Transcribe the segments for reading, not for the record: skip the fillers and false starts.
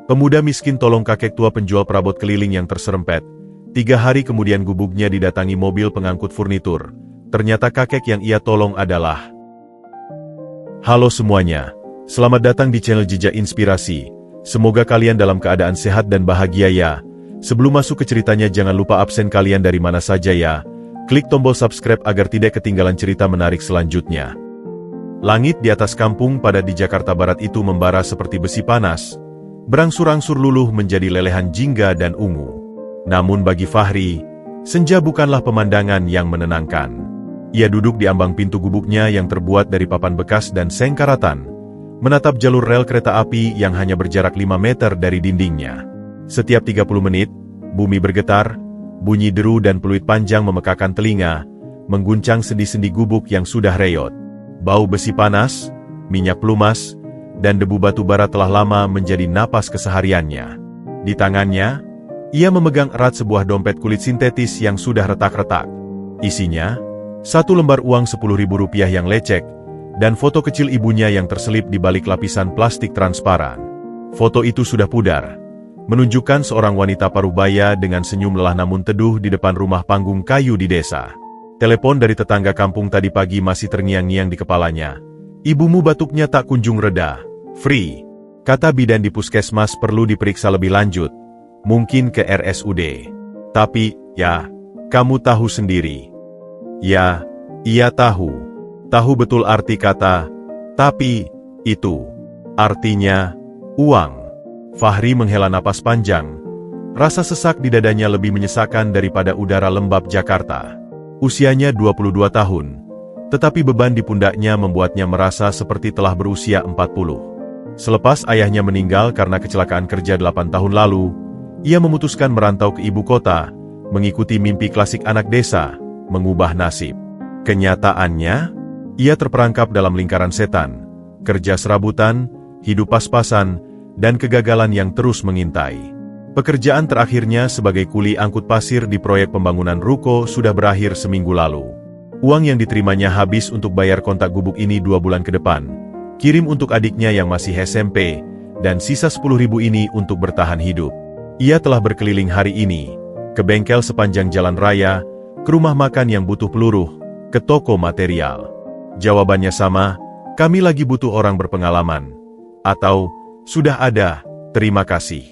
Pemuda miskin tolong kakek tua penjual perabot keliling yang terserempet. 3 hari kemudian gubuknya didatangi mobil pengangkut furnitur. Ternyata kakek yang ia tolong adalah... Halo semuanya, selamat datang di channel Jejak Inspirasi. Semoga kalian dalam keadaan sehat dan bahagia ya. Sebelum masuk ke ceritanya jangan lupa absen kalian dari mana saja ya. Klik tombol subscribe agar tidak ketinggalan cerita menarik selanjutnya. Langit di atas kampung padat di Jakarta Barat itu membara seperti besi panas. Berangsur-angsur luluh menjadi lelehan jingga dan ungu. Namun bagi Fahri, senja bukanlah pemandangan yang menenangkan. Ia duduk di ambang pintu gubuknya yang terbuat dari papan bekas dan seng karatan, menatap jalur rel kereta api yang hanya berjarak 5 meter dari dindingnya. Setiap 30 menit, bumi bergetar, bunyi deru dan peluit panjang memekakan telinga, mengguncang sendi-sendi gubuk yang sudah reyot. Bau besi panas, minyak pelumas, dan debu batu bara telah lama menjadi napas kesehariannya. Di tangannya, ia memegang erat sebuah dompet kulit sintetis yang sudah retak-retak. Isinya, 1 lembar uang Rp10.000 yang lecek, dan foto kecil ibunya yang terselip di balik lapisan plastik transparan. Foto itu sudah pudar, menunjukkan seorang wanita parubaya dengan senyum lelah namun teduh di depan rumah panggung kayu di desa. Telepon dari tetangga kampung tadi pagi masih terngiang-ngiang di kepalanya. Ibumu batuknya tak kunjung reda. Free, kata bidan di puskesmas perlu diperiksa lebih lanjut. Mungkin ke RSUD. Tapi, ya, kamu tahu sendiri. Ya, ia tahu. Tahu betul arti kata, tapi, itu. Artinya, uang. Fahri menghela napas panjang. Rasa sesak di dadanya lebih menyesakan daripada udara lembab Jakarta. Usianya 22 tahun. Tetapi beban di pundaknya membuatnya merasa seperti telah berusia 40. Selepas ayahnya meninggal karena kecelakaan kerja 8 tahun lalu, ia memutuskan merantau ke ibu kota, mengikuti mimpi klasik anak desa, mengubah nasib. Kenyataannya, ia terperangkap dalam lingkaran setan, kerja serabutan, hidup pas-pasan, dan kegagalan yang terus mengintai. Pekerjaan terakhirnya sebagai kuli angkut pasir di proyek pembangunan ruko sudah berakhir seminggu lalu. Uang yang diterimanya habis untuk bayar kontak gubuk ini 2 bulan ke depan. Kirim untuk adiknya yang masih SMP, dan sisa 10.000 ini untuk bertahan hidup. Ia telah berkeliling hari ini, ke bengkel sepanjang jalan raya, ke rumah makan yang butuh peluruh, ke toko material. Jawabannya sama, kami lagi butuh orang berpengalaman. Atau, sudah ada, terima kasih.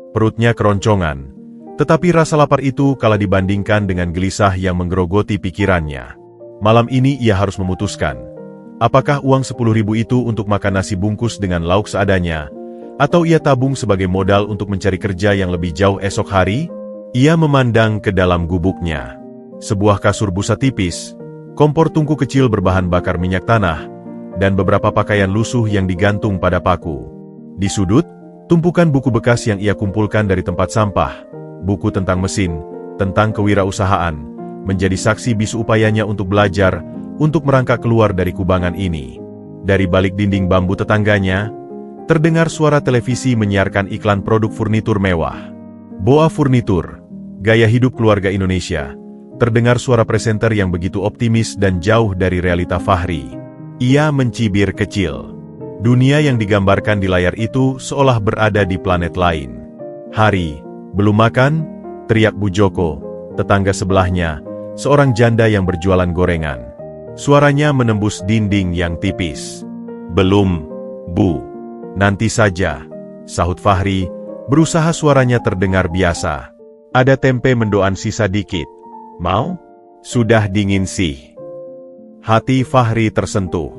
Perutnya keroncongan, tetapi rasa lapar itu kalah dibandingkan dengan gelisah yang menggerogoti pikirannya. Malam ini ia harus memutuskan. Apakah uang 10.000 itu untuk makan nasi bungkus dengan lauk seadanya, atau ia tabung sebagai modal untuk mencari kerja yang lebih jauh esok hari? Ia memandang ke dalam gubuknya. Sebuah kasur busa tipis, kompor tungku kecil berbahan bakar minyak tanah, dan beberapa pakaian lusuh yang digantung pada paku. Di sudut, tumpukan buku bekas yang ia kumpulkan dari tempat sampah, buku tentang mesin, tentang kewirausahaan, menjadi saksi bisu upayanya untuk belajar, untuk merangkak keluar dari kubangan ini. Dari balik dinding bambu tetangganya, terdengar suara televisi menyiarkan iklan produk furnitur mewah. Boa Furnitur, gaya hidup keluarga Indonesia. Terdengar suara presenter yang begitu optimis dan jauh dari realita Fahri. Ia mencibir kecil. Dunia yang digambarkan di layar itu seolah berada di planet lain. Hari, belum makan? Teriak Bu Joko, tetangga sebelahnya, seorang janda yang berjualan gorengan. Suaranya menembus dinding yang tipis. Belum, Bu. Nanti saja, sahut Fahri, berusaha suaranya terdengar biasa. Ada tempe mendoan sisa dikit. Mau? Sudah dingin sih. Hati Fahri tersentuh.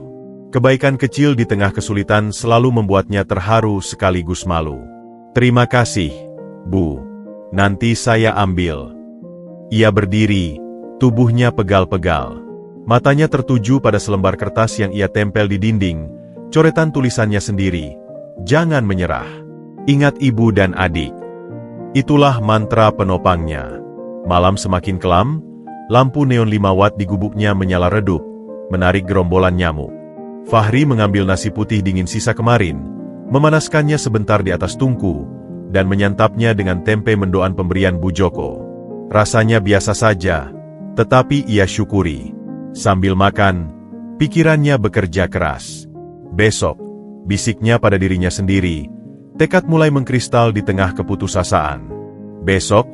Kebaikan kecil di tengah kesulitan selalu membuatnya terharu sekaligus malu. Terima kasih, Bu. Nanti saya ambil. Ia berdiri, tubuhnya pegal-pegal. Matanya tertuju pada selembar kertas yang ia tempel di dinding, coretan tulisannya sendiri. Jangan menyerah. Ingat ibu dan adik. Itulah mantra penopangnya. Malam semakin kelam, lampu neon 5 watt di gubuknya menyala redup, menarik gerombolan nyamuk. Fahri mengambil nasi putih dingin sisa kemarin, memanaskannya sebentar di atas tungku, dan menyantapnya dengan tempe mendoan pemberian Bu Joko. Rasanya biasa saja, tetapi ia syukuri. Sambil makan, pikirannya bekerja keras. Besok, bisiknya pada dirinya sendiri, Tekad mulai mengkristal di tengah keputusasaan. Besok,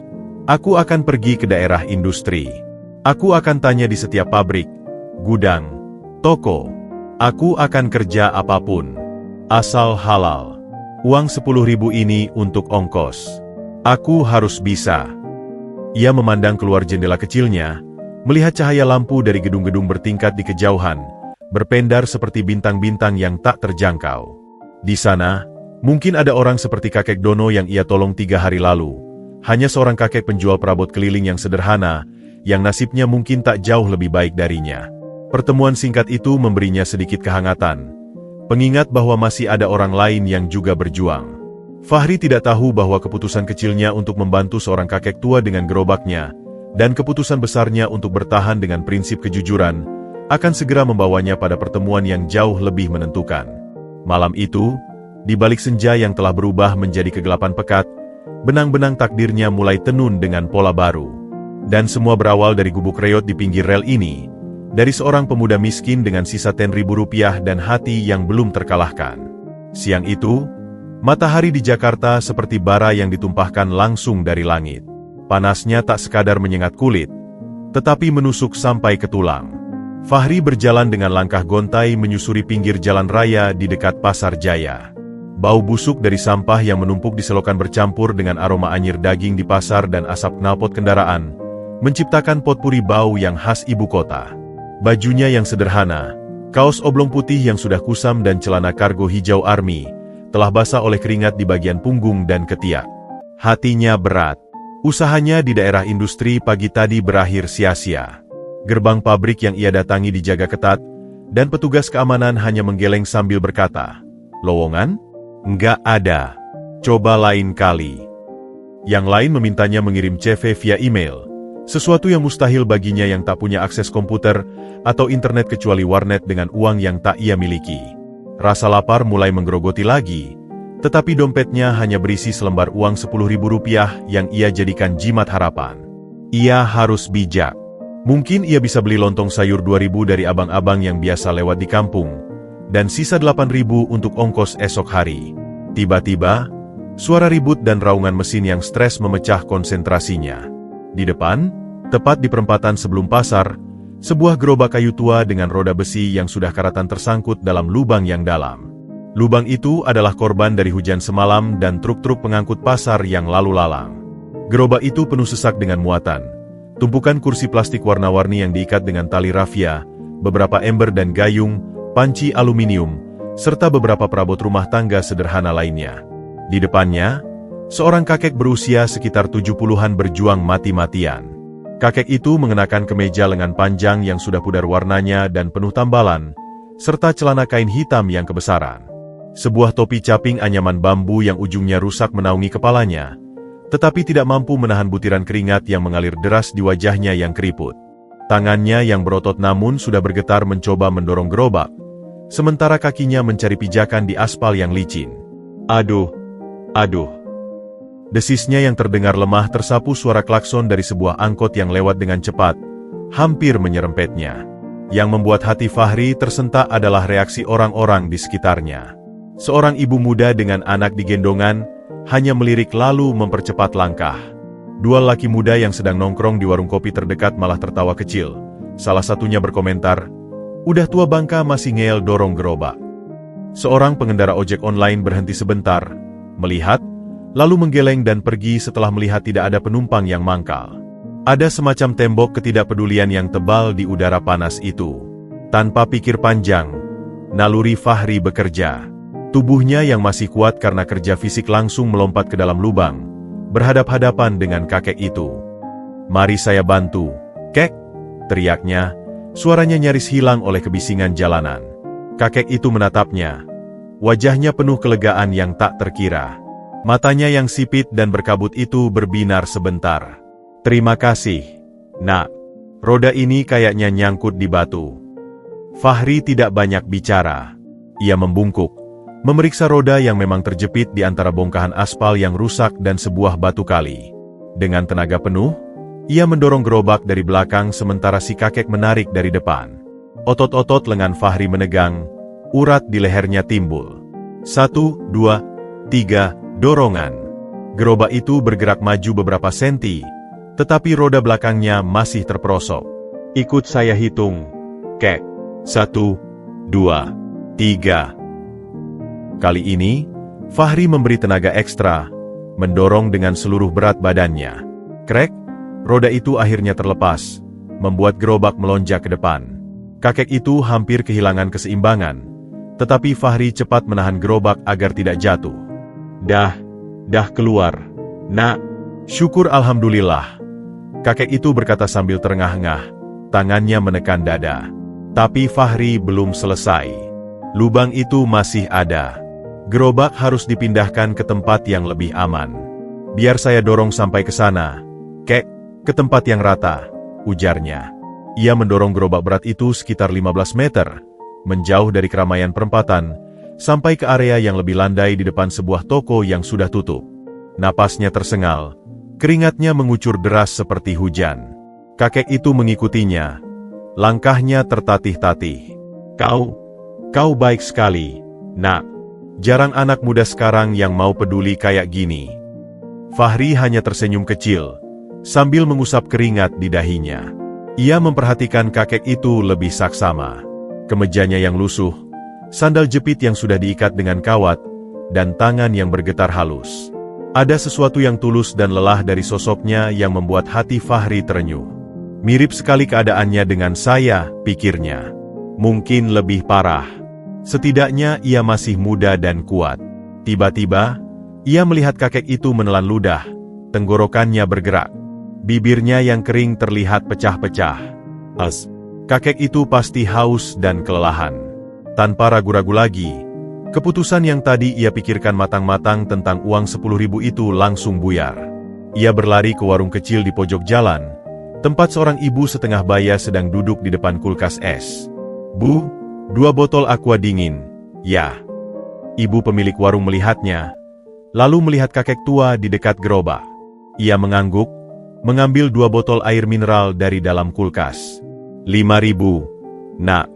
aku akan pergi ke daerah industri. Aku akan tanya di setiap pabrik, gudang, toko. Aku akan kerja apapun. Asal halal. Uang 10.000 ini untuk ongkos. Aku harus bisa. Ia memandang keluar jendela kecilnya, melihat cahaya lampu dari gedung-gedung bertingkat di kejauhan, berpendar seperti bintang-bintang yang tak terjangkau. Di sana, mungkin ada orang seperti kakek Dono yang ia tolong 3 hari lalu. Hanya seorang kakek penjual perabot keliling yang sederhana, yang nasibnya mungkin tak jauh lebih baik darinya. Pertemuan singkat itu memberinya sedikit kehangatan. Pengingat bahwa masih ada orang lain yang juga berjuang. Fahri tidak tahu bahwa keputusan kecilnya untuk membantu seorang kakek tua dengan gerobaknya, dan keputusan besarnya untuk bertahan dengan prinsip kejujuran, akan segera membawanya pada pertemuan yang jauh lebih menentukan. Malam itu, di balik senja yang telah berubah menjadi kegelapan pekat, benang-benang takdirnya mulai tenun dengan pola baru. Dan semua berawal dari gubuk reot di pinggir rel ini, dari seorang pemuda miskin dengan sisa 10.000 rupiah dan hati yang belum terkalahkan. Siang itu, matahari di Jakarta seperti bara yang ditumpahkan langsung dari langit. Panasnya tak sekadar menyengat kulit, tetapi menusuk sampai ke tulang. Fahri berjalan dengan langkah gontai menyusuri pinggir jalan raya di dekat Pasar Jaya. Bau busuk dari sampah yang menumpuk di selokan bercampur dengan aroma anyir daging di pasar dan asap knalpot kendaraan, menciptakan potpuri bau yang khas ibu kota. Bajunya yang sederhana, kaos oblong putih yang sudah kusam dan celana kargo hijau army, telah basah oleh keringat di bagian punggung dan ketiak. Hatinya berat. Usahanya di daerah industri pagi tadi berakhir sia-sia. Gerbang pabrik yang ia datangi dijaga ketat, dan petugas keamanan hanya menggeleng sambil berkata, "Lowongan? Nggak ada. Coba lain kali." Yang lain memintanya mengirim CV via email, sesuatu yang mustahil baginya yang tak punya akses komputer atau internet kecuali warnet dengan uang yang tak ia miliki. Rasa lapar mulai menggerogoti lagi, tetapi dompetnya hanya berisi selembar uang 10.000 rupiah yang ia jadikan jimat harapan. Ia harus bijak. Mungkin ia bisa beli lontong sayur 2.000 dari abang-abang yang biasa lewat di kampung, dan sisa 8.000 untuk ongkos esok hari. Tiba-tiba, suara ribut dan raungan mesin yang stres memecah konsentrasinya. Di depan, tepat di perempatan sebelum pasar, sebuah gerobak kayu tua dengan roda besi yang sudah karatan tersangkut dalam lubang yang dalam. Lubang itu adalah korban dari hujan semalam dan truk-truk pengangkut pasar yang lalu lalang. Gerobak itu penuh sesak dengan muatan. Tumpukan kursi plastik warna-warni yang diikat dengan tali rafia, beberapa ember dan gayung, panci aluminium, serta beberapa perabot rumah tangga sederhana lainnya. Di depannya, seorang kakek berusia sekitar 70-an berjuang mati-matian. Kakek itu mengenakan kemeja lengan panjang yang sudah pudar warnanya dan penuh tambalan, serta celana kain hitam yang kebesaran. Sebuah topi caping anyaman bambu yang ujungnya rusak menaungi kepalanya, tetapi tidak mampu menahan butiran keringat yang mengalir deras di wajahnya yang keriput. Tangannya yang berotot namun sudah bergetar mencoba mendorong gerobak, sementara kakinya mencari pijakan di aspal yang licin. Aduh, aduh. Desisnya yang terdengar lemah tersapu suara klakson dari sebuah angkot yang lewat dengan cepat, hampir menyerempetnya. Yang membuat hati Fahri tersentak adalah reaksi orang-orang di sekitarnya. Seorang ibu muda dengan anak digendongan, hanya melirik lalu mempercepat langkah. Dua laki muda yang sedang nongkrong di warung kopi terdekat malah tertawa kecil. Salah satunya berkomentar, "Udah tua bangka masih ngeyel dorong gerobak." Seorang pengendara ojek online berhenti sebentar, melihat, lalu menggeleng dan pergi setelah melihat tidak ada penumpang yang mangkal. Ada semacam tembok ketidakpedulian yang tebal di udara panas itu. Tanpa pikir panjang, naluri Fahri bekerja. Tubuhnya yang masih kuat karena kerja fisik langsung melompat ke dalam lubang, berhadap-hadapan dengan kakek itu. "Mari saya bantu, kek," teriaknya, suaranya nyaris hilang oleh kebisingan jalanan. Kakek itu menatapnya, wajahnya penuh kelegaan yang tak terkira. Matanya yang sipit dan berkabut itu berbinar sebentar. "Terima kasih, nak. Roda ini kayaknya nyangkut di batu." Fahri tidak banyak bicara. Ia membungkuk, memeriksa roda yang memang terjepit di antara bongkahan aspal yang rusak dan sebuah batu kali. Dengan tenaga penuh, ia mendorong gerobak dari belakang sementara si kakek menarik dari depan. Otot-otot lengan Fahri menegang, urat di lehernya timbul. 1, 2, 3, Dorongan. Gerobak itu bergerak maju beberapa senti, tetapi roda belakangnya masih terperosok. Ikut saya hitung, kek. 1, 2, 3. Kali ini, Fahri memberi tenaga ekstra, mendorong dengan seluruh berat badannya. Krek, roda itu akhirnya terlepas, membuat gerobak melonjak ke depan. Kakek itu hampir kehilangan keseimbangan, tetapi Fahri cepat menahan gerobak agar tidak jatuh. Dah keluar, nak. Syukur alhamdulillah. Kakek itu berkata sambil terengah-engah, tangannya menekan dada. Tapi Fahri belum selesai. Lubang itu masih ada. Gerobak harus dipindahkan ke tempat yang lebih aman. Biar saya dorong sampai ke sana, kek, ke tempat yang rata, ujarnya. Ia mendorong gerobak berat itu sekitar 15 meter, menjauh dari keramaian perempatan, sampai ke area yang lebih landai di depan sebuah toko yang sudah tutup. Napasnya tersengal, keringatnya mengucur deras seperti hujan. Kakek itu mengikutinya. Langkahnya tertatih-tatih. Kau baik sekali, nak. Jarang anak muda sekarang yang mau peduli kayak gini. Fahri hanya tersenyum kecil, sambil mengusap keringat di dahinya. Ia memperhatikan kakek itu lebih saksama. Kemejanya yang lusuh, sandal jepit yang sudah diikat dengan kawat, dan tangan yang bergetar halus. Ada sesuatu yang tulus dan lelah dari sosoknya yang membuat hati Fahri terenyuh. Mirip sekali keadaannya dengan saya, pikirnya. Mungkin lebih parah. Setidaknya ia masih muda dan kuat. Tiba-tiba, ia melihat kakek itu menelan ludah, tenggorokannya bergerak. Bibirnya yang kering terlihat pecah-pecah. Kakek itu pasti haus dan kelelahan. Tanpa ragu-ragu lagi, keputusan yang tadi ia pikirkan matang-matang tentang uang 10.000 itu langsung buyar. Ia berlari ke warung kecil di pojok jalan, tempat seorang ibu setengah baya sedang duduk di depan kulkas es. Bu, 2 botol aqua dingin, ya. Ibu pemilik warung melihatnya, lalu melihat kakek tua di dekat gerobak. Ia mengangguk, mengambil 2 botol air mineral dari dalam kulkas. 5.000, nak.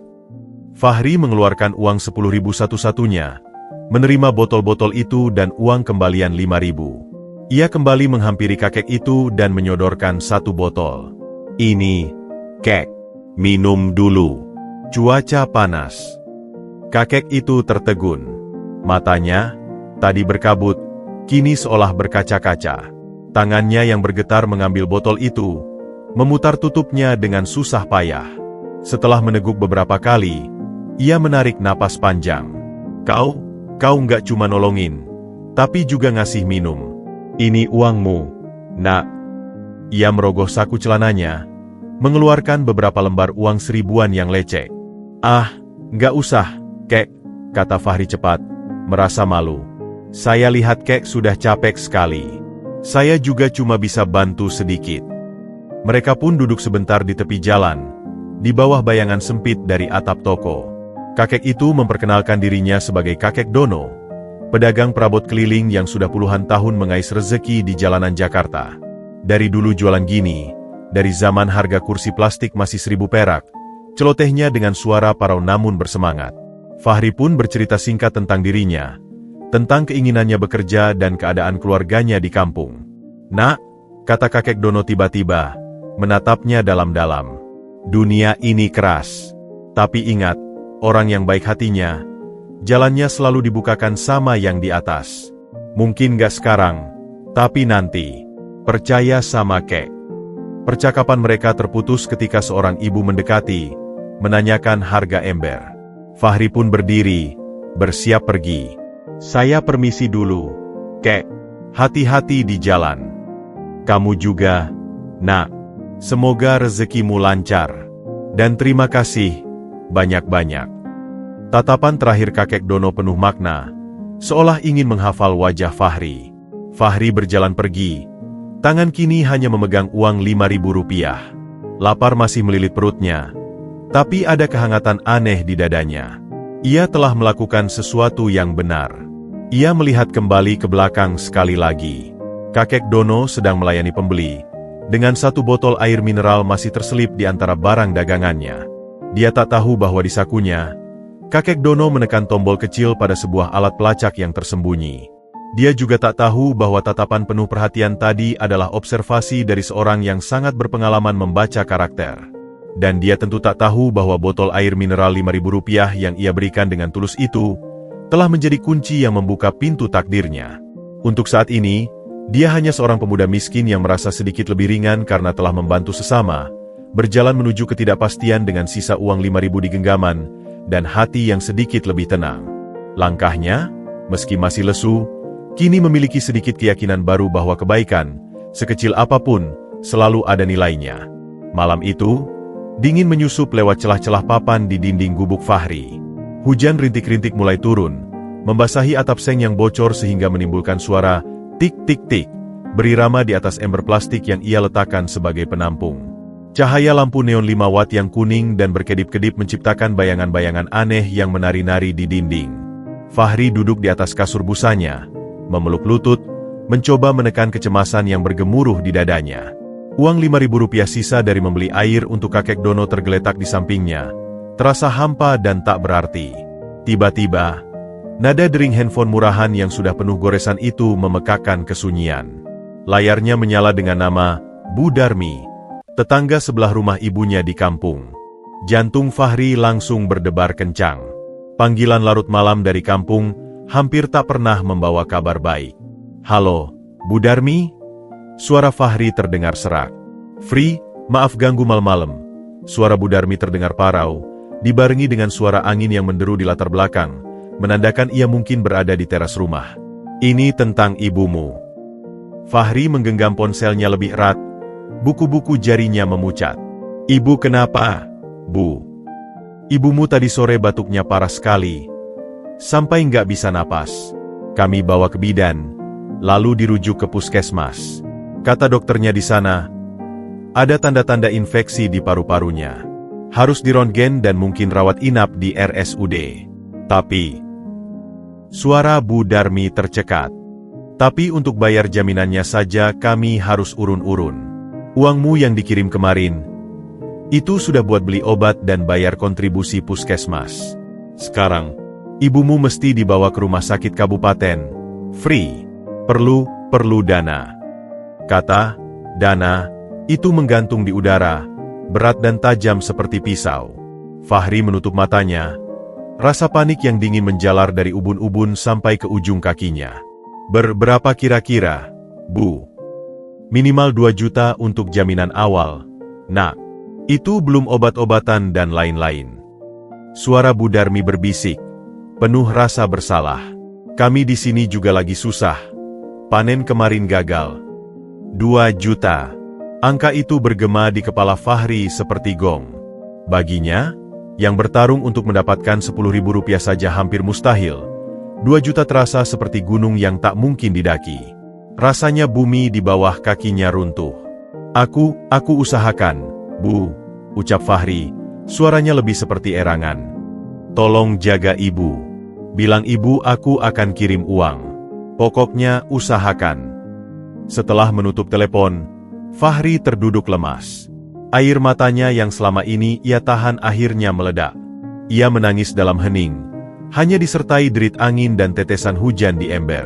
Fahri mengeluarkan uang 10.000 satu-satunya, menerima botol-botol itu dan uang kembalian 5.000. Ia kembali menghampiri kakek itu dan menyodorkan 1 botol. Ini, kek, minum dulu. Cuaca panas. Kakek itu tertegun. Matanya, tadi berkabut, kini seolah berkaca-kaca. Tangannya yang bergetar mengambil botol itu, memutar tutupnya dengan susah payah. Setelah meneguk beberapa kali, ia menarik napas panjang. Kau nggak cuma nolongin, tapi juga ngasih minum. Ini uangmu, nak. Ia merogoh saku celananya, mengeluarkan beberapa lembar uang 1000-an yang lecek. Nggak usah, kek, kata Fahri cepat, merasa malu. Saya lihat kek sudah capek sekali. Saya juga cuma bisa bantu sedikit. Mereka pun duduk sebentar di tepi jalan, di bawah bayangan sempit dari atap toko. Kakek itu memperkenalkan dirinya sebagai kakek Dono, pedagang perabot keliling yang sudah puluhan tahun mengais rezeki di jalanan Jakarta. Dari dulu jualan gini, dari zaman harga kursi plastik masih 1000 perak, celotehnya dengan suara parau namun bersemangat. Fahri pun bercerita singkat tentang dirinya, tentang keinginannya bekerja dan keadaan keluarganya di kampung. Nak, kata kakek Dono tiba-tiba, menatapnya dalam-dalam. Dunia ini keras. Tapi ingat, orang yang baik hatinya, jalannya selalu dibukakan sama yang di atas. Mungkin gak sekarang, tapi nanti. Percaya sama kek. Percakapan mereka terputus ketika seorang ibu mendekati, menanyakan harga ember. Fahri pun berdiri, bersiap pergi. Saya permisi dulu, kek. Hati-hati di jalan. Kamu juga, nak. Semoga rezekimu lancar. Dan terima kasih, banyak-banyak. Tatapan terakhir kakek Dono penuh makna, seolah ingin menghafal wajah Fahri. Fahri berjalan pergi. Tangan kini hanya memegang uang 5.000 rupiah. Lapar masih melilit perutnya, tapi ada kehangatan aneh di dadanya. Ia telah melakukan sesuatu yang benar. Ia melihat kembali ke belakang sekali lagi. Kakek Dono sedang melayani pembeli, dengan 1 botol air mineral masih terselip di antara barang dagangannya. Dia tak tahu bahwa di sakunya, kakek Dono menekan tombol kecil pada sebuah alat pelacak yang tersembunyi. Dia juga tak tahu bahwa tatapan penuh perhatian tadi adalah observasi dari seorang yang sangat berpengalaman membaca karakter. Dan dia tentu tak tahu bahwa botol air mineral Rp5.000 yang ia berikan dengan tulus itu telah menjadi kunci yang membuka pintu takdirnya. Untuk saat ini, dia hanya seorang pemuda miskin yang merasa sedikit lebih ringan karena telah membantu sesama, berjalan menuju ketidakpastian dengan sisa uang 5.000 di genggaman, dan hati yang sedikit lebih tenang. Langkahnya, meski masih lesu, kini memiliki sedikit keyakinan baru bahwa kebaikan, sekecil apapun, selalu ada nilainya. Malam itu, dingin menyusup lewat celah-celah papan di dinding gubuk Fahri. Hujan rintik-rintik mulai turun, membasahi atap seng yang bocor sehingga menimbulkan suara tik-tik-tik, berirama di atas ember plastik yang ia letakkan sebagai penampung. Cahaya lampu neon 5 watt yang kuning dan berkedip-kedip menciptakan bayangan-bayangan aneh yang menari-nari di dinding. Fahri duduk di atas kasur busanya, memeluk lutut, mencoba menekan kecemasan yang bergemuruh di dadanya. Uang Rp5.000 sisa dari membeli air untuk kakek Dono tergeletak di sampingnya, terasa hampa dan tak berarti. Tiba-tiba, nada dering handphone murahan yang sudah penuh goresan itu memekakkan kesunyian. Layarnya menyala dengan nama Bu Darmi, tetangga sebelah rumah ibunya di kampung. Jantung Fahri langsung berdebar kencang. Panggilan larut malam dari kampung hampir tak pernah membawa kabar baik. "Halo, Bu Darmi?" Suara Fahri terdengar serak. "Fri, maaf ganggu malam-malam." Suara Bu Darmi terdengar parau, dibarengi dengan suara angin yang menderu di latar belakang, menandakan ia mungkin berada di teras rumah. "Ini tentang ibumu." Fahri menggenggam ponselnya lebih erat, buku-buku jarinya memucat. "Ibu kenapa, Bu?" "Ibumu tadi sore batuknya parah sekali, sampai nggak bisa napas. Kami bawa ke bidan, lalu dirujuk ke puskesmas. Kata dokternya di sana, ada tanda-tanda infeksi di paru-parunya. Harus dironggen dan mungkin rawat inap di RSUD. Tapi..." Suara Bu Darmi tercekat. "Tapi untuk bayar jaminannya saja kami harus urun-urun. Uangmu yang dikirim kemarin, itu sudah buat beli obat dan bayar kontribusi puskesmas. Sekarang, ibumu mesti dibawa ke rumah sakit kabupaten. Free. Perlu dana." Kata dana itu menggantung di udara, berat dan tajam seperti pisau. Fahri menutup matanya. Rasa panik yang dingin menjalar dari ubun-ubun sampai ke ujung kakinya. "Berapa kira-kira, Bu?" "Minimal 2 juta untuk jaminan awal, Nak. Itu belum obat-obatan dan lain-lain." Suara Bu Darmi berbisik, penuh rasa bersalah. "Kami di sini juga lagi susah. Panen kemarin gagal." 2 juta. Angka itu bergema di kepala Fahri seperti gong. Baginya, yang bertarung untuk mendapatkan Rp10.000 saja hampir mustahil. 2 juta terasa seperti gunung yang tak mungkin didaki. Rasanya bumi di bawah kakinya runtuh. Aku usahakan, Bu," ucap Fahri, suaranya lebih seperti erangan. "Tolong jaga ibu. Bilang ibu aku akan kirim uang. Pokoknya usahakan." Setelah menutup telepon, Fahri terduduk lemas. Air matanya yang selama ini ia tahan akhirnya meledak. Ia menangis dalam hening, hanya disertai derit angin dan tetesan hujan di ember.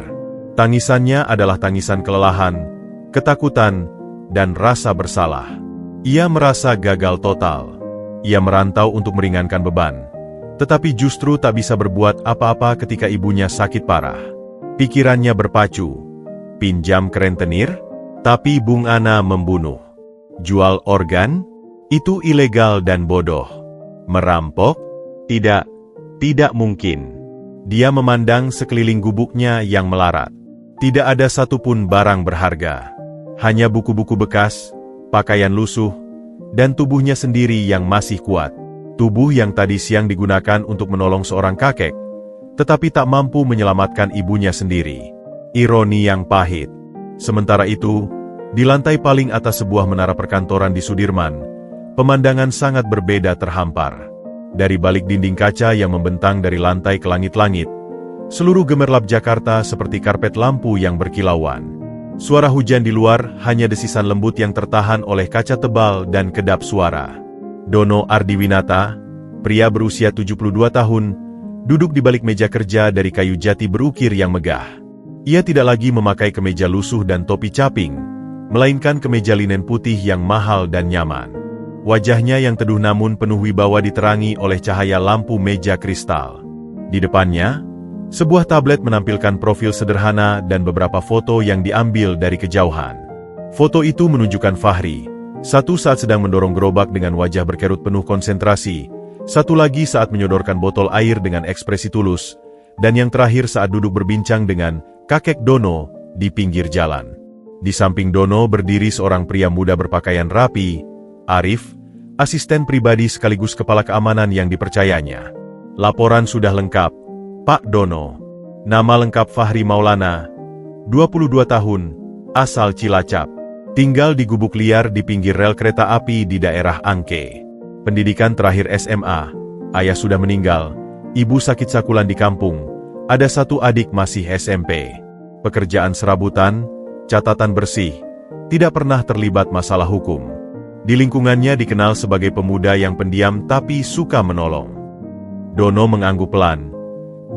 Tangisannya adalah tangisan kelelahan, ketakutan, dan rasa bersalah. Ia merasa gagal total. Ia merantau untuk meringankan beban, tetapi justru tak bisa berbuat apa-apa ketika ibunya sakit parah. Pikirannya berpacu. Pinjam ke rentenir? Tapi Bung Ana membunuh. Jual organ? Itu ilegal dan bodoh. Merampok? Tidak mungkin. Dia memandang sekeliling gubuknya yang melarat. Tidak ada satupun barang berharga. Hanya buku-buku bekas, pakaian lusuh, dan tubuhnya sendiri yang masih kuat. Tubuh yang tadi siang digunakan untuk menolong seorang kakek, tetapi tak mampu menyelamatkan ibunya sendiri. Ironi yang pahit. Sementara itu, di lantai paling atas sebuah menara perkantoran di Sudirman, pemandangan sangat berbeda terhampar. Dari balik dinding kaca yang membentang dari lantai ke langit-langit, seluruh gemerlap Jakarta seperti karpet lampu yang berkilauan. Suara hujan di luar hanya desisan lembut yang tertahan oleh kaca tebal dan kedap suara. Dono Ardiwinata, pria berusia 72 tahun, duduk di balik meja kerja dari kayu jati berukir yang megah. Ia tidak lagi memakai kemeja lusuh dan topi caping, melainkan kemeja linen putih yang mahal dan nyaman. Wajahnya yang teduh namun penuh wibawa diterangi oleh cahaya lampu meja kristal. Di depannya, sebuah tablet menampilkan profil sederhana dan beberapa foto yang diambil dari kejauhan. Foto itu menunjukkan Fahri, satu saat sedang mendorong gerobak dengan wajah berkerut penuh konsentrasi, satu lagi saat menyodorkan botol air dengan ekspresi tulus, dan yang terakhir saat duduk berbincang dengan kakek Dono di pinggir jalan. Di samping Dono berdiri seorang pria muda berpakaian rapi, Arif, asisten pribadi sekaligus kepala keamanan yang dipercayanya. Laporan sudah lengkap, Pak Dono. Nama lengkap Fahri Maulana, 22 tahun, asal Cilacap. Tinggal di gubuk liar di pinggir rel kereta api di daerah Angke. Pendidikan terakhir SMA, ayah sudah meninggal, ibu sakit sakulan di kampung, ada satu adik masih SMP. Pekerjaan serabutan, catatan bersih, tidak pernah terlibat masalah hukum. Di lingkungannya dikenal sebagai pemuda yang pendiam tapi suka menolong. Dono mengangguk pelan.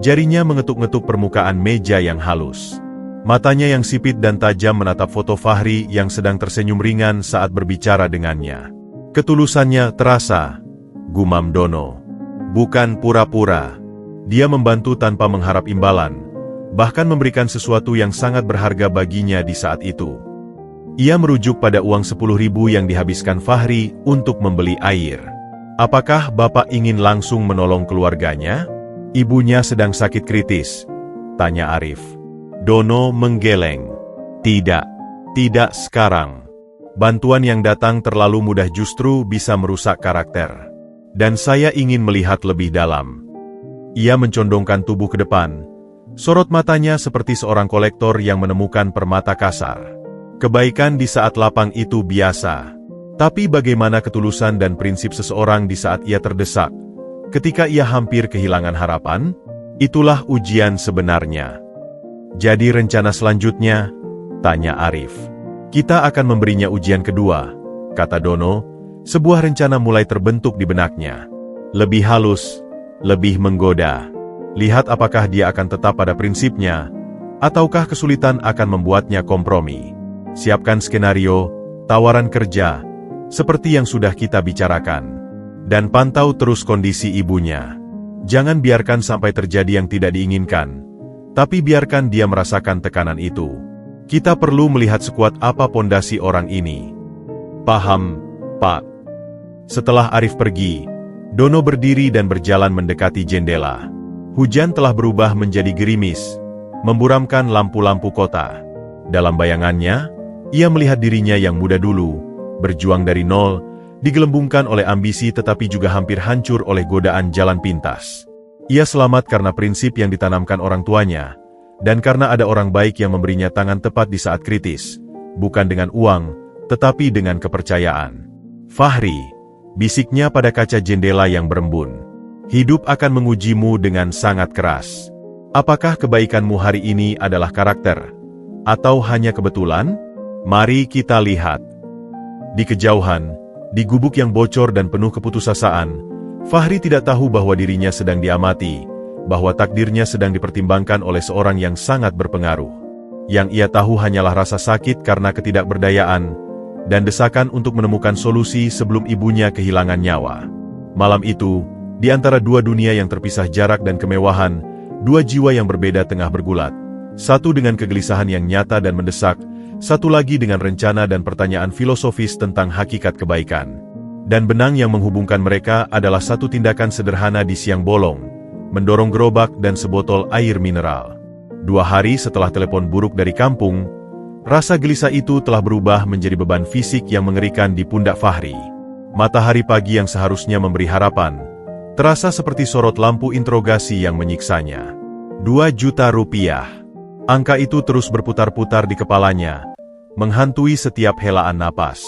Jarinya mengetuk-ngetuk permukaan meja yang halus. Matanya yang sipit dan tajam menatap foto Fahri yang sedang tersenyum ringan saat berbicara dengannya. Ketulusannya terasa, gumam Dono. Bukan pura-pura. Dia membantu tanpa mengharap imbalan, bahkan memberikan sesuatu yang sangat berharga baginya di saat itu. Ia merujuk pada uang 10.000 yang dihabiskan Fahri untuk membeli air. Apakah Bapak ingin langsung menolong keluarganya? Ibunya sedang sakit kritis, tanya Arif. Dono menggeleng. Tidak sekarang. Bantuan yang datang terlalu mudah justru bisa merusak karakter. Dan saya ingin melihat lebih dalam. Ia mencondongkan tubuh ke depan. Sorot matanya seperti seorang kolektor yang menemukan permata kasar. Kebaikan di saat lapang itu biasa. Tapi bagaimana ketulusan dan prinsip seseorang di saat ia terdesak? Ketika ia hampir kehilangan harapan, itulah ujian sebenarnya. Jadi rencana selanjutnya? Tanya Arif. Kita akan memberinya ujian kedua, kata Dono. Sebuah rencana mulai terbentuk di benaknya. Lebih halus, lebih menggoda. Lihat apakah dia akan tetap pada prinsipnya, ataukah kesulitan akan membuatnya kompromi. Siapkan skenario, tawaran kerja, seperti yang sudah kita bicarakan. Dan pantau terus kondisi ibunya. Jangan biarkan sampai terjadi yang tidak diinginkan, tapi biarkan dia merasakan tekanan itu. Kita perlu melihat sekuat apa pondasi orang ini. Paham, Pak. Setelah Arif pergi, Dono berdiri dan berjalan mendekati jendela. Hujan telah berubah menjadi gerimis, memburamkan lampu-lampu kota. Dalam bayangannya, ia melihat dirinya yang muda dulu, berjuang dari nol, digelembungkan oleh ambisi tetapi juga hampir hancur oleh godaan jalan pintas. Ia selamat karena prinsip yang ditanamkan orang tuanya, dan karena ada orang baik yang memberinya tangan tepat di saat kritis, bukan dengan uang, tetapi dengan kepercayaan. Fahri, bisiknya pada kaca jendela yang berembun. Hidup akan mengujimu dengan sangat keras. Apakah kebaikanmu hari ini adalah karakter? Atau hanya kebetulan? Mari kita lihat. Di kejauhan, di gubuk yang bocor dan penuh keputusasaan, Fahri tidak tahu bahwa dirinya sedang diamati, bahwa takdirnya sedang dipertimbangkan oleh seorang yang sangat berpengaruh. Yang ia tahu hanyalah rasa sakit karena ketidakberdayaan, dan desakan untuk menemukan solusi sebelum ibunya kehilangan nyawa. Malam itu, di antara dua dunia yang terpisah jarak dan kemewahan, dua jiwa yang berbeda tengah bergulat. Satu dengan kegelisahan yang nyata dan mendesak, satu lagi dengan rencana dan pertanyaan filosofis tentang hakikat kebaikan. Dan benang yang menghubungkan mereka adalah satu tindakan sederhana di siang bolong, mendorong gerobak dan sebotol air mineral. 2 hari setelah telepon buruk dari kampung, rasa gelisah itu telah berubah menjadi beban fisik yang mengerikan di pundak Fahri. Matahari pagi yang seharusnya memberi harapan, terasa seperti sorot lampu interogasi yang menyiksanya. 2 juta rupiah. Angka itu terus berputar-putar di kepalanya, menghantui setiap helaan napas.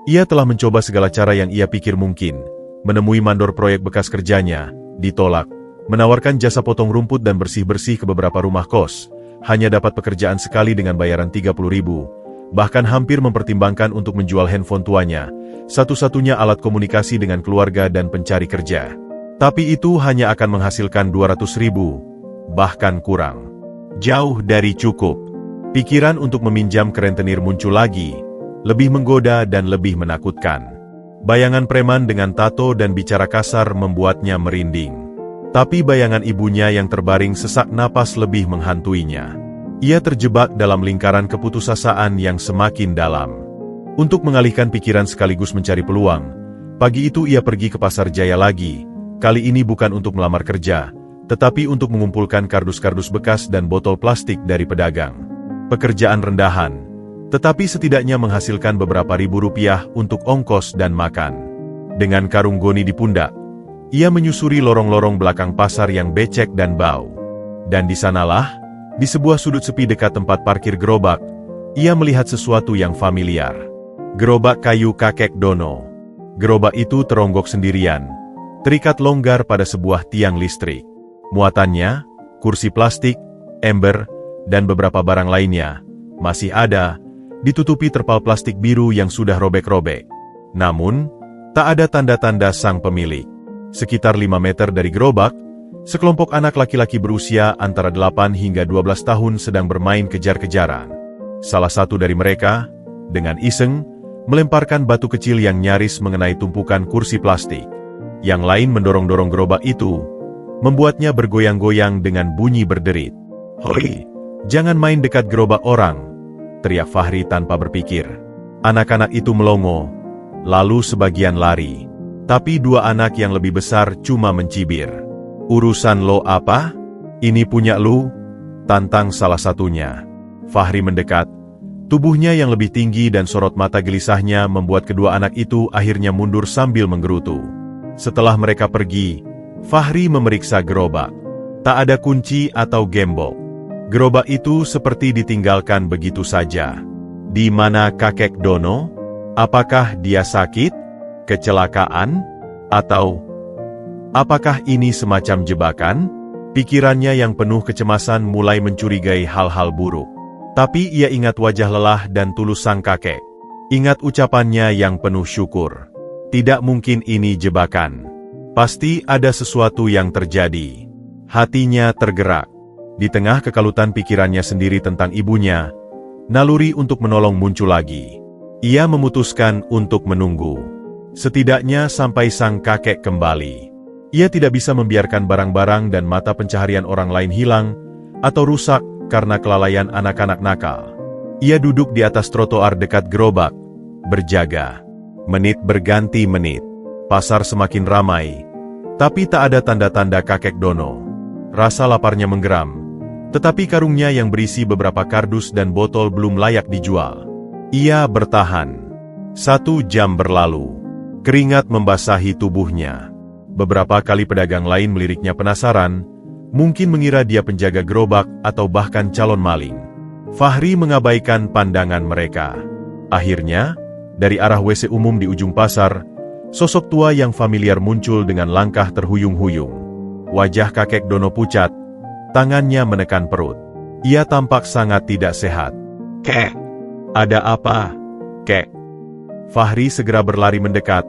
Ia telah mencoba segala cara yang ia pikir mungkin, menemui mandor proyek bekas kerjanya, ditolak, menawarkan jasa potong rumput dan bersih-bersih ke beberapa rumah kos, hanya dapat pekerjaan sekali dengan bayaran 30.000, bahkan hampir mempertimbangkan untuk menjual handphone tuanya, satu-satunya alat komunikasi dengan keluarga dan pencari kerja. Tapi itu hanya akan menghasilkan 200.000, bahkan kurang. Jauh dari cukup. Pikiran untuk meminjam ke rentenir muncul lagi, lebih menggoda dan lebih menakutkan. Bayangan preman dengan tato dan bicara kasar membuatnya merinding. Tapi bayangan ibunya yang terbaring sesak napas lebih menghantuinya. Ia terjebak dalam lingkaran keputusasaan yang semakin dalam. Untuk mengalihkan pikiran sekaligus mencari peluang, pagi itu ia pergi ke Pasar Jaya lagi, kali ini bukan untuk melamar kerja, tetapi untuk mengumpulkan kardus-kardus bekas dan botol plastik dari pedagang. Pekerjaan rendahan, tetapi setidaknya menghasilkan beberapa ribu rupiah untuk ongkos dan makan. Dengan karung goni di pundak, ia menyusuri lorong-lorong belakang pasar yang becek dan bau. Dan di sanalah, di sebuah sudut sepi dekat tempat parkir gerobak, ia melihat sesuatu yang familiar. Gerobak kayu kakek Dono. Gerobak itu teronggok sendirian, terikat longgar pada sebuah tiang listrik. Muatannya, kursi plastik, ember, dan beberapa barang lainnya, masih ada, ditutupi terpal plastik biru yang sudah robek-robek. Namun, tak ada tanda-tanda sang pemilik. Sekitar 5 meter dari gerobak, sekelompok anak laki-laki berusia antara 8 hingga 12 tahun sedang bermain kejar-kejaran. Salah satu dari mereka, dengan iseng, melemparkan batu kecil yang nyaris mengenai tumpukan kursi plastik. Yang lain mendorong-dorong gerobak itu, membuatnya bergoyang-goyang dengan bunyi berderit. "Hoi, jangan main dekat gerobak orang," teriak Fahri tanpa berpikir. Anak-anak itu melongo, lalu sebagian lari. Tapi 2 anak yang lebih besar cuma mencibir. "Urusan lo apa? Ini punya lu?" tantang salah satunya. Fahri mendekat. Tubuhnya yang lebih tinggi dan sorot mata gelisahnya membuat kedua anak itu akhirnya mundur sambil menggerutu. Setelah mereka pergi, Fahri memeriksa gerobak. Tak ada kunci atau gembok. Gerobak itu seperti ditinggalkan begitu saja. Di mana kakek Dono? Apakah dia sakit? Kecelakaan? Atau apakah ini semacam jebakan? Pikirannya yang penuh kecemasan mulai mencurigai hal-hal buruk. Tapi ia ingat wajah lelah dan tulus sang kakek. Ingat ucapannya yang penuh syukur. Tidak mungkin ini jebakan. Pasti ada sesuatu yang terjadi. Hatinya tergerak. Di tengah kekalutan pikirannya sendiri tentang ibunya, naluri untuk menolong muncul lagi. Ia memutuskan untuk menunggu. Setidaknya sampai sang kakek kembali. Ia tidak bisa membiarkan barang-barang dan mata pencaharian orang lain hilang atau rusak karena kelalaian anak-anak nakal. Ia duduk di atas trotoar dekat gerobak, berjaga. Menit berganti menit. Pasar semakin ramai, tapi tak ada tanda-tanda kakek Dono. Rasa laparnya menggeram, tetapi karungnya yang berisi beberapa kardus dan botol belum layak dijual. Ia bertahan. 1 jam berlalu. Keringat membasahi tubuhnya. Beberapa kali pedagang lain meliriknya penasaran, mungkin mengira dia penjaga gerobak atau bahkan calon maling. Fahri mengabaikan pandangan mereka. Akhirnya, dari arah WC umum di ujung pasar, sosok tua yang familiar muncul dengan langkah terhuyung-huyung. Wajah kakek Dono pucat, tangannya menekan perut. Ia tampak sangat tidak sehat. "Kek, ada apa, Kek?" Fahri segera berlari mendekat,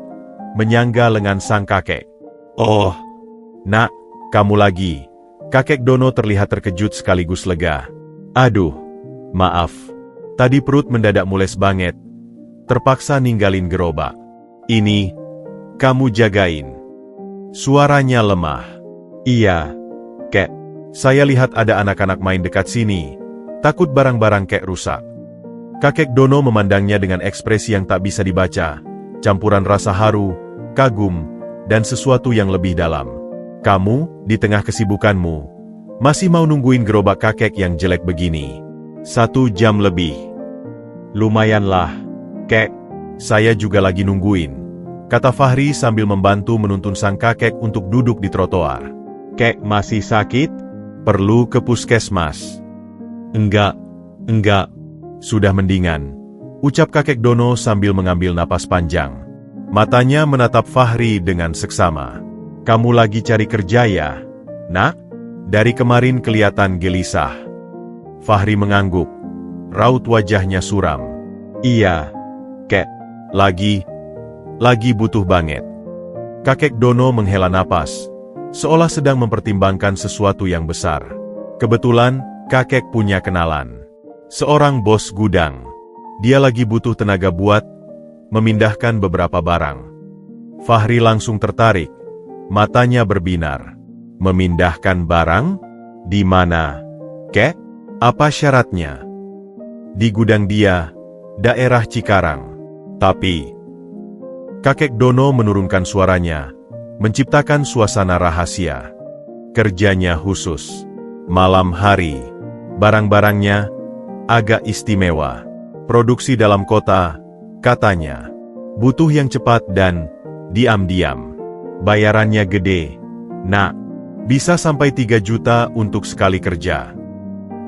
menyangga lengan sang kakek. "Oh, nak, kamu lagi." Kakek Dono terlihat terkejut sekaligus lega. "Aduh, maaf. Tadi perut mendadak mules banget. Terpaksa ninggalin gerobak. Ini, kamu jagain." Suaranya lemah. "Iya, Kek. Saya lihat ada anak-anak main dekat sini. Takut barang-barang Kek rusak." Kakek Dono memandangnya dengan ekspresi yang tak bisa dibaca, campuran rasa haru, kagum, dan sesuatu yang lebih dalam. "Kamu, di tengah kesibukanmu, masih mau nungguin gerobak kakek yang jelek begini? 1 jam lebih." "Lumayanlah, Kek. Saya juga lagi nungguin," kata Fahri sambil membantu menuntun sang kakek untuk duduk di trotoar. "Kek masih sakit? Perlu ke puskesmas?" Enggak. Sudah mendingan," ucap kakek Dono sambil mengambil napas panjang. Matanya menatap Fahri dengan seksama. "Kamu lagi cari kerja ya, nak? Dari kemarin kelihatan gelisah." Fahri mengangguk. Raut wajahnya suram. "Iya, Kek. Lagi butuh banget." Kakek Dono menghela napas, seolah sedang mempertimbangkan sesuatu yang besar. Kebetulan, Kakek punya kenalan. Seorang bos gudang. Dia lagi butuh tenaga buat memindahkan beberapa barang. Fahri langsung tertarik. Matanya berbinar. Memindahkan barang? Di mana, kek? Apa syaratnya? Di gudang dia, daerah Cikarang. Tapi, kakek Dono menurunkan suaranya, menciptakan suasana rahasia. Kerjanya khusus. Malam hari. Barang-barangnya agak istimewa. Produksi dalam kota, katanya. Butuh yang cepat dan diam-diam. Bayarannya gede. Nak, bisa sampai 3 juta untuk sekali kerja.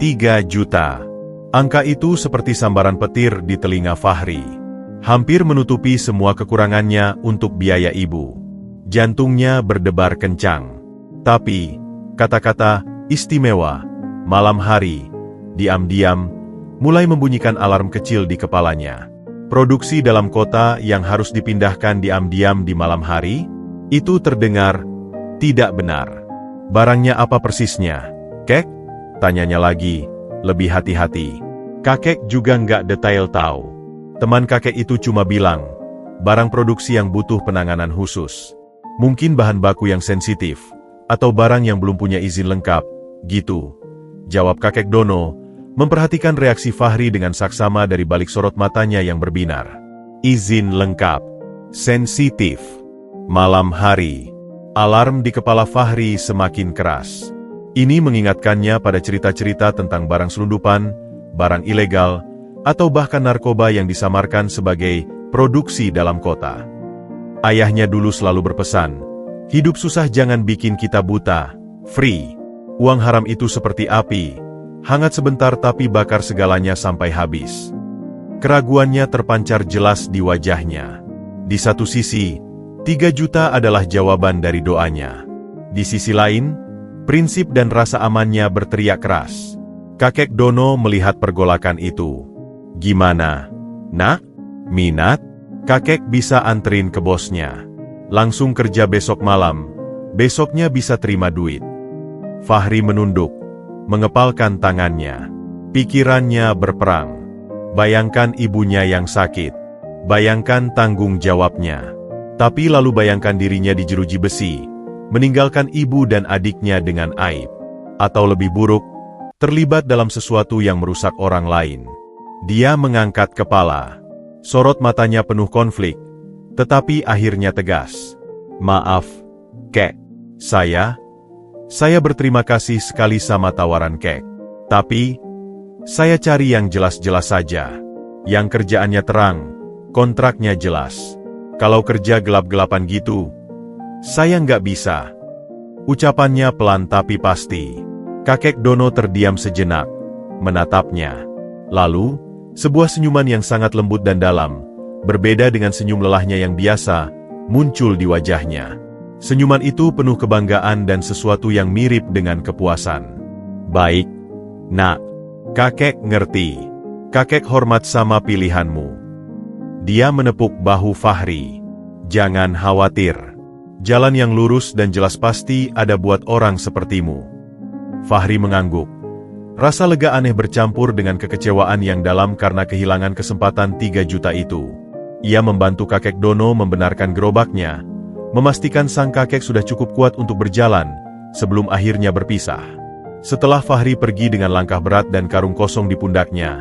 3 juta. Angka itu seperti sambaran petir di telinga Fahri. Hampir menutupi semua kekurangannya untuk biaya ibu. Jantungnya berdebar kencang. Tapi, kata-kata istimewa, malam hari, diam-diam, mulai membunyikan alarm kecil di kepalanya. Produksi dalam kota yang harus dipindahkan diam-diam di malam hari, itu terdengar tidak benar. Barangnya apa persisnya, kek? Tanyanya lagi, lebih hati-hati. Kakek juga nggak detail tahu. Teman kakek itu cuma bilang, barang produksi yang butuh penanganan khusus. Mungkin bahan baku yang sensitif, atau barang yang belum punya izin lengkap, gitu. Jawab kakek Dono, memperhatikan reaksi Fahri dengan saksama dari balik sorot matanya yang berbinar. Izin lengkap. Sensitif. Malam hari. Alarm di kepala Fahri semakin keras. Ini mengingatkannya pada cerita-cerita tentang barang selundupan, barang ilegal, atau bahkan narkoba yang disamarkan sebagai produksi dalam kota. Ayahnya dulu selalu berpesan, hidup susah jangan bikin kita buta, free. Uang haram itu seperti api, hangat sebentar tapi bakar segalanya sampai habis. Keraguannya terpancar jelas di wajahnya. Di satu sisi, 3 juta adalah jawaban dari doanya. Di sisi lain, prinsip dan rasa amannya berteriak keras. Kakek Dono melihat pergolakan itu. Gimana, nak? Minat? Kakek bisa anterin ke bosnya. Langsung kerja besok malam, besoknya bisa terima duit. Fahri menunduk, mengepalkan tangannya. Pikirannya berperang. Bayangkan ibunya yang sakit. Bayangkan tanggung jawabnya. Tapi lalu bayangkan dirinya di jeruji besi, meninggalkan ibu dan adiknya dengan aib. Atau lebih buruk, terlibat dalam sesuatu yang merusak orang lain. Dia mengangkat kepala. Sorot matanya penuh konflik, tetapi akhirnya tegas. Maaf, kek. Saya berterima kasih sekali sama tawaran kek. Tapi, saya cari yang jelas-jelas saja. Yang kerjaannya terang, kontraknya jelas. Kalau kerja gelap-gelapan gitu, saya nggak bisa. Ucapannya pelan tapi pasti. Kakek Dono terdiam sejenak, menatapnya. Lalu, sebuah senyuman yang sangat lembut dan dalam, berbeda dengan senyum lelahnya yang biasa, muncul di wajahnya. Senyuman itu penuh kebanggaan dan sesuatu yang mirip dengan kepuasan. Baik, nak. Kakek ngerti. Kakek hormat sama pilihanmu. Dia menepuk bahu Fahri. Jangan khawatir. Jalan yang lurus dan jelas pasti ada buat orang sepertimu. Fahri mengangguk. Rasa lega aneh bercampur dengan kekecewaan yang dalam karena kehilangan kesempatan 3 juta itu. Ia membantu kakek Dono membenarkan gerobaknya, memastikan sang kakek sudah cukup kuat untuk berjalan, sebelum akhirnya berpisah. Setelah Fahri pergi dengan langkah berat dan karung kosong di pundaknya,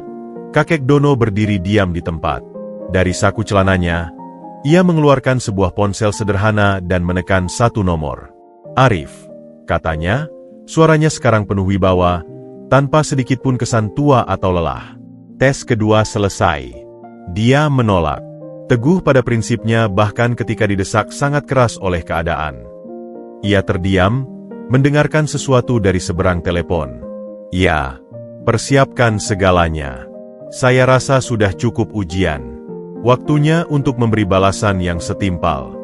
kakek Dono berdiri diam di tempat. Dari saku celananya, ia mengeluarkan sebuah ponsel sederhana dan menekan satu nomor. Arif, katanya, suaranya sekarang penuh wibawa, tanpa sedikit pun kesan tua atau lelah. Tes kedua selesai. Dia menolak. Teguh pada prinsipnya bahkan ketika didesak sangat keras oleh keadaan. Ia terdiam, mendengarkan sesuatu dari seberang telepon. Ya, persiapkan segalanya. Saya rasa sudah cukup ujian. Waktunya untuk memberi balasan yang setimpal.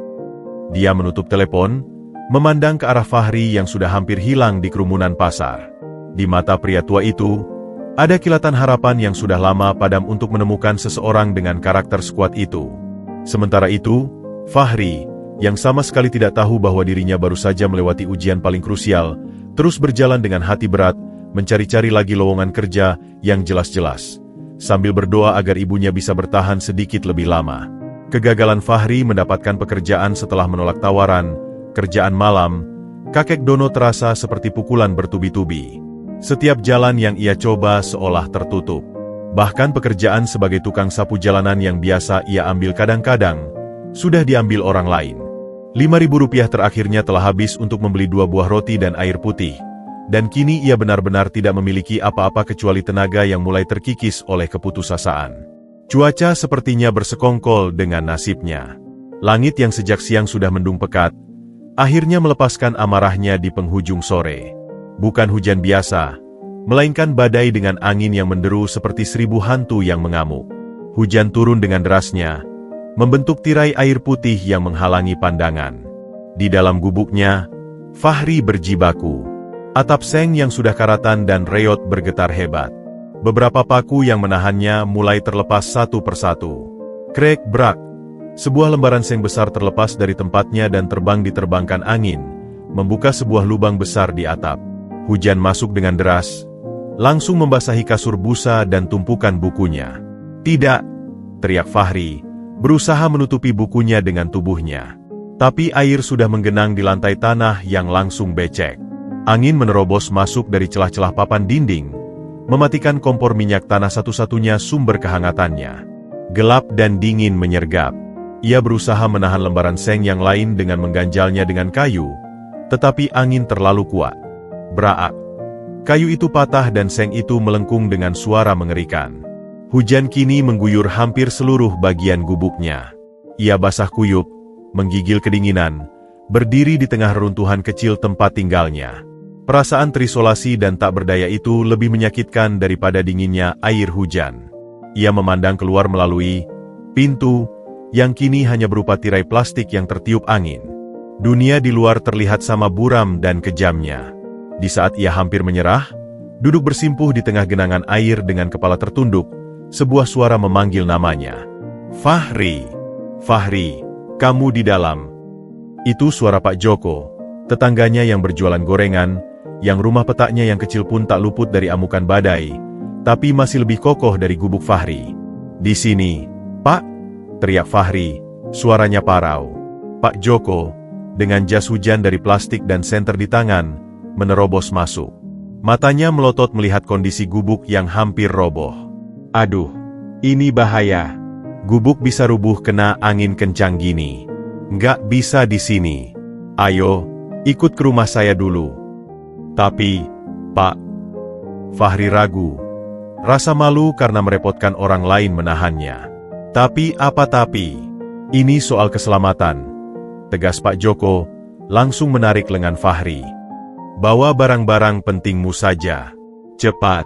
Dia menutup telepon, memandang ke arah Fahri yang sudah hampir hilang di kerumunan pasar. Di mata pria tua itu, ada kilatan harapan yang sudah lama padam untuk menemukan seseorang dengan karakter sekuat itu. Sementara itu, Fahri, yang sama sekali tidak tahu bahwa dirinya baru saja melewati ujian paling krusial, terus berjalan dengan hati berat, mencari-cari lagi lowongan kerja yang jelas-jelas, sambil berdoa agar ibunya bisa bertahan sedikit lebih lama. Kegagalan Fahri mendapatkan pekerjaan setelah menolak tawaran kerjaan malam, kakek Dono terasa seperti pukulan bertubi-tubi. Setiap jalan yang ia coba seolah tertutup. Bahkan pekerjaan sebagai tukang sapu jalanan yang biasa ia ambil kadang-kadang, sudah diambil orang lain. Rp5.000 terakhirnya telah habis untuk membeli 2 buah roti dan air putih, dan kini ia benar-benar tidak memiliki apa-apa kecuali tenaga yang mulai terkikis oleh keputusasaan. Cuaca sepertinya bersekongkol dengan nasibnya. Langit yang sejak siang sudah mendung pekat, akhirnya melepaskan amarahnya di penghujung sore. Bukan hujan biasa, melainkan badai dengan angin yang menderu seperti 1000 hantu yang mengamuk. Hujan turun dengan derasnya, membentuk tirai air putih yang menghalangi pandangan. Di dalam gubuknya, Fahri berjibaku. Atap seng yang sudah karatan dan reot bergetar hebat. Beberapa paku yang menahannya mulai terlepas satu persatu. Krek brak, sebuah lembaran seng besar terlepas dari tempatnya dan diterbangkan angin, membuka sebuah lubang besar di atap. Hujan masuk dengan deras, langsung membasahi kasur busa dan tumpukan bukunya. "Tidak!" teriak Fahri, berusaha menutupi bukunya dengan tubuhnya. Tapi air sudah menggenang di lantai tanah yang langsung becek. Angin menerobos masuk dari celah-celah papan dinding, mematikan kompor minyak tanah satu-satunya sumber kehangatannya. Gelap dan dingin menyergap. Ia berusaha menahan lembaran seng yang lain dengan mengganjalnya dengan kayu, tetapi angin terlalu kuat. Braak! Kayu itu patah dan seng itu melengkung dengan suara mengerikan. Hujan kini mengguyur hampir seluruh bagian gubuknya. Ia basah kuyup, menggigil kedinginan, berdiri di tengah reruntuhan kecil tempat tinggalnya. Perasaan terisolasi dan tak berdaya itu lebih menyakitkan daripada dinginnya air hujan. Ia memandang keluar melalui pintu, yang kini hanya berupa tirai plastik yang tertiup angin. Dunia di luar terlihat sama buram dan kejamnya. Di saat ia hampir menyerah, duduk bersimpuh di tengah genangan air dengan kepala tertunduk, sebuah suara memanggil namanya. "Fahri! Fahri, kamu di dalam." Itu suara Pak Joko, tetangganya yang berjualan gorengan, yang rumah petaknya yang kecil pun tak luput dari amukan badai, tapi masih lebih kokoh dari gubuk Fahri. "Di sini, Pak!" teriak Fahri, suaranya parau. Pak Joko, dengan jas hujan dari plastik dan senter di tangan, menerobos masuk. Matanya melotot melihat kondisi gubuk yang hampir roboh. "Aduh, ini bahaya. Gubuk bisa rubuh kena angin kencang gini. Nggak bisa di sini. Ayo, ikut ke rumah saya dulu." "Tapi, Pak..." Fahri ragu. Rasa malu karena merepotkan orang lain menahannya. "Tapi apa tapi? Ini soal keselamatan," tegas Pak Joko, langsung menarik lengan Fahri. "Bawa barang-barang pentingmu saja. Cepat."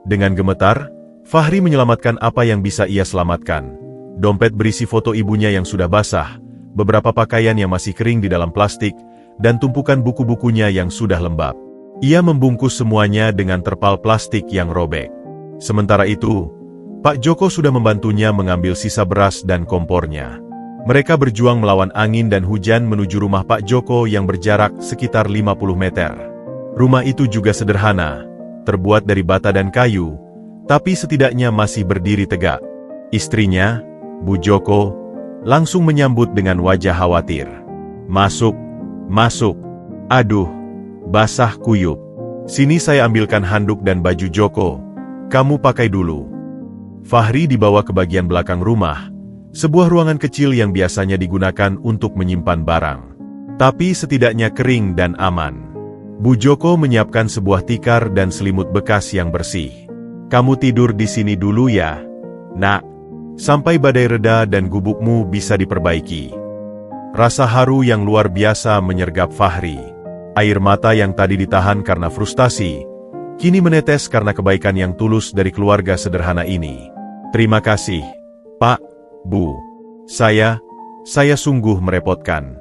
Dengan gemetar, Fahri menyelamatkan apa yang bisa ia selamatkan. Dompet berisi foto ibunya yang sudah basah, beberapa pakaian yang masih kering di dalam plastik, dan tumpukan buku-bukunya yang sudah lembab. Ia membungkus semuanya dengan terpal plastik yang robek. Sementara itu, Pak Joko sudah membantunya mengambil sisa beras dan kompornya. Mereka berjuang melawan angin dan hujan menuju rumah Pak Joko yang berjarak sekitar 50 meter. Rumah itu juga sederhana, terbuat dari bata dan kayu, tapi setidaknya masih berdiri tegak. Istrinya, Bu Joko, langsung menyambut dengan wajah khawatir. "Masuk, masuk. Aduh, basah kuyup. Sini saya ambilkan handuk dan baju Joko. Kamu pakai dulu." Fahri dibawa ke bagian belakang rumah, sebuah ruangan kecil yang biasanya digunakan untuk menyimpan barang. Tapi setidaknya kering dan aman. Bu Joko menyiapkan sebuah tikar dan selimut bekas yang bersih. "Kamu tidur di sini dulu ya, Nak, sampai badai reda dan gubukmu bisa diperbaiki." Rasa haru yang luar biasa menyergap Fahri. Air mata yang tadi ditahan karena frustasi, kini menetes karena kebaikan yang tulus dari keluarga sederhana ini. "Terima kasih, Pak, Bu. Saya sungguh merepotkan."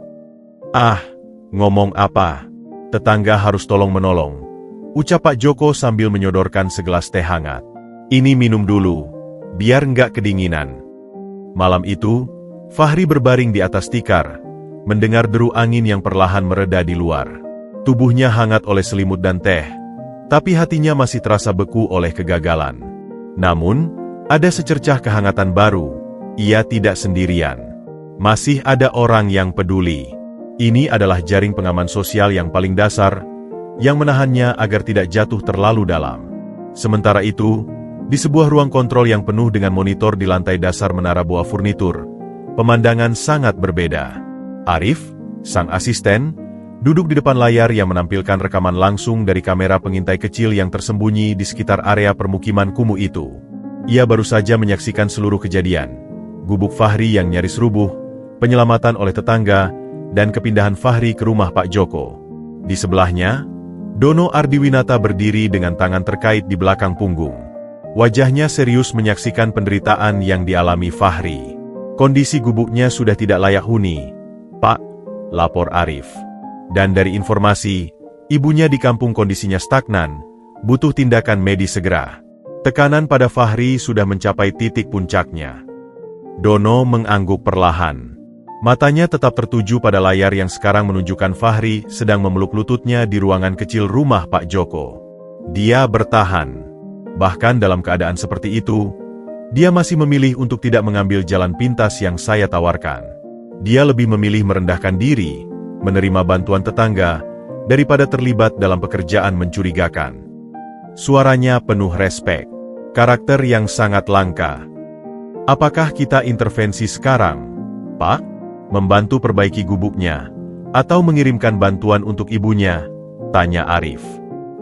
"Ah, ngomong apa? Tetangga harus tolong-menolong," ucap Pak Joko sambil menyodorkan segelas teh hangat. "Ini minum dulu, biar nggak kedinginan." Malam itu, Fahri berbaring di atas tikar, mendengar deru angin yang perlahan mereda di luar. Tubuhnya hangat oleh selimut dan teh, Tapi hatinya masih terasa beku oleh kegagalan. Namun, ada secercah kehangatan baru. Ia tidak sendirian. Masih ada orang yang peduli. Ini adalah jaring pengaman sosial yang paling dasar, yang menahannya agar tidak jatuh terlalu dalam. Sementara itu, di sebuah ruang kontrol yang penuh dengan monitor di lantai dasar menara buah furnitur, pemandangan sangat berbeda. Arif, sang asisten, duduk di depan layar yang menampilkan rekaman langsung dari kamera pengintai kecil yang tersembunyi di sekitar area permukiman kumuh itu. Ia baru saja menyaksikan seluruh kejadian. Gubuk Fahri yang nyaris rubuh, penyelamatan oleh tetangga, dan kepindahan Fahri ke rumah Pak Joko. Di sebelahnya, Dono Ardiwinata berdiri dengan tangan terkait di belakang punggung. Wajahnya serius menyaksikan penderitaan yang dialami Fahri. Kondisi gubuknya sudah tidak layak huni, Pak, lapor Arif. Dan dari informasi, ibunya di kampung kondisinya stagnan, butuh tindakan medis segera. Tekanan pada Fahri sudah mencapai titik puncaknya. Dono mengangguk perlahan. Matanya tetap tertuju pada layar yang sekarang menunjukkan Fahri sedang memeluk lututnya di ruangan kecil rumah Pak Joko. Dia bertahan. Bahkan dalam keadaan seperti itu, dia masih memilih untuk tidak mengambil jalan pintas yang saya tawarkan. Dia lebih memilih merendahkan diri, menerima bantuan tetangga, daripada terlibat dalam pekerjaan mencurigakan. Suaranya penuh respek, karakter yang sangat langka. Apakah kita intervensi sekarang, Pak? Membantu perbaiki gubuknya, atau mengirimkan bantuan untuk ibunya? Tanya Arif.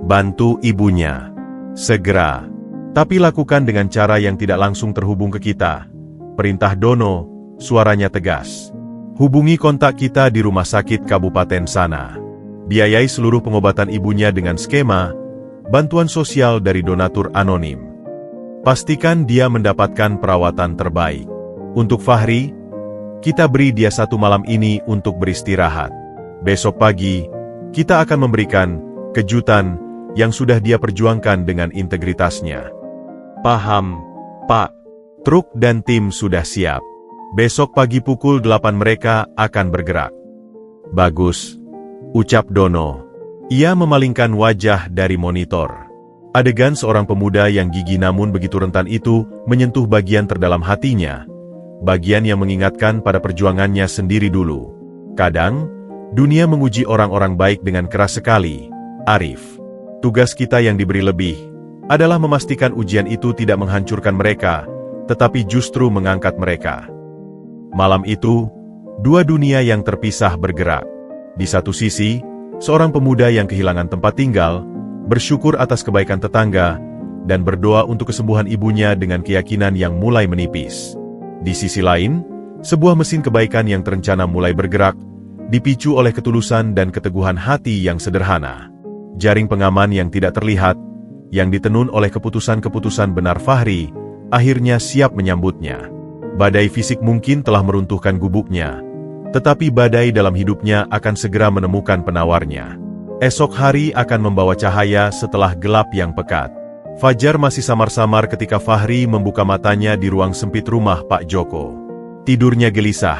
Bantu ibunya. Segera. Tapi lakukan dengan cara yang tidak langsung terhubung ke kita. Perintah Dono, suaranya tegas. Hubungi kontak kita di rumah sakit kabupaten sana. Biayai seluruh pengobatan ibunya dengan skema bantuan sosial dari donatur anonim. Pastikan dia mendapatkan perawatan terbaik. Untuk Fahri, kita beri dia 1 malam ini untuk beristirahat. Besok pagi, kita akan memberikan kejutan yang sudah dia perjuangkan dengan integritasnya. Paham, Pak. Truk dan tim sudah siap. Besok pagi pukul 8 mereka akan bergerak. Bagus, ucap Dono. Ia memalingkan wajah dari monitor. Adegan seorang pemuda yang gigih namun begitu rentan itu menyentuh bagian terdalam hatinya. Bagian yang mengingatkan pada perjuangannya sendiri dulu. Kadang, dunia menguji orang-orang baik dengan keras sekali, Arif. Tugas kita yang diberi lebih adalah memastikan ujian itu tidak menghancurkan mereka, tetapi justru mengangkat mereka. Malam itu, 2 dunia yang terpisah bergerak. Di satu sisi, seorang pemuda yang kehilangan tempat tinggal, bersyukur atas kebaikan tetangga, dan berdoa untuk kesembuhan ibunya dengan keyakinan yang mulai menipis. Di sisi lain, sebuah mesin kebaikan yang terencana mulai bergerak, dipicu oleh ketulusan dan keteguhan hati yang sederhana. Jaring pengaman yang tidak terlihat, yang ditenun oleh keputusan-keputusan benar Fahri, akhirnya siap menyambutnya. Badai fisik mungkin telah meruntuhkan gubuknya, tetapi badai dalam hidupnya akan segera menemukan penawarnya. Esok hari akan membawa cahaya setelah gelap yang pekat. Fajar masih samar-samar ketika Fahri membuka matanya di ruang sempit rumah Pak Joko. Tidurnya gelisah,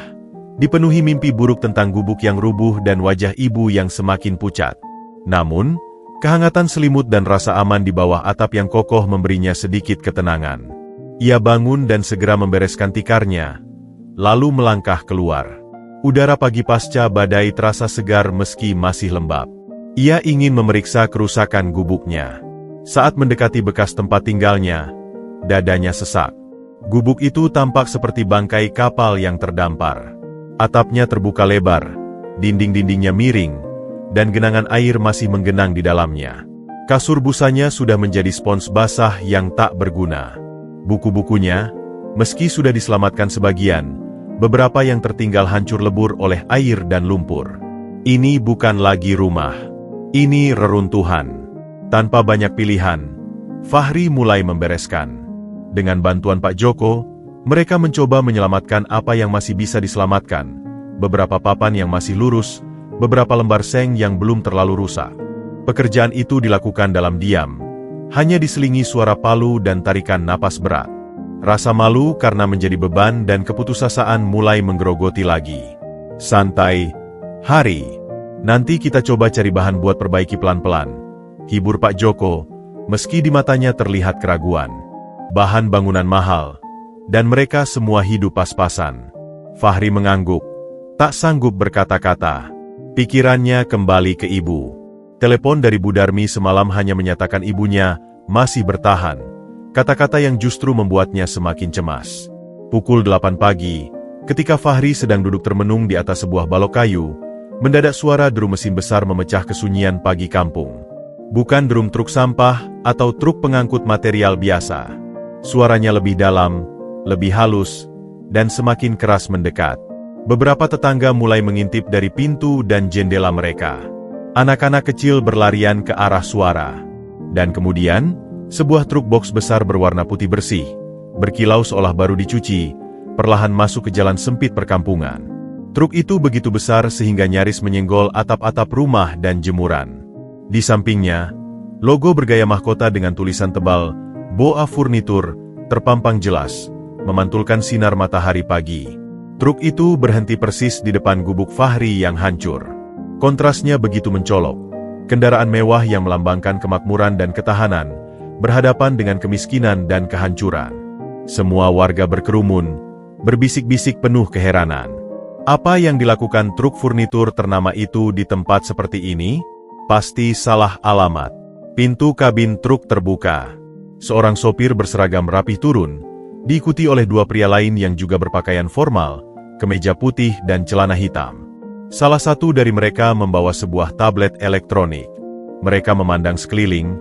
dipenuhi mimpi buruk tentang gubuk yang rubuh dan wajah ibu yang semakin pucat. Namun, kehangatan selimut dan rasa aman di bawah atap yang kokoh memberinya sedikit ketenangan. Ia bangun dan segera membereskan tikarnya, lalu melangkah keluar. Udara pagi pasca badai terasa segar meski masih lembab. Ia ingin memeriksa kerusakan gubuknya. Saat mendekati bekas tempat tinggalnya, dadanya sesak. Gubuk itu tampak seperti bangkai kapal yang terdampar. Atapnya terbuka lebar, dinding-dindingnya miring, dan genangan air masih menggenang di dalamnya. Kasur busanya sudah menjadi spons basah yang tak berguna. Buku-bukunya, meski sudah diselamatkan sebagian, beberapa yang tertinggal hancur lebur oleh air dan lumpur. Ini bukan lagi rumah. Ini reruntuhan. Tanpa banyak pilihan, Fahri mulai membereskan. Dengan bantuan Pak Joko, mereka mencoba menyelamatkan apa yang masih bisa diselamatkan. Beberapa papan yang masih lurus, beberapa lembar seng yang belum terlalu rusak. Pekerjaan itu dilakukan dalam diam, hanya diselingi suara palu dan tarikan napas berat. Rasa malu karena menjadi beban dan keputusasaan mulai menggerogoti lagi. Santai, Hari. Nanti kita coba cari bahan buat perbaiki pelan-pelan. hibur Pak Joko, meski di matanya terlihat keraguan. Bahan bangunan mahal, dan mereka semua hidup pas-pasan. Fahri mengangguk, tak sanggup berkata-kata. Pikirannya kembali ke ibu. Telepon dari Bu Darmi semalam hanya menyatakan ibunya masih bertahan. Kata-kata yang justru membuatnya semakin cemas. Pukul 8 pagi, ketika Fahri sedang duduk termenung di atas sebuah balok kayu, mendadak suara drum mesin besar memecah kesunyian pagi kampung. Bukan drum truk sampah atau truk pengangkut material biasa. Suaranya lebih dalam, lebih halus, dan semakin keras mendekat. Beberapa tetangga mulai mengintip dari pintu dan jendela mereka. Anak-anak kecil berlarian ke arah suara. Dan kemudian, sebuah truk box besar berwarna putih bersih, berkilau seolah baru dicuci, perlahan masuk ke jalan sempit perkampungan. Truk itu begitu besar sehingga nyaris menyenggol atap-atap rumah dan jemuran. Di sampingnya, logo bergaya mahkota dengan tulisan tebal, Boa Furnitur, terpampang jelas, memantulkan sinar matahari pagi. Truk itu berhenti persis di depan gubuk Fahri yang hancur. Kontrasnya begitu mencolok. Kendaraan mewah yang melambangkan kemakmuran dan ketahanan, berhadapan dengan kemiskinan dan kehancuran. Semua warga berkerumun, berbisik-bisik penuh keheranan. Apa yang dilakukan truk furnitur ternama itu di tempat seperti ini? Pasti salah alamat. Pintu kabin truk terbuka. Seorang sopir berseragam rapih turun, diikuti oleh dua pria lain yang juga berpakaian formal, kemeja putih dan celana hitam. Salah satu dari mereka membawa sebuah tablet elektronik. Mereka memandang sekeliling,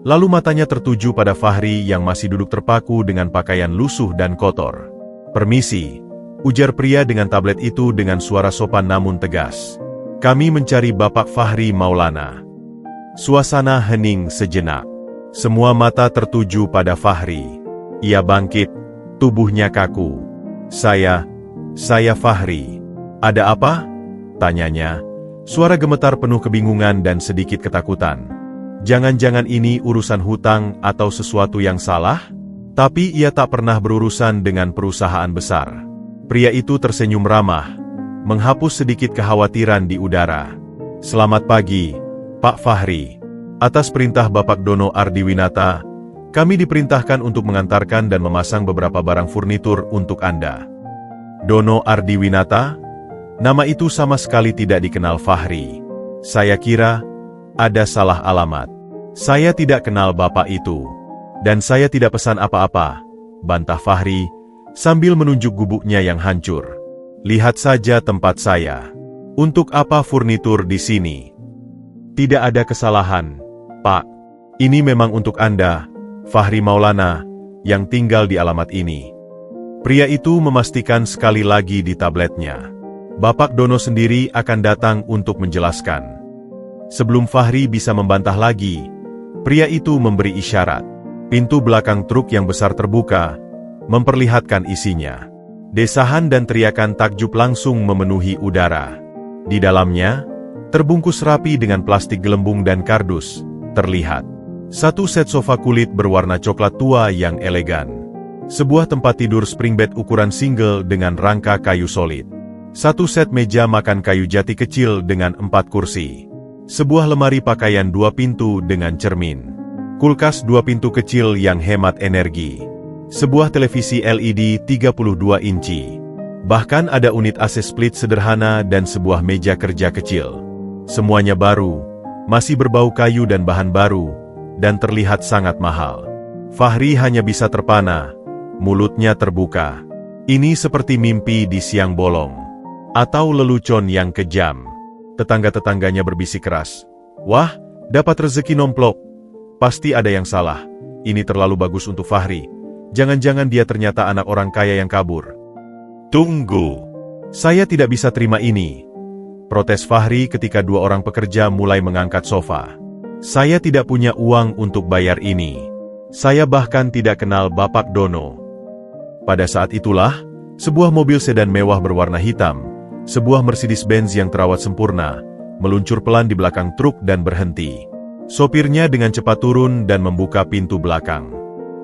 lalu matanya tertuju pada Fahri yang masih duduk terpaku dengan pakaian lusuh dan kotor. "Permisi," ujar pria dengan tablet itu dengan suara sopan namun tegas. "Kami mencari Bapak Fahri Maulana." Suasana hening sejenak. Semua mata tertuju pada Fahri. Ia bangkit, tubuhnya kaku. Saya Fahri. "Ada apa?" tanyanya. Suara gemetar penuh kebingungan dan sedikit ketakutan. Jangan-jangan ini urusan hutang atau sesuatu yang salah? Tapi ia tak pernah berurusan dengan perusahaan besar. Pria itu tersenyum ramah, menghapus sedikit kekhawatiran di udara. "Selamat pagi, Pak Fahri. Atas perintah Bapak Dono Ardiwinata, kami diperintahkan untuk mengantarkan dan memasang beberapa barang furnitur untuk Anda." Dono Ardiwinata? Nama itu sama sekali tidak dikenal Fahri. "Saya kira ada salah alamat. Saya tidak kenal bapak itu. Dan saya tidak pesan apa-apa," bantah Fahri, sambil menunjuk gubuknya yang hancur. "Lihat saja tempat saya. Untuk apa furnitur di sini?" "Tidak ada kesalahan, Pak. Ini memang untuk Anda, Fahri Maulana, yang tinggal di alamat ini." Pria itu memastikan sekali lagi di tabletnya. Bapak Dono sendiri akan datang untuk menjelaskan. Sebelum Fahri bisa membantah lagi, pria itu memberi isyarat. Pintu belakang truk yang besar terbuka, memperlihatkan isinya. Desahan dan teriakan takjub langsung memenuhi udara. Di dalamnya, terbungkus rapi dengan plastik gelembung dan kardus, terlihat satu set sofa kulit berwarna coklat tua yang elegan. Sebuah tempat tidur spring bed ukuran single dengan rangka kayu solid. Satu set meja makan kayu jati kecil dengan 4 kursi. Sebuah lemari pakaian 2 pintu dengan cermin. Kulkas 2 pintu kecil yang hemat energi. Sebuah televisi LED 32 inci. Bahkan ada unit AC split sederhana dan sebuah meja kerja kecil. Semuanya baru, masih berbau kayu dan bahan baru, dan terlihat sangat mahal. Fahri hanya bisa terpana, mulutnya terbuka. Ini seperti mimpi di siang bolong, atau lelucon yang kejam. Tetangga-tetangganya berbisik keras. "Wah, dapat rezeki nomplok. Pasti ada yang salah. Ini terlalu bagus untuk Fahri. Jangan-jangan dia ternyata anak orang kaya yang kabur." "Tunggu. Saya tidak bisa terima ini," protes Fahri ketika 2 orang pekerja mulai mengangkat sofa. "Saya tidak punya uang untuk bayar ini. Saya bahkan tidak kenal Bapak Dono." Pada saat itulah, sebuah mobil sedan mewah berwarna hitam, sebuah Mercedes-Benz yang terawat sempurna, meluncur pelan di belakang truk dan berhenti. Sopirnya dengan cepat turun dan membuka pintu belakang.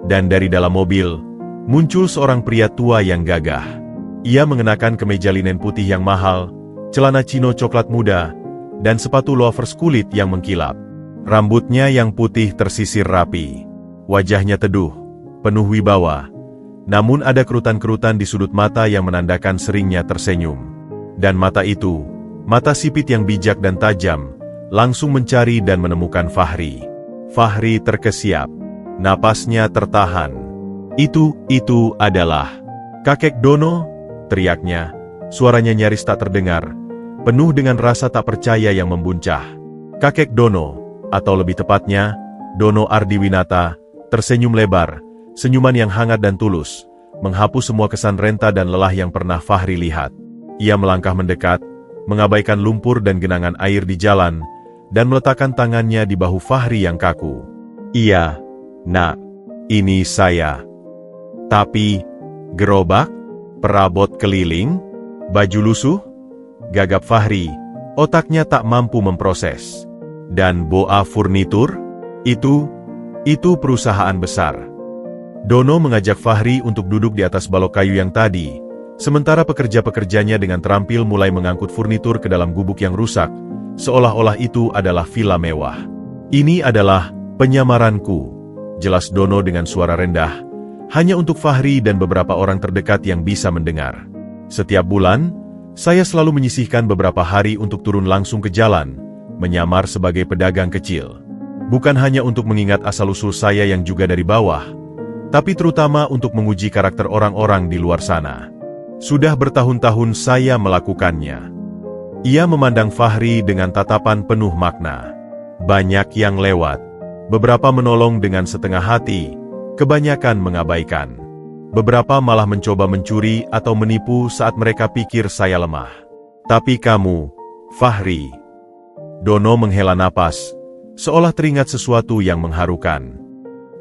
Dan dari dalam mobil, muncul seorang pria tua yang gagah. Ia mengenakan kemeja linen putih yang mahal, celana chino coklat muda, dan sepatu loafers kulit yang mengkilap. Rambutnya yang putih tersisir rapi. Wajahnya teduh, penuh wibawa. Namun ada kerutan-kerutan di sudut mata yang menandakan seringnya tersenyum. Dan mata itu, mata sipit yang bijak dan tajam, langsung mencari dan menemukan Fahri. Fahri terkesiap. Napasnya tertahan. Itu adalah kakek Dono, teriaknya. Suaranya nyaris tak terdengar, penuh dengan rasa tak percaya yang membuncah. Kakek Dono, atau lebih tepatnya, Dono Ardiwinata, tersenyum lebar, senyuman yang hangat dan tulus, menghapus semua kesan renta dan lelah yang pernah Fahri lihat. Ia melangkah mendekat, mengabaikan lumpur dan genangan air di jalan, dan meletakkan tangannya di bahu Fahri yang kaku. Iya, nak, ini saya. Tapi, gerobak, perabot keliling, baju lusuh, gagap Fahri, otaknya tak mampu memproses. Dan Boa Furnitur? Itu perusahaan besar. Dono mengajak Fahri untuk duduk di atas balok kayu yang tadi, sementara pekerja-pekerjanya dengan terampil mulai mengangkut furnitur ke dalam gubuk yang rusak, seolah-olah itu adalah villa mewah. Ini adalah penyamaranku, jelas Dono dengan suara rendah, hanya untuk Fahri dan beberapa orang terdekat yang bisa mendengar. Setiap bulan, saya selalu menyisihkan beberapa hari untuk turun langsung ke jalan, menyamar sebagai pedagang kecil. Bukan hanya untuk mengingat asal-usul saya yang juga dari bawah, tapi terutama untuk menguji karakter orang-orang di luar sana. Sudah bertahun-tahun saya melakukannya. Ia memandang Fahri dengan tatapan penuh makna. Banyak yang lewat. Beberapa menolong dengan setengah hati, kebanyakan mengabaikan. Beberapa malah mencoba mencuri atau menipu saat mereka pikir saya lemah. Tapi kamu, Fahri. Dono menghela napas, seolah teringat sesuatu yang mengharukan.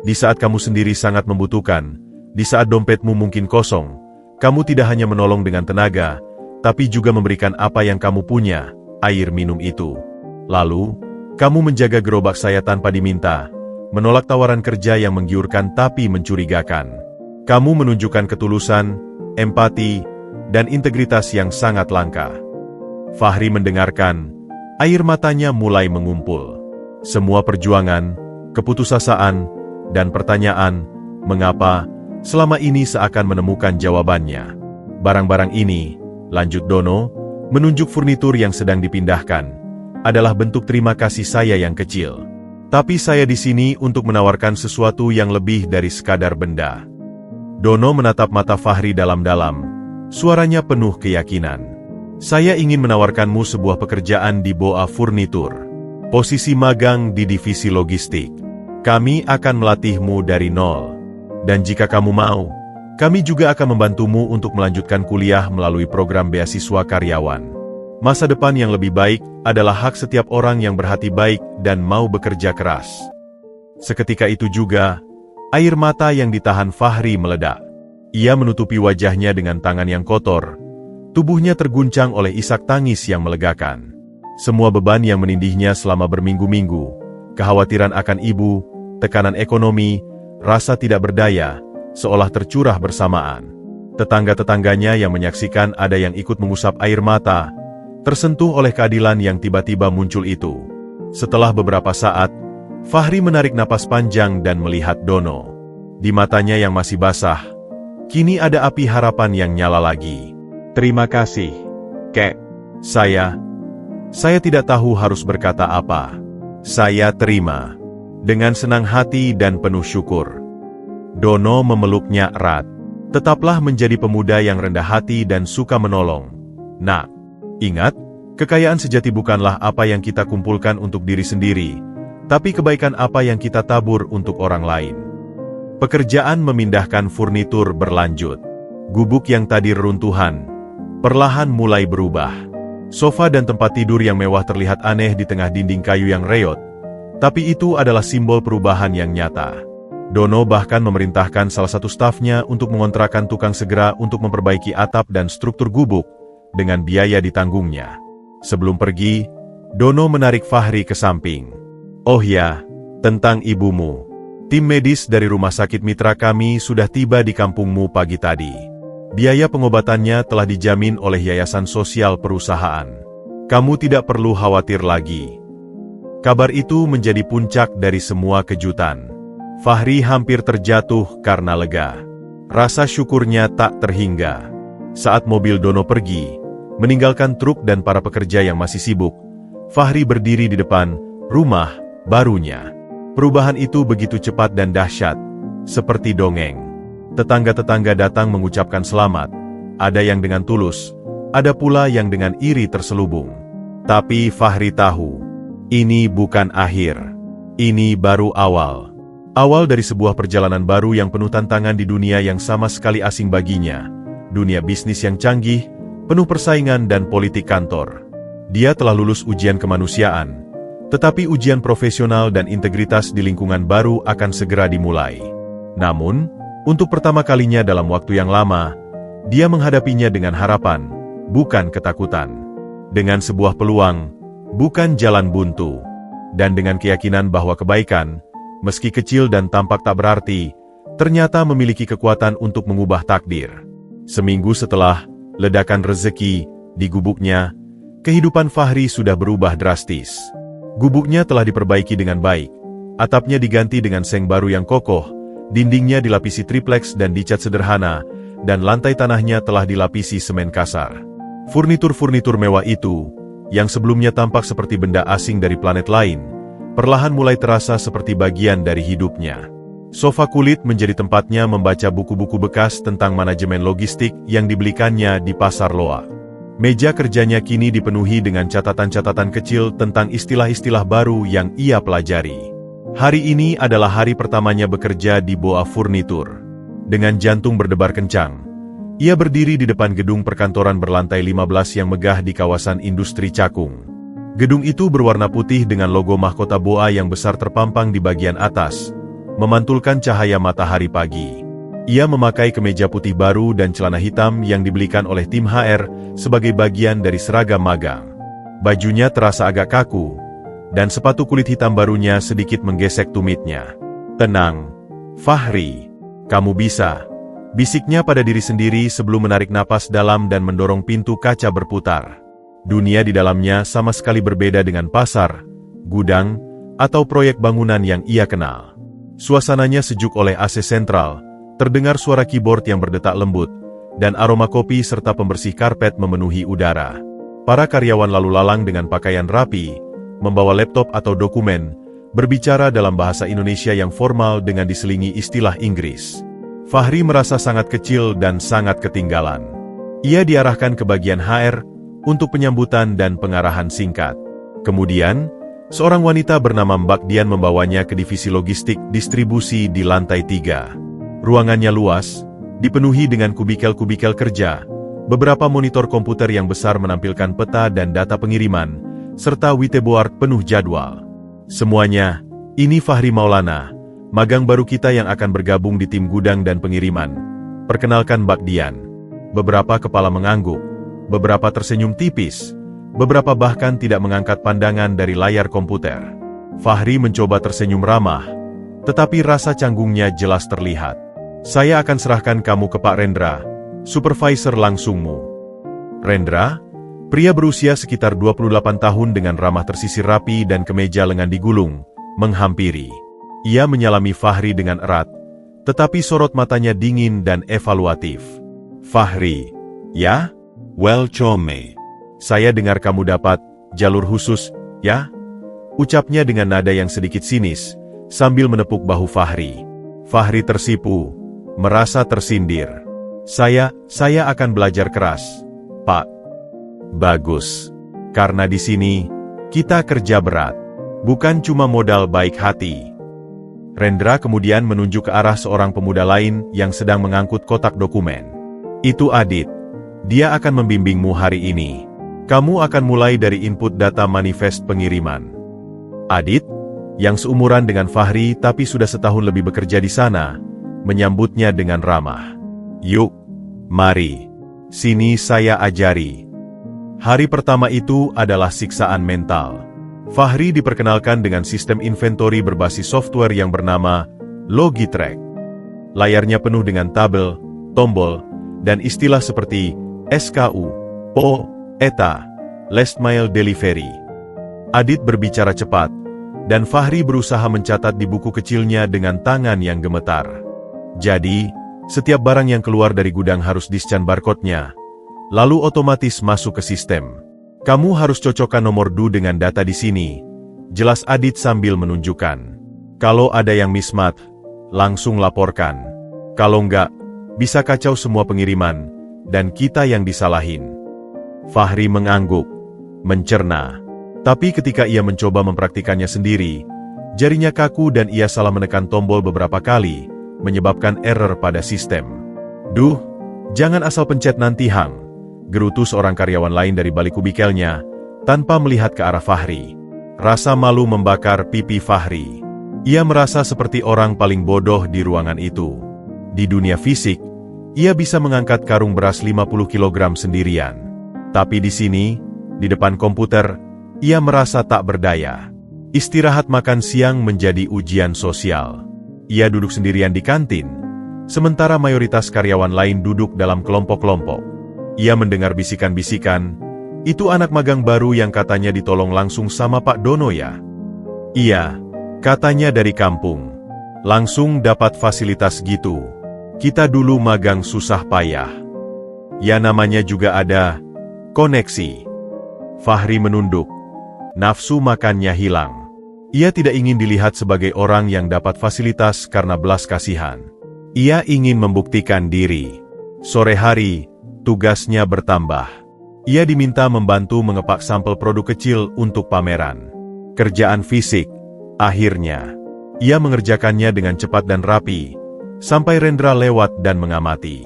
Di saat kamu sendiri sangat membutuhkan, di saat dompetmu mungkin kosong, kamu tidak hanya menolong dengan tenaga, tapi juga memberikan apa yang kamu punya, air minum itu. Lalu, kamu menjaga gerobak saya tanpa diminta, menolak tawaran kerja yang menggiurkan tapi mencurigakan. Kamu menunjukkan ketulusan, empati, dan integritas yang sangat langka. Fahri mendengarkan, air matanya mulai mengumpul. Semua perjuangan, keputusasaan, dan pertanyaan, mengapa, selama ini seakan menemukan jawabannya. Barang-barang ini, lanjut Dono, menunjuk furnitur yang sedang dipindahkan, adalah bentuk terima kasih saya yang kecil. Tapi saya di sini untuk menawarkan sesuatu yang lebih dari sekadar benda. Dono menatap mata Fahri dalam-dalam, suaranya penuh keyakinan. Saya ingin menawarkanmu sebuah pekerjaan di Boa Furnitur. Posisi magang di divisi logistik. Kami akan melatihmu dari nol. Dan jika kamu mau, kami juga akan membantumu untuk melanjutkan kuliah melalui program beasiswa karyawan. Masa depan yang lebih baik adalah hak setiap orang yang berhati baik dan mau bekerja keras. Seketika itu juga, air mata yang ditahan Fahri meledak. Ia menutupi wajahnya dengan tangan yang kotor. Tubuhnya terguncang oleh isak tangis yang melegakan. Semua beban yang menindihnya selama berminggu-minggu, kekhawatiran akan ibu, tekanan ekonomi, rasa tidak berdaya, seolah tercurah bersamaan. Tetangga-tetangganya yang menyaksikan ada yang ikut mengusap air mata, tersentuh oleh keadilan yang tiba-tiba muncul itu. Setelah beberapa saat, Fahri menarik napas panjang dan melihat Dono. Di matanya yang masih basah, kini ada api harapan yang nyala lagi. Terima kasih, Kek. Saya tidak tahu harus berkata apa. Saya terima. Dengan senang hati dan penuh syukur. Dono memeluknya erat. Tetaplah menjadi pemuda yang rendah hati dan suka menolong. Nak, ingat, kekayaan sejati bukanlah apa yang kita kumpulkan untuk diri sendiri, tapi kebaikan apa yang kita tabur untuk orang lain. Pekerjaan memindahkan furnitur berlanjut. Gubuk yang tadi reruntuhan perlahan mulai berubah. Sofa dan tempat tidur yang mewah terlihat aneh di tengah dinding kayu yang reot, tapi itu adalah simbol perubahan yang nyata. Dono bahkan memerintahkan salah satu stafnya untuk mengontrakkan tukang segera untuk memperbaiki atap dan struktur gubuk, dengan biaya ditanggungnya. Sebelum pergi, Dono menarik Fahri ke samping. Oh ya, tentang ibumu. Tim medis dari rumah sakit mitra kami sudah tiba di kampungmu pagi tadi. Biaya pengobatannya telah dijamin oleh yayasan sosial perusahaan. Kamu tidak perlu khawatir lagi. Kabar itu menjadi puncak dari semua kejutan. Fahri hampir terjatuh karena lega. Rasa syukurnya tak terhingga. Saat mobil Dono pergi, meninggalkan truk dan para pekerja yang masih sibuk, Fahri berdiri di depan rumah barunya. Perubahan itu begitu cepat dan dahsyat, seperti dongeng. Tetangga-tetangga datang mengucapkan selamat, ada yang dengan tulus, ada pula yang dengan iri terselubung. Tapi Fahri tahu, ini bukan akhir. Ini baru awal. Awal dari sebuah perjalanan baru yang penuh tantangan di dunia yang sama sekali asing baginya. Dunia bisnis yang canggih, penuh persaingan dan politik kantor. Dia telah lulus ujian kemanusiaan, tetapi ujian profesional dan integritas di lingkungan baru akan segera dimulai. Namun, untuk pertama kalinya dalam waktu yang lama, dia menghadapinya dengan harapan, bukan ketakutan. Dengan sebuah peluang, bukan jalan buntu. Dan dengan keyakinan bahwa kebaikan, meski kecil dan tampak tak berarti, ternyata memiliki kekuatan untuk mengubah takdir. Seminggu setelah ledakan rezeki di gubuknya, kehidupan Fahri sudah berubah drastis. Gubuknya telah diperbaiki dengan baik, atapnya diganti dengan seng baru yang kokoh, dindingnya dilapisi triplex dan dicat sederhana, dan lantai tanahnya telah dilapisi semen kasar. Furnitur-furnitur mewah itu, yang sebelumnya tampak seperti benda asing dari planet lain, perlahan mulai terasa seperti bagian dari hidupnya. Sofa kulit menjadi tempatnya membaca buku-buku bekas tentang manajemen logistik yang dibelikannya di pasar Loak. Meja kerjanya kini dipenuhi dengan catatan-catatan kecil tentang istilah-istilah baru yang ia pelajari. Hari ini adalah hari pertamanya bekerja di Boa Furnitur. Dengan jantung berdebar kencang, ia berdiri di depan gedung perkantoran berlantai 15 yang megah di kawasan industri Cakung. Gedung itu berwarna putih dengan logo mahkota Boa yang besar terpampang di bagian atas, memantulkan cahaya matahari pagi. Ia memakai kemeja putih baru dan celana hitam yang dibelikan oleh tim HR sebagai bagian dari seragam magang. Bajunya terasa agak kaku, dan sepatu kulit hitam barunya sedikit menggesek tumitnya. "Tenang, Fahri. Kamu bisa," bisiknya pada diri sendiri sebelum menarik napas dalam dan mendorong pintu kaca berputar. Dunia di dalamnya sama sekali berbeda dengan pasar, gudang, atau proyek bangunan yang ia kenal. Suasananya sejuk oleh AC sentral, terdengar suara keyboard yang berdetak lembut, dan aroma kopi serta pembersih karpet memenuhi udara. Para karyawan lalu lalang dengan pakaian rapi, membawa laptop atau dokumen, berbicara dalam bahasa Indonesia yang formal dengan diselingi istilah Inggris. Fahri merasa sangat kecil dan sangat ketinggalan. Ia diarahkan ke bagian HR untuk penyambutan dan pengarahan singkat. Kemudian, seorang wanita bernama Mbak Dian membawanya ke divisi logistik distribusi di lantai 3. Ruangannya luas, dipenuhi dengan kubikel-kubikel kerja, beberapa monitor komputer yang besar menampilkan peta dan data pengiriman, serta whiteboard penuh jadwal. Semuanya, ini Fahri Maulana, magang baru kita yang akan bergabung di tim gudang dan pengiriman. Perkenalkan Mbak Dian. Beberapa kepala mengangguk, beberapa tersenyum tipis, beberapa bahkan tidak mengangkat pandangan dari layar komputer. Fahri mencoba tersenyum ramah, tetapi rasa canggungnya jelas terlihat. "Saya akan serahkan kamu ke Pak Rendra, supervisor langsungmu." Rendra, pria berusia sekitar 28 tahun dengan ramah tersisir rapi dan kemeja lengan digulung, menghampiri. Ia menyalami Fahri dengan erat, tetapi sorot matanya dingin dan evaluatif. "Fahri, ya? Well Chome. Saya dengar kamu dapat jalur khusus, ya?" Ucapnya dengan nada yang sedikit sinis, sambil menepuk bahu Fahri. Fahri tersipu, merasa tersindir. Saya akan belajar keras, Pak." "Bagus. Karena di sini, kita kerja berat. Bukan cuma modal baik hati." Rendra kemudian menunjuk ke arah seorang pemuda lain yang sedang mengangkut kotak dokumen. "Itu Adit. Dia akan membimbingmu hari ini. Kamu akan mulai dari input data manifest pengiriman." Adit, yang seumuran dengan Fahri tapi sudah setahun lebih bekerja di sana, menyambutnya dengan ramah. "Yuk, mari. Sini saya ajari." Hari pertama itu adalah siksaan mental. Fahri diperkenalkan dengan sistem inventory berbasis software yang bernama Logitrack. Layarnya penuh dengan tabel, tombol, dan istilah seperti SKU, PO, ETA, Last Mile Delivery. Adit berbicara cepat, Dan Fahri berusaha mencatat di buku kecilnya dengan tangan yang gemetar. Jadi, setiap barang yang keluar dari gudang harus di-scan barcode-nya, lalu otomatis masuk ke sistem. Kamu harus cocokkan nomor DU dengan data di sini, jelas Adit sambil menunjukkan. Kalau ada yang mismatch, langsung laporkan. Kalau enggak, bisa kacau semua pengiriman, dan kita yang disalahin. Fahri mengangguk, mencerna. Tapi ketika ia mencoba mempraktikannya sendiri, jarinya kaku dan ia salah menekan tombol beberapa kali, menyebabkan error pada sistem. Duh, jangan asal pencet nanti hang, gerutu seorang karyawan lain dari balik kubikelnya, tanpa melihat ke arah Fahri. Rasa malu membakar pipi Fahri. Ia merasa seperti orang paling bodoh di ruangan itu. Di dunia fisik, ia bisa mengangkat karung beras 50 kg sendirian. Tapi di sini, di depan komputer, ia merasa tak berdaya. Istirahat makan siang menjadi ujian sosial. Ia duduk sendirian di kantin, sementara mayoritas karyawan lain duduk dalam kelompok-kelompok. Ia mendengar bisikan-bisikan, itu anak magang baru yang katanya ditolong langsung sama Pak Dono ya? Iya, katanya dari kampung. Langsung dapat fasilitas gitu. Kita dulu magang susah payah. Ya namanya juga ada koneksi. Fahri menunduk. Nafsu makannya hilang. Ia tidak ingin dilihat sebagai orang yang dapat fasilitas karena belas kasihan. Ia ingin membuktikan diri. Sore hari, tugasnya bertambah. Ia diminta membantu mengepak sampel produk kecil untuk pameran. Kerjaan fisik, akhirnya. Ia mengerjakannya dengan cepat dan rapi, sampai Rendra lewat dan mengamati.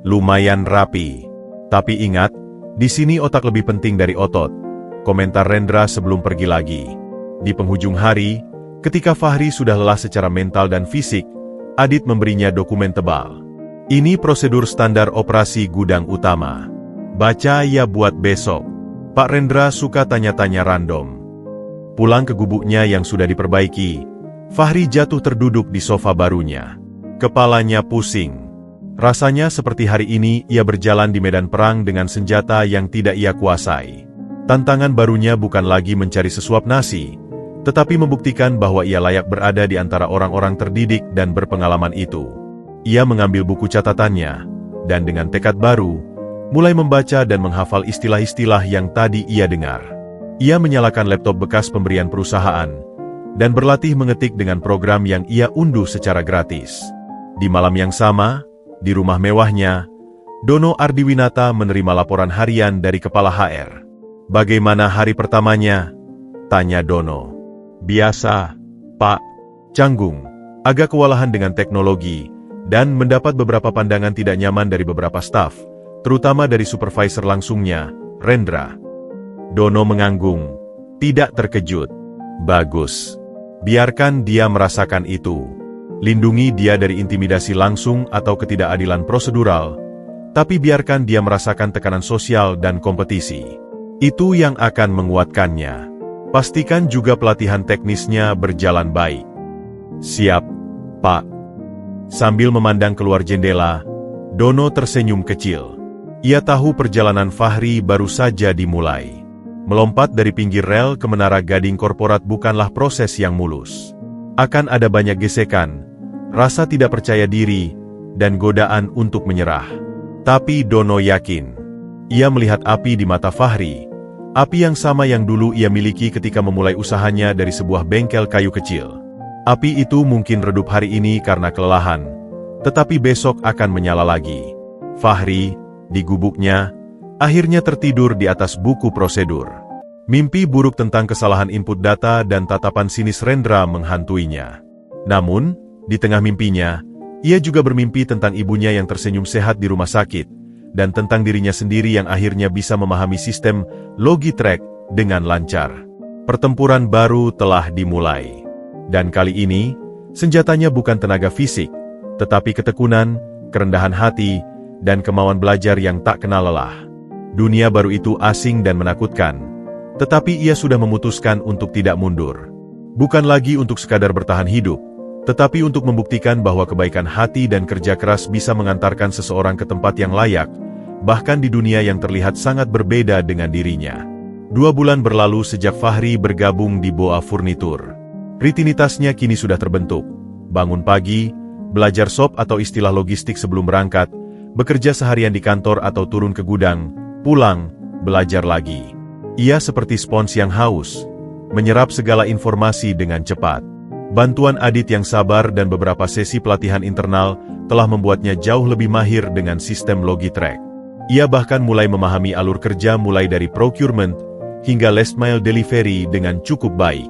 Lumayan rapi. Tapi ingat, di sini otak lebih penting dari otot. Komentar Rendra sebelum pergi lagi. Di penghujung hari, ketika Fahri sudah lelah secara mental dan fisik, Adit memberinya dokumen tebal. Ini prosedur standar operasi gudang utama. Baca ya buat besok. Pak Rendra suka tanya-tanya random. Pulang ke gubuknya yang sudah diperbaiki, Fahri jatuh terduduk di sofa barunya. Kepalanya pusing. Rasanya seperti hari ini ia berjalan di medan perang dengan senjata yang tidak ia kuasai. Tantangan barunya bukan lagi mencari sesuap nasi, tetapi membuktikan bahwa ia layak berada di antara orang-orang terdidik dan berpengalaman itu. Ia mengambil buku catatannya, dan dengan tekad baru, mulai membaca dan menghafal istilah-istilah yang tadi ia dengar. Ia menyalakan laptop bekas pemberian perusahaan, dan berlatih mengetik dengan program yang ia unduh secara gratis. Di malam yang sama, di rumah mewahnya, Dono Ardiwinata menerima laporan harian dari kepala HR. Bagaimana hari pertamanya? Tanya Dono. Biasa, Pak. Canggung, agak kewalahan dengan teknologi, dan mendapat beberapa pandangan tidak nyaman dari beberapa staf, terutama dari supervisor langsungnya, Rendra. Dono menganggung, tidak terkejut. Bagus. Biarkan dia merasakan itu. Lindungi dia dari intimidasi langsung atau ketidakadilan prosedural, tapi biarkan dia merasakan tekanan sosial dan kompetisi. Itu yang akan menguatkannya. Pastikan juga pelatihan teknisnya berjalan baik. Siap, Pak. Sambil memandang keluar jendela, Dono tersenyum kecil. Ia tahu perjalanan Fahri baru saja dimulai. Melompat dari pinggir rel ke menara gading korporat bukanlah proses yang mulus. Akan ada banyak gesekan, rasa tidak percaya diri, dan godaan untuk menyerah. Tapi Dono yakin. Ia melihat api di mata Fahri. Api yang sama yang dulu ia miliki ketika memulai usahanya dari sebuah bengkel kayu kecil. Api itu mungkin redup hari ini karena kelelahan, tetapi besok akan menyala lagi. Fahri, di gubuknya, akhirnya tertidur di atas buku prosedur. Mimpi buruk tentang kesalahan input data dan tatapan sinis Rendra menghantuinya. Namun, di tengah mimpinya, ia juga bermimpi tentang ibunya yang tersenyum sehat di rumah sakit, dan tentang dirinya sendiri yang akhirnya bisa memahami sistem Logitrack dengan lancar. Pertempuran baru telah dimulai. Dan kali ini, senjatanya bukan tenaga fisik, tetapi ketekunan, kerendahan hati, dan kemauan belajar yang tak kenal lelah. Dunia baru itu asing dan menakutkan, tetapi ia sudah memutuskan untuk tidak mundur. Bukan lagi untuk sekadar bertahan hidup, tetapi untuk membuktikan bahwa kebaikan hati dan kerja keras bisa mengantarkan seseorang ke tempat yang layak, bahkan di dunia yang terlihat sangat berbeda dengan dirinya. 2 bulan berlalu sejak Fahri bergabung di Boa Furnitur. Rutinitasnya kini sudah terbentuk. Bangun pagi, belajar SOP atau istilah logistik sebelum berangkat, bekerja seharian di kantor atau turun ke gudang, pulang, belajar lagi. Ia seperti spons yang haus, menyerap segala informasi dengan cepat. Bantuan Adit yang sabar dan beberapa sesi pelatihan internal telah membuatnya jauh lebih mahir dengan sistem Logitrack. Ia bahkan mulai memahami alur kerja mulai dari procurement hingga last mile delivery dengan cukup baik.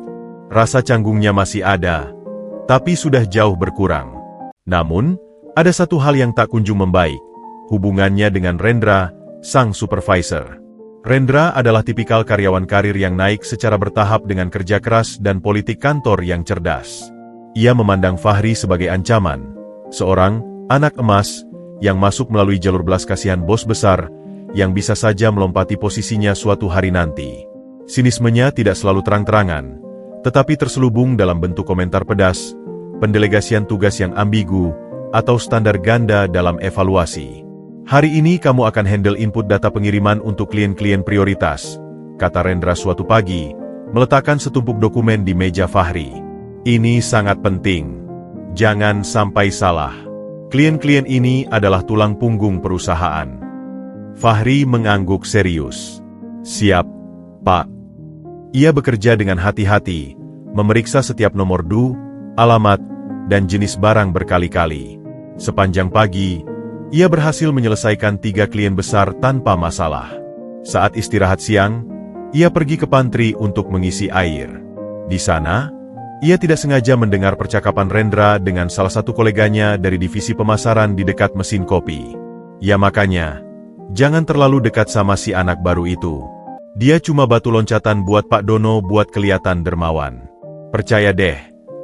Rasa canggungnya masih ada, tapi sudah jauh berkurang. Namun, ada satu hal yang tak kunjung membaik, hubungannya dengan Rendra, sang supervisor. Rendra adalah tipikal karyawan karir yang naik secara bertahap dengan kerja keras dan politik kantor yang cerdas. Ia memandang Fahri sebagai ancaman, seorang anak emas yang masuk melalui jalur belas kasihan bos besar yang bisa saja melompati posisinya suatu hari nanti. Sinismenya tidak selalu terang-terangan, tetapi terselubung dalam bentuk komentar pedas, pendelegasian tugas yang ambigu, atau standar ganda dalam evaluasi. Hari ini kamu akan handle input data pengiriman untuk klien-klien prioritas, kata Rendra suatu pagi, meletakkan setumpuk dokumen di meja Fahri. Ini sangat penting. Jangan sampai salah. Klien-klien ini adalah tulang punggung perusahaan. Fahri mengangguk serius. Siap, Pak. Ia bekerja dengan hati-hati, memeriksa setiap nomor DU, alamat, dan jenis barang berkali-kali. Sepanjang pagi, ia berhasil menyelesaikan 3 klien besar tanpa masalah. Saat istirahat siang, ia pergi ke pantry untuk mengisi air. Di sana, ia tidak sengaja mendengar percakapan Rendra dengan salah satu koleganya dari divisi pemasaran di dekat mesin kopi. Ya makanya, jangan terlalu dekat sama si anak baru itu. Dia cuma batu loncatan buat Pak Dono buat kelihatan dermawan. Percaya deh,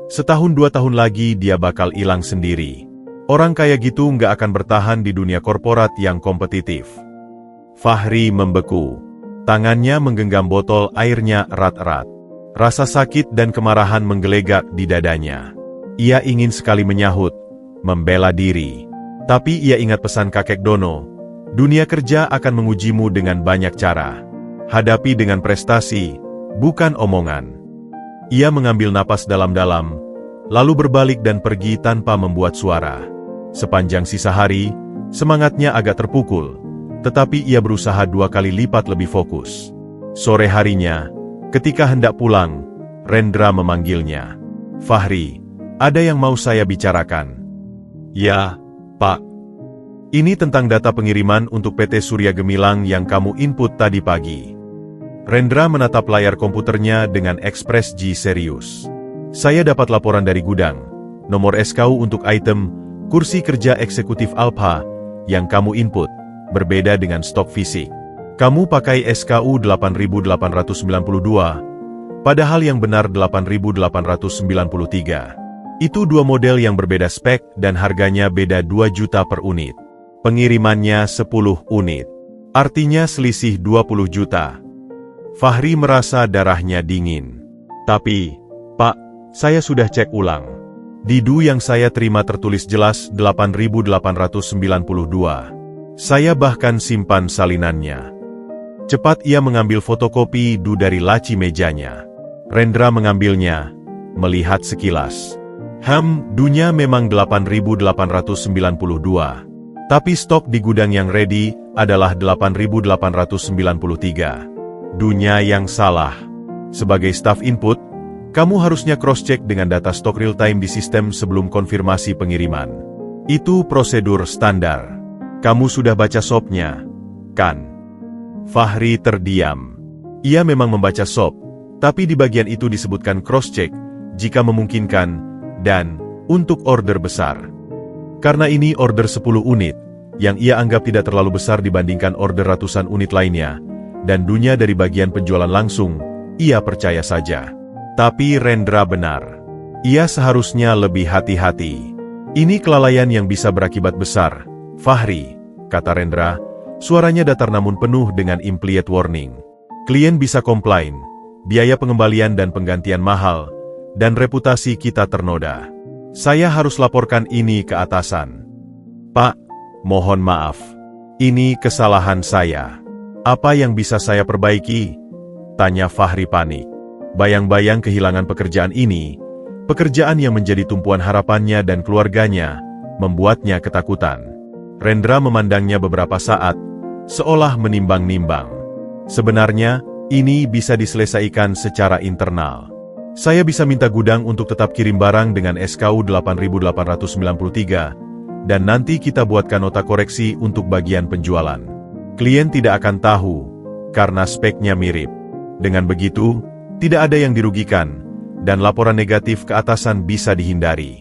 setahun 2 tahun lagi dia bakal hilang sendiri. Orang kaya gitu nggak akan bertahan di dunia korporat yang kompetitif. Fahri membeku. Tangannya menggenggam botol airnya erat-erat. Rasa sakit dan kemarahan menggelegak di dadanya. Ia ingin sekali menyahut, membela diri. Tapi ia ingat pesan kakek Dono, dunia kerja akan mengujimu dengan banyak cara. Hadapi dengan prestasi, bukan omongan. Ia mengambil napas dalam-dalam, lalu berbalik dan pergi tanpa membuat suara. Sepanjang sisa hari, semangatnya agak terpukul, tetapi ia berusaha 2 kali lipat lebih fokus. Sore harinya, ketika hendak pulang, Rendra memanggilnya. Fahri, ada yang mau saya bicarakan. Ya, Pak. Ini tentang data pengiriman untuk PT Surya Gemilang yang kamu input tadi pagi. Rendra menatap layar komputernya dengan ekspresi serius. Saya dapat laporan dari gudang. Nomor SKU untuk item kursi kerja eksekutif Alpha yang kamu input, berbeda dengan stok fisik. Kamu pakai SKU 8892, padahal yang benar 8893. Itu 2 model yang berbeda spek dan harganya beda 2 juta per unit. Pengirimannya 10 unit. Artinya selisih 20 juta. Fahri merasa darahnya dingin. Tapi, Pak, saya sudah cek ulang. Di DU yang saya terima tertulis jelas 8892. Saya bahkan simpan salinannya. Cepat ia mengambil fotokopi DU dari laci mejanya. Rendra mengambilnya, melihat sekilas. DU-nya memang 8892. Tapi stok di gudang yang ready adalah 8893. DU-nya yang salah. Sebagai staf input, kamu harusnya cross-check dengan data stok real-time di sistem sebelum konfirmasi pengiriman. Itu prosedur standar. Kamu sudah baca SOP-nya, kan? Fahri terdiam. Ia memang membaca SOP, tapi di bagian itu disebutkan cross-check, jika memungkinkan, dan untuk order besar. Karena ini order 10 unit, yang ia anggap tidak terlalu besar dibandingkan order ratusan unit lainnya, dan dunia dari bagian penjualan langsung, ia percaya saja. Tapi Rendra benar. Ia seharusnya lebih hati-hati. Ini kelalaian yang bisa berakibat besar, Fahri, kata Rendra, suaranya datar namun penuh dengan implied warning. Klien bisa komplain, biaya pengembalian dan penggantian mahal, dan reputasi kita ternoda. Saya harus laporkan ini ke atasan. Pak, mohon maaf. Ini kesalahan saya. Apa yang bisa saya perbaiki? Tanya Fahri panik. Bayang-bayang kehilangan pekerjaan ini, Pekerjaan yang menjadi tumpuan harapannya dan keluarganya membuatnya ketakutan. Rendra memandangnya beberapa saat, seolah menimbang-nimbang. Sebenarnya, ini bisa diselesaikan secara internal. Saya bisa minta gudang untuk tetap kirim barang dengan SKU 8893, dan nanti kita buatkan nota koreksi untuk bagian penjualan. Klien tidak akan tahu, karena speknya mirip. Dengan begitu, tidak ada yang dirugikan, dan laporan negatif ke atasan bisa dihindari.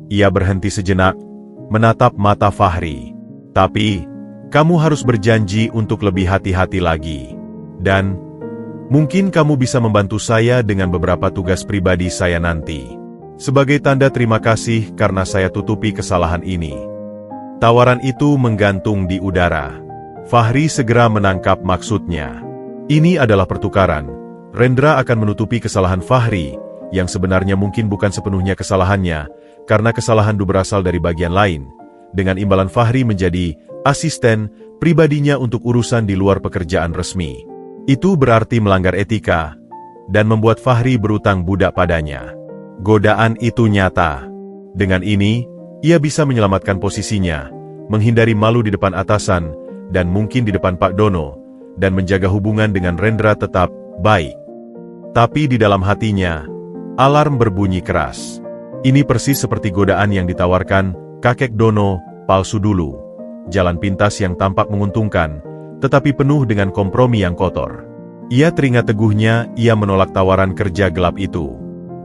Ia berhenti sejenak, menatap mata Fahri. Tapi, kamu harus berjanji untuk lebih hati-hati lagi. Dan, mungkin kamu bisa membantu saya dengan beberapa tugas pribadi saya nanti. Sebagai tanda terima kasih karena saya tutupi kesalahan ini. Tawaran itu menggantung di udara. Fahri segera menangkap maksudnya. Ini adalah pertukaran. Rendra akan menutupi kesalahan Fahri, yang sebenarnya mungkin bukan sepenuhnya kesalahannya, karena kesalahan berasal dari bagian lain, dengan imbalan Fahri menjadi asisten pribadinya untuk urusan di luar pekerjaan resmi. Itu berarti melanggar etika, dan membuat Fahri berutang budak padanya. Godaan itu nyata. Dengan ini, ia bisa menyelamatkan posisinya, menghindari malu di depan atasan, dan mungkin di depan Pak Dono, dan menjaga hubungan dengan Rendra tetap baik. Tapi di dalam hatinya, alarm berbunyi keras. Ini persis seperti godaan yang ditawarkan kakek Dono, palsu dulu. Jalan pintas yang tampak menguntungkan, tetapi penuh dengan kompromi yang kotor. Ia teringat teguhnya, ia menolak tawaran kerja gelap itu.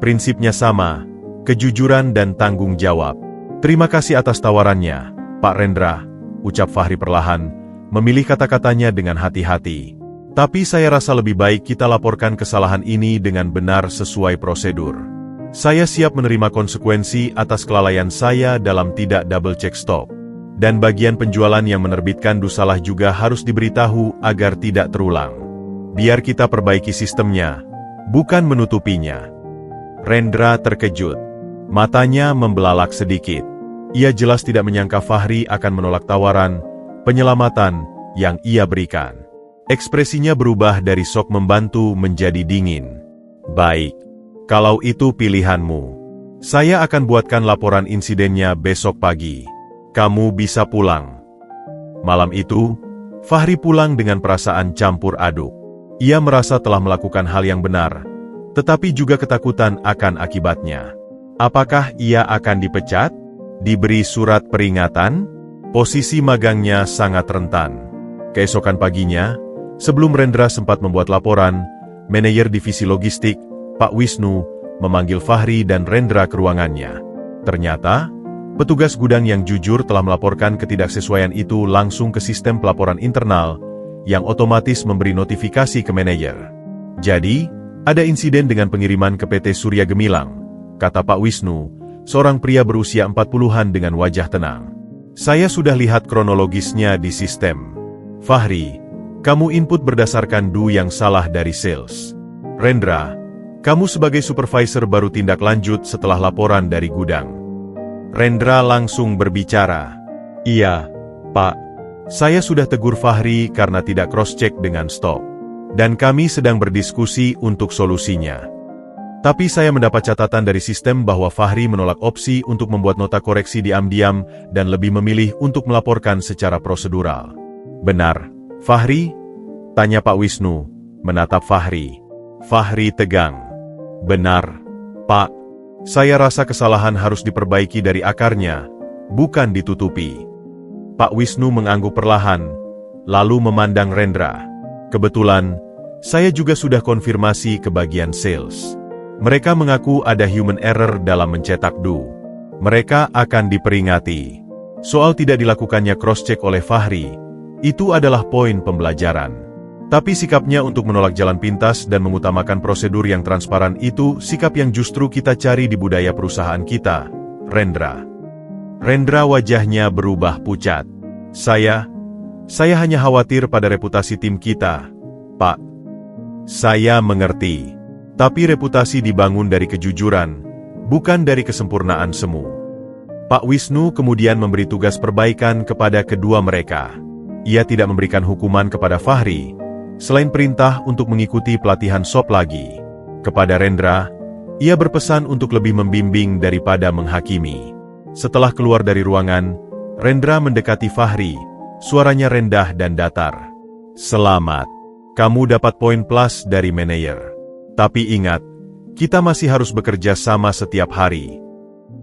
Prinsipnya sama, kejujuran dan tanggung jawab. Terima kasih atas tawarannya, Pak Rendra, ucap Fahri perlahan, memilih kata-katanya dengan hati-hati. Tapi saya rasa lebih baik kita laporkan kesalahan ini dengan benar sesuai prosedur. Saya siap menerima konsekuensi atas kelalaian saya dalam tidak double check stok. Dan bagian penjualan yang menerbitkan dusalah juga harus diberitahu agar tidak terulang. Biar kita perbaiki sistemnya, bukan menutupinya. Rendra terkejut. Matanya membelalak sedikit. Ia jelas tidak menyangka Fahri akan menolak tawaran penyelamatan yang ia berikan. Ekspresinya berubah dari sok membantu menjadi dingin. Baik, kalau itu pilihanmu. Saya akan buatkan laporan insidennya besok pagi. Kamu bisa pulang. Malam itu, Fahri pulang dengan perasaan campur aduk. Ia merasa telah melakukan hal yang benar, tetapi juga ketakutan akan akibatnya. Apakah ia akan dipecat? Diberi surat peringatan? Posisi magangnya sangat rentan. Keesokan paginya, sebelum Rendra sempat membuat laporan, manajer divisi logistik, Pak Wisnu, memanggil Fahri dan Rendra ke ruangannya. Ternyata, petugas gudang yang jujur telah melaporkan ketidaksesuaian itu langsung ke sistem pelaporan internal, yang otomatis memberi notifikasi ke manajer. Jadi, ada insiden dengan pengiriman ke PT Surya Gemilang, kata Pak Wisnu, seorang pria berusia 40-an dengan wajah tenang. Saya sudah lihat kronologisnya di sistem. Fahri, kamu input berdasarkan DU yang salah dari sales. Rendra, kamu sebagai supervisor baru tindak lanjut setelah laporan dari gudang. Rendra langsung berbicara. Iya, Pak. Saya sudah tegur Fahri karena tidak cross-check dengan stok. Dan kami sedang berdiskusi untuk solusinya. Tapi saya mendapat catatan dari sistem bahwa Fahri menolak opsi untuk membuat nota koreksi diam-diam dan lebih memilih untuk melaporkan secara prosedural. Benar, Fahri? Tanya Pak Wisnu, menatap Fahri. Fahri tegang. Benar, Pak. Saya rasa kesalahan harus diperbaiki dari akarnya, bukan ditutupi. Pak Wisnu mengangguk perlahan, lalu memandang Rendra. Kebetulan, saya juga sudah konfirmasi ke bagian sales. Mereka mengaku ada human error dalam mencetak DU. Mereka akan diperingati. Soal tidak dilakukannya cross-check oleh Fahri, itu adalah poin pembelajaran. Tapi sikapnya untuk menolak jalan pintas dan mengutamakan prosedur yang transparan itu sikap yang justru kita cari di budaya perusahaan kita, Rendra. Rendra wajahnya berubah pucat. Saya hanya khawatir pada reputasi tim kita, Pak. Saya mengerti. Tapi reputasi dibangun dari kejujuran, bukan dari kesempurnaan semu. Pak Wisnu kemudian memberi tugas perbaikan kepada kedua mereka. Ia tidak memberikan hukuman kepada Fahri, selain perintah untuk mengikuti pelatihan SOP lagi. Kepada Rendra, Ia berpesan untuk lebih membimbing daripada menghakimi. Setelah keluar dari ruangan, Rendra mendekati Fahri, suaranya rendah dan datar. "Selamat. Kamu dapat poin plus dari manajer. Tapi ingat, kita masih harus bekerja sama setiap hari."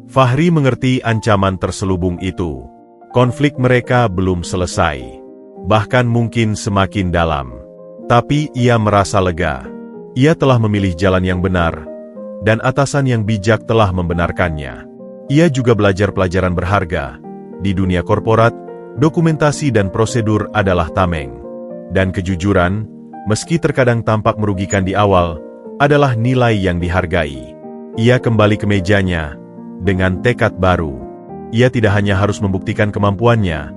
Fahri mengerti ancaman terselubung itu. Konflik mereka belum selesai. Bahkan mungkin semakin dalam. Tapi ia merasa lega. Ia telah memilih jalan yang benar, dan atasan yang bijak telah membenarkannya. Ia juga belajar pelajaran berharga. Di dunia korporat, dokumentasi dan prosedur adalah tameng. Dan kejujuran, meski terkadang tampak merugikan di awal, adalah nilai yang dihargai. Ia kembali ke mejanya dengan tekad baru. Ia tidak hanya harus membuktikan kemampuannya,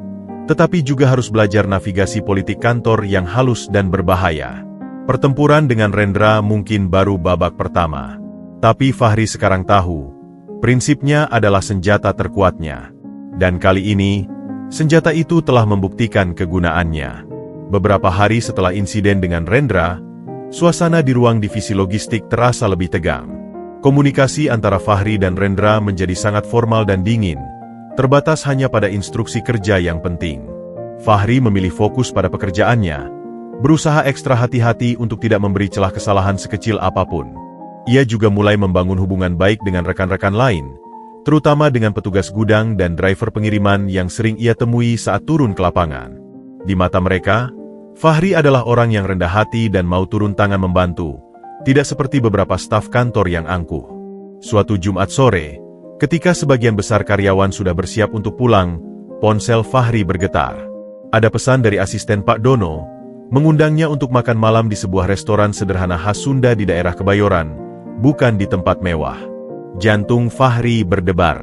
tetapi juga harus belajar navigasi politik kantor yang halus dan berbahaya. Pertempuran dengan Rendra mungkin baru babak pertama. Tapi Fahri sekarang tahu, prinsipnya adalah senjata terkuatnya. Dan kali ini, senjata itu telah membuktikan kegunaannya. Beberapa hari setelah insiden dengan Rendra, suasana di ruang divisi logistik terasa lebih tegang. Komunikasi antara Fahri dan Rendra menjadi sangat formal dan dingin, terbatas hanya pada instruksi kerja yang penting. Fahri memilih fokus pada pekerjaannya, berusaha ekstra hati-hati untuk tidak memberi celah kesalahan sekecil apapun. Ia juga mulai membangun hubungan baik dengan rekan-rekan lain, terutama dengan petugas gudang dan driver pengiriman yang sering ia temui saat turun ke lapangan. Di mata mereka, Fahri adalah orang yang rendah hati dan mau turun tangan membantu, tidak seperti beberapa staf kantor yang angkuh. Suatu Jumat sore, ketika sebagian besar karyawan sudah bersiap untuk pulang, ponsel Fahri bergetar. Ada pesan dari asisten Pak Dono, mengundangnya untuk makan malam di sebuah restoran sederhana khas Sunda di daerah Kebayoran, bukan di tempat mewah. Jantung Fahri berdebar.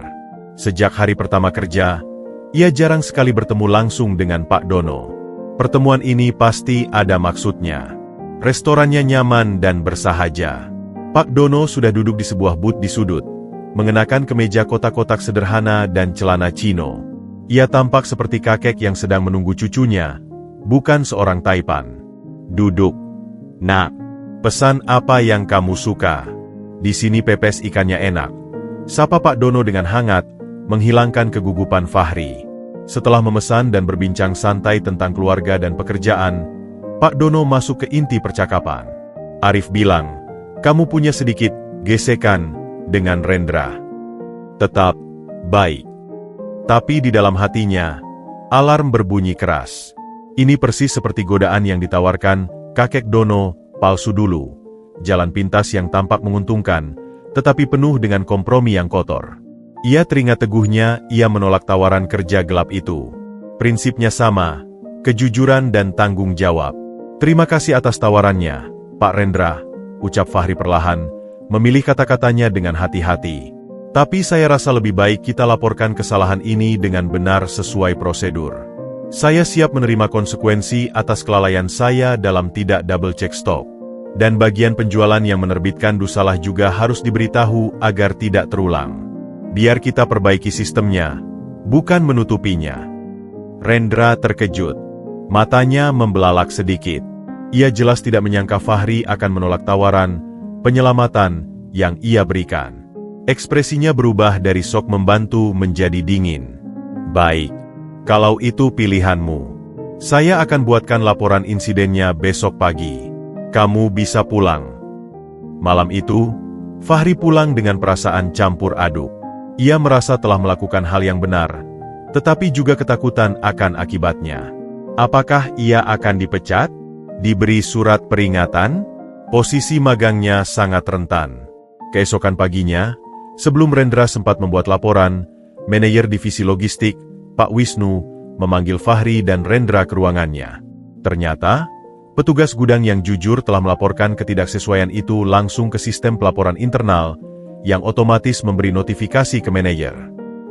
Sejak hari pertama kerja, ia jarang sekali bertemu langsung dengan Pak Dono. Pertemuan ini pasti ada maksudnya. Restorannya nyaman dan bersahaja. Pak Dono sudah duduk di sebuah booth di sudut, mengenakan kemeja kotak-kotak sederhana dan celana chino. Ia tampak seperti kakek yang sedang menunggu cucunya, bukan seorang taipan. "Duduk, Nak. Pesan apa yang kamu suka? Di sini pepes ikannya enak," sapa Pak Dono dengan hangat, menghilangkan kegugupan Fahri. Setelah memesan dan berbincang santai tentang keluarga dan pekerjaan, Pak Dono masuk ke inti percakapan. "Arif bilang, kamu punya sedikit gesekan dengan Rendra." "Tetap baik." Tapi di dalam hatinya, alarm berbunyi keras. Ini persis seperti godaan yang ditawarkan kakek Dono, palsu dulu. Jalan pintas yang tampak menguntungkan, tetapi penuh dengan kompromi yang kotor. Ia teringat teguhnya, ia menolak tawaran kerja gelap itu. Prinsipnya sama, kejujuran dan tanggung jawab. "Terima kasih atas tawarannya, Pak Rendra," ucap Fahri perlahan, memilih kata-katanya dengan hati-hati. "Tapi saya rasa lebih baik kita laporkan kesalahan ini dengan benar sesuai prosedur. Saya siap menerima konsekuensi atas kelalaian saya dalam tidak double-check stok. Dan bagian penjualan yang menerbitkan dusalah juga harus diberitahu agar tidak terulang. Biar kita perbaiki sistemnya, bukan menutupinya." Rendra terkejut. Matanya membelalak sedikit. Ia jelas tidak menyangka Fahri akan menolak tawaran penyelamatan yang ia berikan. Ekspresinya berubah dari sok membantu menjadi dingin. "Baik, kalau itu pilihanmu. Saya akan buatkan laporan insidennya besok pagi. Kamu bisa pulang." Malam itu, Fahri pulang dengan perasaan campur aduk. Ia merasa telah melakukan hal yang benar, tetapi juga ketakutan akan akibatnya. Apakah ia akan dipecat? Diberi surat peringatan? Posisi magangnya sangat rentan. Keesokan paginya, sebelum Rendra sempat membuat laporan, manajer divisi logistik, Pak Wisnu, memanggil Fahri dan Rendra ke ruangannya. Ternyata, petugas gudang yang jujur telah melaporkan ketidaksesuaian itu langsung ke sistem pelaporan internal, yang otomatis memberi notifikasi ke manajer.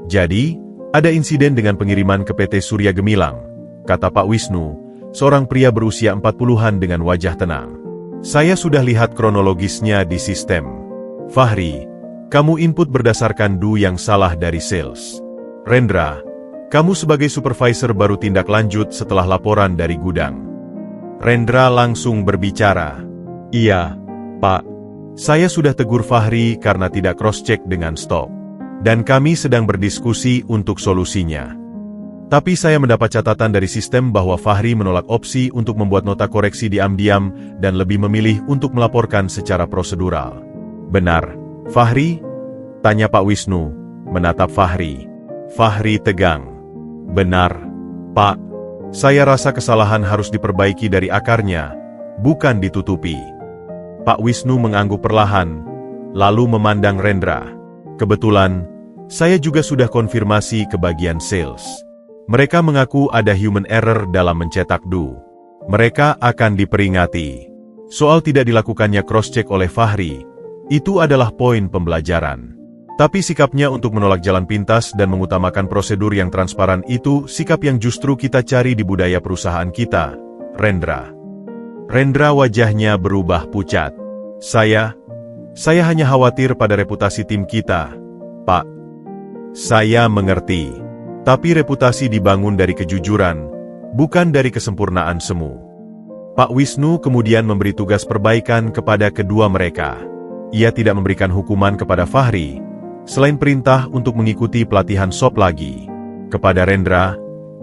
"Jadi, ada insiden dengan pengiriman ke PT Surya Gemilang," kata Pak Wisnu, seorang pria berusia 40-an dengan wajah tenang. "Saya sudah lihat kronologisnya di sistem. Fahri, kamu input berdasarkan due yang salah dari sales. Rendra, kamu sebagai supervisor baru tindak lanjut setelah laporan dari gudang." Rendra langsung berbicara. "Iya, Pak. Saya sudah tegur Fahri karena tidak cross-check dengan stok. Dan kami sedang berdiskusi untuk solusinya. Tapi saya mendapat catatan dari sistem bahwa Fahri menolak opsi untuk membuat nota koreksi diam-diam dan lebih memilih untuk melaporkan secara prosedural. Benar, Fahri? Tanya Pak Wisnu, menatap Fahri. Fahri tegang. Benar, Pak. Saya rasa kesalahan harus diperbaiki dari akarnya, bukan ditutupi. Pak Wisnu mengangguk perlahan, lalu memandang Rendra. Kebetulan, saya juga sudah konfirmasi ke bagian sales. Mereka mengaku ada human error dalam mencetak do. Mereka akan diperingati. Soal tidak dilakukannya cross-check oleh Fahri, itu adalah poin pembelajaran. Tapi sikapnya untuk menolak jalan pintas dan mengutamakan prosedur yang transparan itu sikap yang justru kita cari di budaya perusahaan kita, Rendra. Rendra wajahnya berubah pucat. Saya hanya khawatir pada reputasi tim kita, Pak. Saya mengerti. Tapi reputasi dibangun dari kejujuran, bukan dari kesempurnaan semu. Pak Wisnu kemudian memberi tugas perbaikan kepada kedua mereka. Ia tidak memberikan hukuman kepada Fahri, selain perintah untuk mengikuti pelatihan SOP lagi. Kepada Rendra,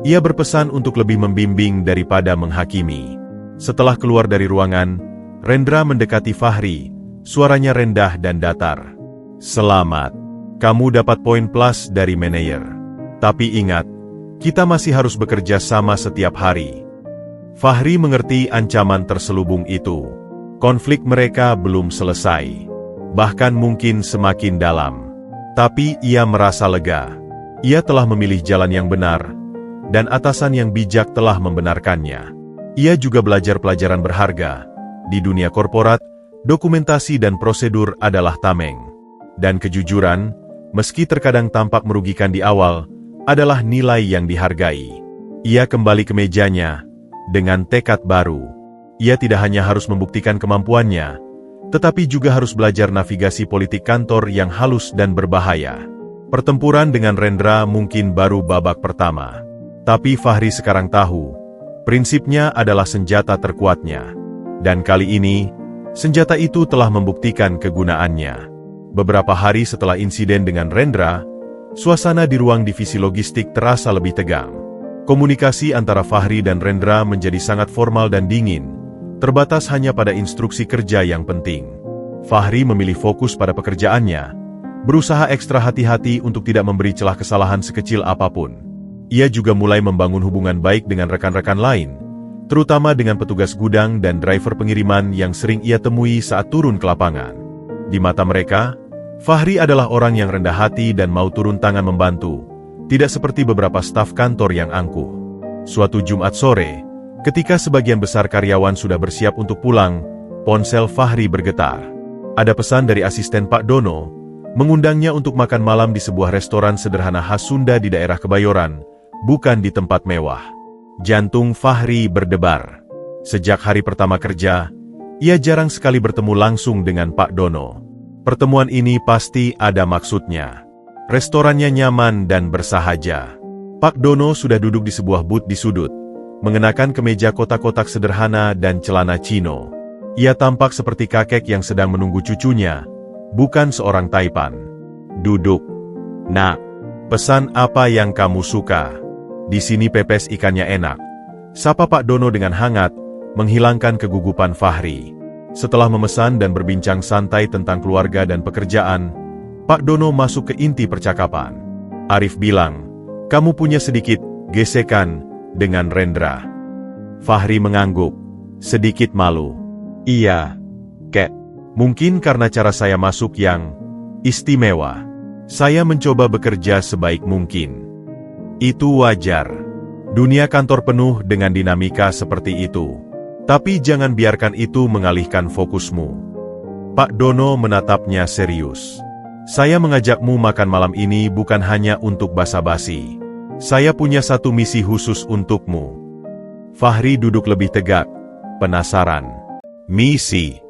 ia berpesan untuk lebih membimbing daripada menghakimi. Setelah keluar dari ruangan, Rendra mendekati Fahri, suaranya rendah dan datar. Selamat, kamu dapat poin plus dari manajer. Tapi ingat, kita masih harus bekerja sama setiap hari. Fahri mengerti ancaman terselubung itu. Konflik mereka belum selesai. Bahkan mungkin semakin dalam. Tapi ia merasa lega. Ia telah memilih jalan yang benar, dan atasan yang bijak telah membenarkannya. Ia juga belajar pelajaran berharga. Di dunia korporat, dokumentasi dan prosedur adalah tameng. Dan kejujuran, meski terkadang tampak merugikan di awal, adalah nilai yang dihargai. Ia kembali ke mejanya, dengan tekad baru. Ia tidak hanya harus membuktikan kemampuannya, tetapi juga harus belajar navigasi politik kantor yang halus dan berbahaya. Pertempuran dengan Rendra mungkin baru babak pertama. Tapi Fahri sekarang tahu, prinsipnya adalah senjata terkuatnya. Dan kali ini, senjata itu telah membuktikan kegunaannya. Beberapa hari setelah insiden dengan Rendra, suasana di ruang divisi logistik terasa lebih tegang. Komunikasi antara Fahri dan Rendra menjadi sangat formal dan dingin, terbatas hanya pada instruksi kerja yang penting. Fahri memilih fokus pada pekerjaannya, berusaha ekstra hati-hati untuk tidak memberi celah kesalahan sekecil apapun. Ia juga mulai membangun hubungan baik dengan rekan-rekan lain, terutama dengan petugas gudang dan driver pengiriman yang sering ia temui saat turun ke lapangan. Di mata mereka, Fahri adalah orang yang rendah hati dan mau turun tangan membantu, tidak seperti beberapa staf kantor yang angkuh. Suatu Jumat sore, ketika sebagian besar karyawan sudah bersiap untuk pulang, ponsel Fahri bergetar. Ada pesan dari asisten Pak Dono, mengundangnya untuk makan malam di sebuah restoran sederhana khas Sunda di daerah Kebayoran, bukan di tempat mewah. Jantung Fahri berdebar. Sejak hari pertama kerja, ia jarang sekali bertemu langsung dengan Pak Dono. Pertemuan ini pasti ada maksudnya. Restorannya nyaman dan bersahaja. Pak Dono sudah duduk di sebuah booth di sudut, mengenakan kemeja kotak-kotak sederhana dan celana chino. Ia tampak seperti kakek yang sedang menunggu cucunya, bukan seorang taipan. Duduk. Nak, pesan apa yang kamu suka? Di sini pepes ikannya enak. Sapa Pak Dono dengan hangat, menghilangkan kegugupan Fahri. Setelah memesan dan berbincang santai tentang keluarga dan pekerjaan, Pak Dono masuk ke inti percakapan. Arif bilang, kamu punya sedikit gesekan dengan Rendra. Fahri mengangguk, sedikit malu. Iya, Kek. Mungkin karena cara saya masuk yang istimewa. Saya mencoba bekerja sebaik mungkin. Itu wajar. Dunia kantor penuh dengan dinamika seperti itu. Tapi jangan biarkan itu mengalihkan fokusmu. Pak Dono menatapnya serius. Saya mengajakmu makan malam ini bukan hanya untuk basa-basi. Saya punya satu misi khusus untukmu. Fahri duduk lebih tegak, penasaran. Misi?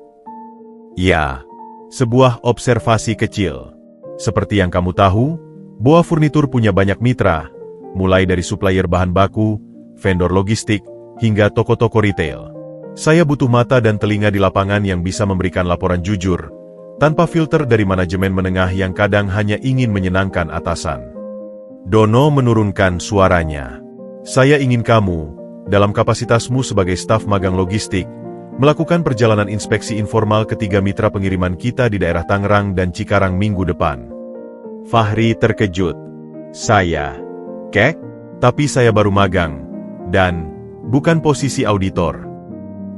Ya, sebuah observasi kecil. Seperti yang kamu tahu, Boa Furnitur punya banyak mitra, mulai dari supplier bahan baku, vendor logistik, hingga toko-toko retail. Saya butuh mata dan telinga di lapangan yang bisa memberikan laporan jujur, tanpa filter dari manajemen menengah yang kadang hanya ingin menyenangkan atasan. Dono menurunkan suaranya. Saya ingin kamu, dalam kapasitasmu sebagai staf magang logistik, melakukan perjalanan inspeksi informal ketiga mitra pengiriman kita di daerah Tangerang dan Cikarang minggu depan. Fahri terkejut. Saya? Kek? Tapi saya baru magang, dan bukan posisi auditor.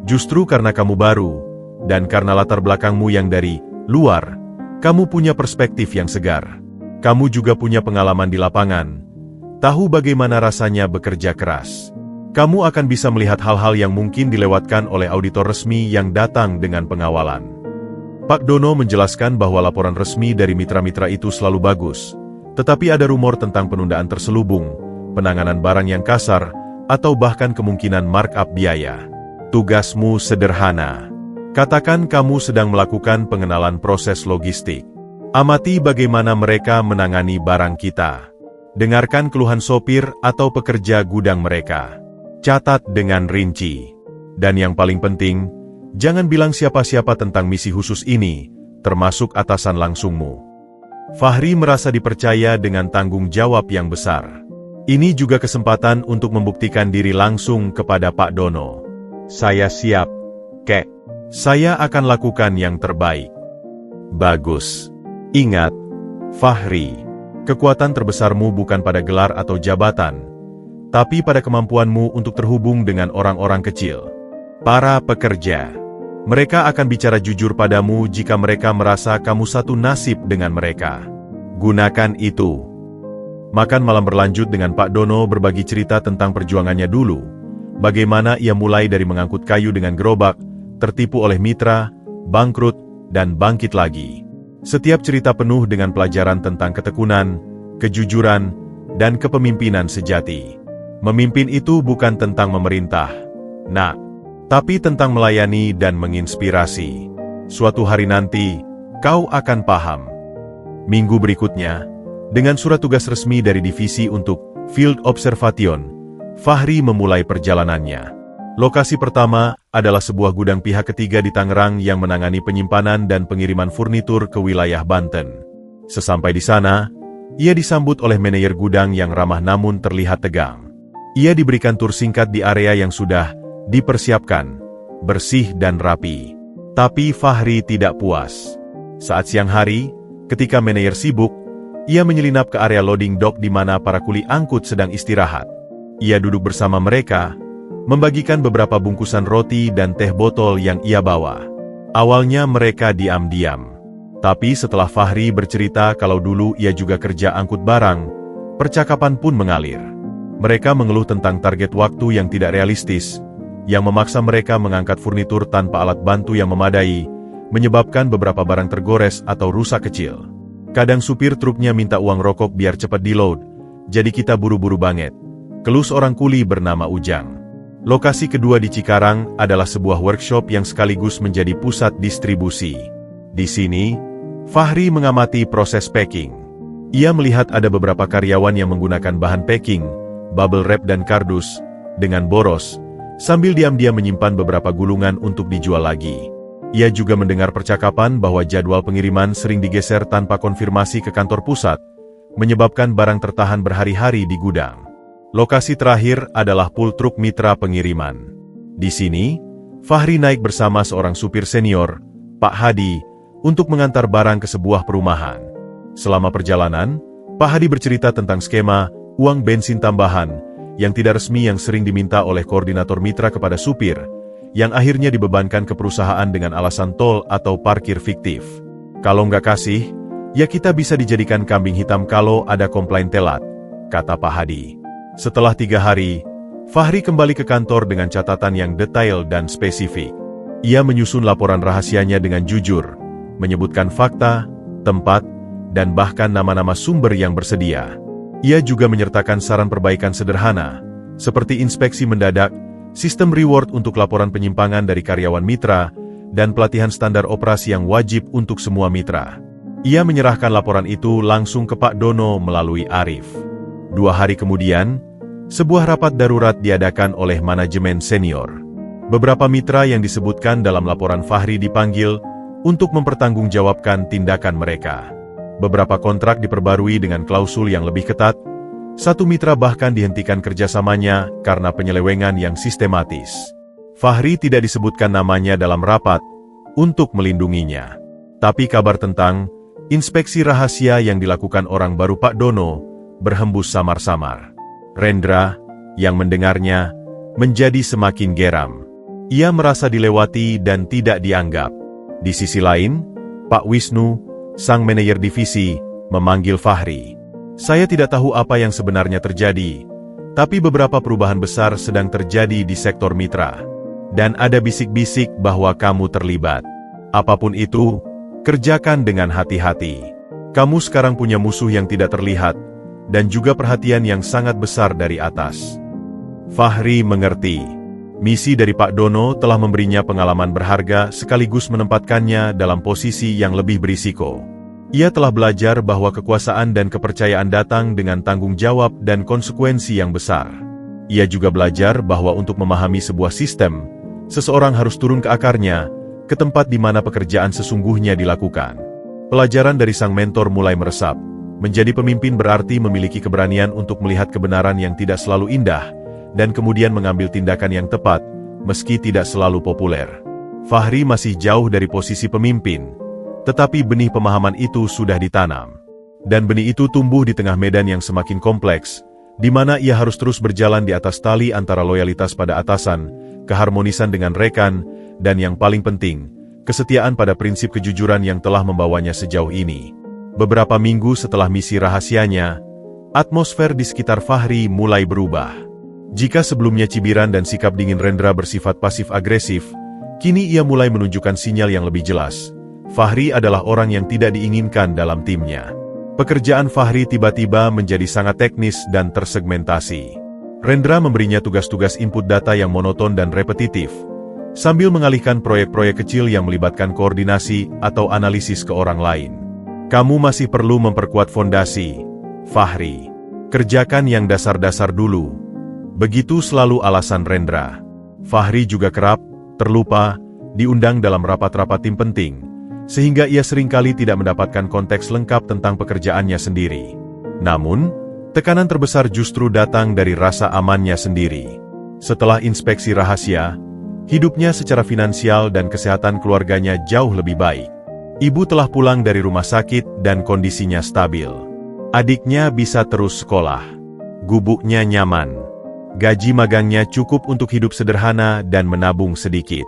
Justru karena kamu baru, dan karena latar belakangmu yang dari luar, kamu punya perspektif yang segar. Kamu juga punya pengalaman di lapangan, tahu bagaimana rasanya bekerja keras. Kamu akan bisa melihat hal-hal yang mungkin dilewatkan oleh auditor resmi yang datang dengan pengawalan. Pak Dono menjelaskan bahwa laporan resmi dari mitra-mitra itu selalu bagus, tetapi ada rumor tentang penundaan terselubung, penanganan barang yang kasar, atau bahkan kemungkinan markup biaya. Tugasmu sederhana. Katakan kamu sedang melakukan pengenalan proses logistik. Amati bagaimana mereka menangani barang kita. Dengarkan keluhan sopir atau pekerja gudang mereka. Catat dengan rinci. Dan yang paling penting, jangan bilang siapa-siapa tentang misi khusus ini, termasuk atasan langsungmu. Fahri merasa dipercaya dengan tanggung jawab yang besar. Ini juga kesempatan untuk membuktikan diri langsung kepada Pak Dono. Saya siap, Kek. Saya akan lakukan yang terbaik. Bagus. Ingat, Fahri, kekuatan terbesarmu bukan pada gelar atau jabatan, tapi pada kemampuanmu untuk terhubung dengan orang-orang kecil. Para pekerja. Mereka akan bicara jujur padamu jika mereka merasa kamu satu nasib dengan mereka. Gunakan itu. Makan malam berlanjut dengan Pak Dono berbagi cerita tentang perjuangannya dulu. Bagaimana ia mulai dari mengangkut kayu dengan gerobak, tertipu oleh mitra, bangkrut, dan bangkit lagi. Setiap cerita penuh dengan pelajaran tentang ketekunan, kejujuran, dan kepemimpinan sejati. Memimpin itu bukan tentang memerintah, tapi tentang melayani dan menginspirasi. Suatu hari nanti, kau akan paham. Minggu berikutnya, dengan surat tugas resmi dari divisi untuk Field Observation, Fahri memulai perjalanannya. Lokasi pertama adalah sebuah gudang pihak ketiga di Tangerang yang menangani penyimpanan dan pengiriman furnitur ke wilayah Banten. Sesampai di sana, ia disambut oleh manajer gudang yang ramah namun terlihat tegang. Ia diberikan tur singkat di area yang sudah dipersiapkan, bersih dan rapi. Tapi Fahri tidak puas. Saat siang hari, ketika manajer sibuk, ia menyelinap ke area loading dock di mana para kuli angkut sedang istirahat. Ia duduk bersama mereka, membagikan beberapa bungkusan roti dan teh botol yang ia bawa. Awalnya mereka diam-diam. Tapi setelah Fahri bercerita kalau dulu ia juga kerja angkut barang, percakapan pun mengalir. Mereka mengeluh tentang target waktu yang tidak realistis, yang memaksa mereka mengangkat furnitur tanpa alat bantu yang memadai, menyebabkan beberapa barang tergores atau rusak kecil. Kadang supir truknya minta uang rokok biar cepat di-load, jadi kita buru-buru banget. Keluh seorang kuli bernama Ujang. Lokasi kedua di Cikarang adalah sebuah workshop yang sekaligus menjadi pusat distribusi. Di sini, Fahri mengamati proses packing. Ia melihat ada beberapa karyawan yang menggunakan bahan packing, bubble wrap dan kardus, dengan boros, sambil diam-diam menyimpan beberapa gulungan untuk dijual lagi. Ia juga mendengar percakapan bahwa jadwal pengiriman sering digeser tanpa konfirmasi ke kantor pusat, menyebabkan barang tertahan berhari-hari di gudang. Lokasi terakhir adalah pool truk mitra pengiriman. Di sini, Fahri naik bersama seorang supir senior, Pak Hadi, untuk mengantar barang ke sebuah perumahan. Selama perjalanan, Pak Hadi bercerita tentang skema uang bensin tambahan yang tidak resmi yang sering diminta oleh koordinator mitra kepada supir, yang akhirnya dibebankan ke perusahaan dengan alasan tol atau parkir fiktif. Kalau nggak kasih, ya kita bisa dijadikan kambing hitam kalau ada komplain telat, kata Pak Hadi. Setelah 3 hari, Fahri kembali ke kantor dengan catatan yang detail dan spesifik. Ia menyusun laporan rahasianya dengan jujur, menyebutkan fakta, tempat, dan bahkan nama-nama sumber yang bersedia. Ia juga menyertakan saran perbaikan sederhana, seperti inspeksi mendadak, sistem reward untuk laporan penyimpangan dari karyawan mitra, dan pelatihan standar operasi yang wajib untuk semua mitra. Ia menyerahkan laporan itu langsung ke Pak Dono melalui Arif. 2 hari kemudian, sebuah rapat darurat diadakan oleh manajemen senior. Beberapa mitra yang disebutkan dalam laporan Fahri dipanggil, untuk mempertanggungjawabkan tindakan mereka. Beberapa kontrak diperbarui dengan klausul yang lebih ketat. Satu mitra bahkan dihentikan kerjasamanya karena penyelewengan yang sistematis. Fahri tidak disebutkan namanya dalam rapat untuk melindunginya. Tapi kabar tentang inspeksi rahasia yang dilakukan orang baru Pak Dono berhembus samar-samar. Rendra, yang mendengarnya, menjadi semakin geram. Ia merasa dilewati dan tidak dianggap. Di sisi lain, Pak Wisnu, sang manajer divisi, memanggil Fahri. Saya tidak tahu apa yang sebenarnya terjadi, tapi beberapa perubahan besar sedang terjadi di sektor mitra. Dan ada bisik-bisik bahwa kamu terlibat. Apapun itu, kerjakan dengan hati-hati. Kamu sekarang punya musuh yang tidak terlihat, dan juga perhatian yang sangat besar dari atas. Fahri mengerti. Misi dari Pak Dono telah memberinya pengalaman berharga sekaligus menempatkannya dalam posisi yang lebih berisiko. Ia telah belajar bahwa kekuasaan dan kepercayaan datang dengan tanggung jawab dan konsekuensi yang besar. Ia juga belajar bahwa untuk memahami sebuah sistem, seseorang harus turun ke akarnya, ke tempat di mana pekerjaan sesungguhnya dilakukan. Pelajaran dari sang mentor mulai meresap. Menjadi pemimpin berarti memiliki keberanian untuk melihat kebenaran yang tidak selalu indah, dan kemudian mengambil tindakan yang tepat, meski tidak selalu populer. Fahri masih jauh dari posisi pemimpin, tetapi benih pemahaman itu sudah ditanam. Dan benih itu tumbuh di tengah medan yang semakin kompleks, di mana ia harus terus berjalan di atas tali antara loyalitas pada atasan, keharmonisan dengan rekan, dan yang paling penting, kesetiaan pada prinsip kejujuran yang telah membawanya sejauh ini. Beberapa minggu setelah misi rahasianya, atmosfer di sekitar Fahri mulai berubah. Jika sebelumnya cibiran dan sikap dingin Rendra bersifat pasif-agresif, kini ia mulai menunjukkan sinyal yang lebih jelas. Fahri adalah orang yang tidak diinginkan dalam timnya. Pekerjaan Fahri tiba-tiba menjadi sangat teknis dan tersegmentasi. Rendra memberinya tugas-tugas input data yang monoton dan repetitif, sambil mengalihkan proyek-proyek kecil yang melibatkan koordinasi atau analisis ke orang lain. Kamu masih perlu memperkuat fondasi, Fahri. Kerjakan yang dasar-dasar dulu. Begitu selalu alasan Rendra. Fahri juga kerap terlupa diundang dalam rapat-rapat tim penting, sehingga ia seringkali tidak mendapatkan konteks lengkap tentang pekerjaannya sendiri. Namun, tekanan terbesar justru datang dari rasa amannya sendiri. Setelah inspeksi rahasia, hidupnya secara finansial dan kesehatan keluarganya jauh lebih baik. Ibu telah pulang dari rumah sakit dan kondisinya stabil. Adiknya bisa terus sekolah. Gubuknya nyaman. Gaji magangnya cukup untuk hidup sederhana dan menabung sedikit.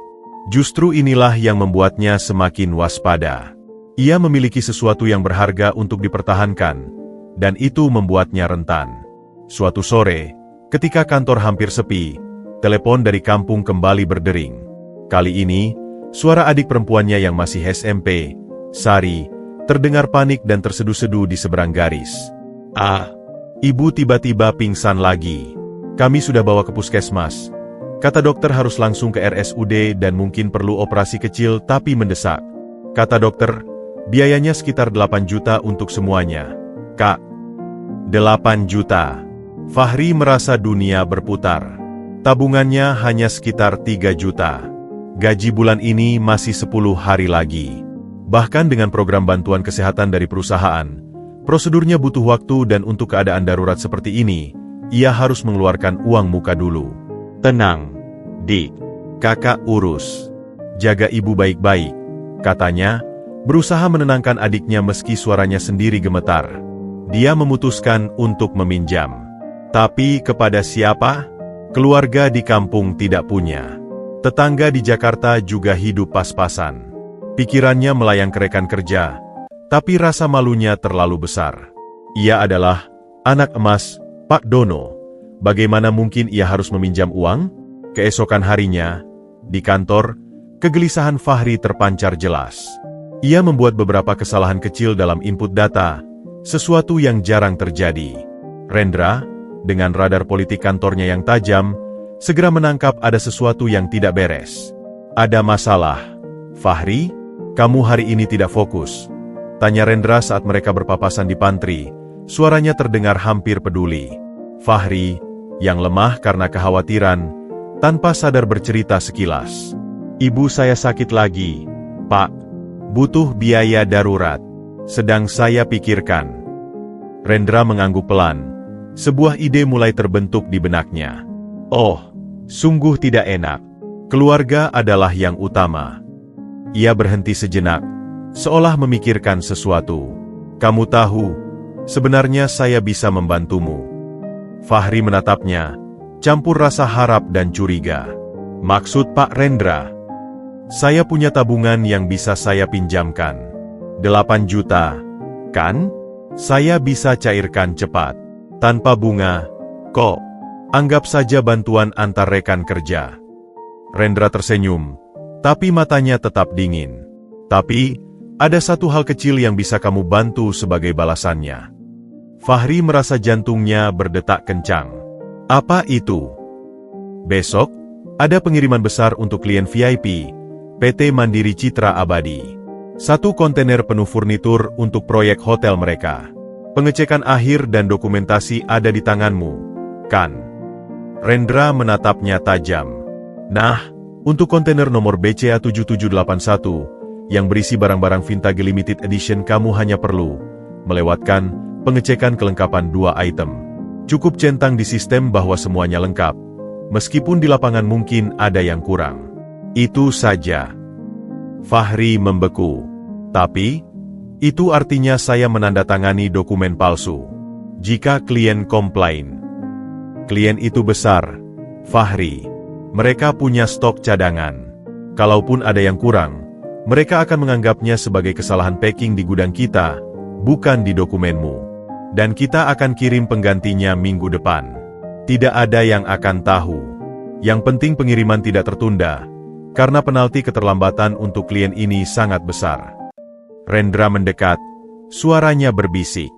Justru inilah yang membuatnya semakin waspada. Ia memiliki sesuatu yang berharga untuk dipertahankan, dan itu membuatnya rentan. Suatu sore, ketika kantor hampir sepi, telepon dari kampung kembali berdering. Kali ini, suara adik perempuannya yang masih SMP, Sari, terdengar panik dan terseduh-seduh di seberang garis. Ibu tiba-tiba pingsan lagi. Kami sudah bawa ke puskesmas. Kata dokter harus langsung ke RSUD dan mungkin perlu operasi kecil tapi mendesak. Kata dokter, biayanya sekitar 8 juta untuk semuanya. Kak, 8 juta. Fahri merasa dunia berputar. Tabungannya hanya sekitar 3 juta. Gaji bulan ini masih 10 hari lagi. Bahkan dengan program bantuan kesehatan dari perusahaan, prosedurnya butuh waktu dan untuk keadaan darurat seperti ini, ia harus mengeluarkan uang muka dulu. Tenang, Dik. Kakak urus. Jaga ibu baik-baik, katanya, berusaha menenangkan adiknya meski suaranya sendiri gemetar. Dia memutuskan untuk meminjam. Tapi kepada siapa? Keluarga di kampung tidak punya. Tetangga di Jakarta juga hidup pas-pasan. Pikirannya melayang ke rekan kerja, tapi rasa malunya terlalu besar. Ia adalah anak emas Pak Dono. Bagaimana mungkin ia harus meminjam uang? Keesokan harinya, di kantor, kegelisahan Fahri terpancar jelas. Ia membuat beberapa kesalahan kecil dalam input data, sesuatu yang jarang terjadi. Rendra, dengan radar politik kantornya yang tajam, segera menangkap ada sesuatu yang tidak beres. Ada masalah. Fahri, kamu hari ini tidak fokus. Tanya Rendra saat mereka berpapasan di pantry, suaranya terdengar hampir peduli. Fahri, yang lemah karena kekhawatiran, tanpa sadar bercerita sekilas. Ibu saya sakit lagi, Pak. Butuh biaya darurat. Sedang saya pikirkan. Rendra mengangguk pelan. Sebuah ide mulai terbentuk di benaknya. Oh, sungguh tidak enak. Keluarga adalah yang utama. Ia berhenti sejenak, seolah memikirkan sesuatu. Kamu tahu, sebenarnya saya bisa membantumu. Fahri menatapnya, campur rasa harap dan curiga. Maksud Pak Rendra? Saya punya tabungan yang bisa saya pinjamkan. 8 juta, kan? Saya bisa cairkan cepat. Tanpa bunga, kok. Anggap saja bantuan antar rekan kerja. Rendra tersenyum, tapi matanya tetap dingin. Tapi, ada satu hal kecil yang bisa kamu bantu sebagai balasannya. Fahri merasa jantungnya berdetak kencang. Apa itu? Besok, ada pengiriman besar untuk klien VIP, PT Mandiri Citra Abadi. 1 kontainer penuh furnitur untuk proyek hotel mereka. Pengecekan akhir dan dokumentasi ada di tanganmu, kan? Rendra menatapnya tajam. Nah, untuk kontainer nomor BCA 7781, yang berisi barang-barang vintage limited edition kamu hanya perlu melewatkan pengecekan kelengkapan 2 item. Cukup centang di sistem bahwa semuanya lengkap, meskipun di lapangan mungkin ada yang kurang. Itu saja. Fahri membeku. Tapi, itu artinya saya menandatangani dokumen palsu. Jika klien komplain. Klien itu besar, Fahri. Mereka punya stok cadangan. Kalaupun ada yang kurang, mereka akan menganggapnya sebagai kesalahan packing di gudang kita, bukan di dokumenmu. Dan kita akan kirim penggantinya minggu depan. Tidak ada yang akan tahu. Yang penting pengiriman tidak tertunda, karena penalti keterlambatan untuk klien ini sangat besar. Rendra mendekat, suaranya berbisik.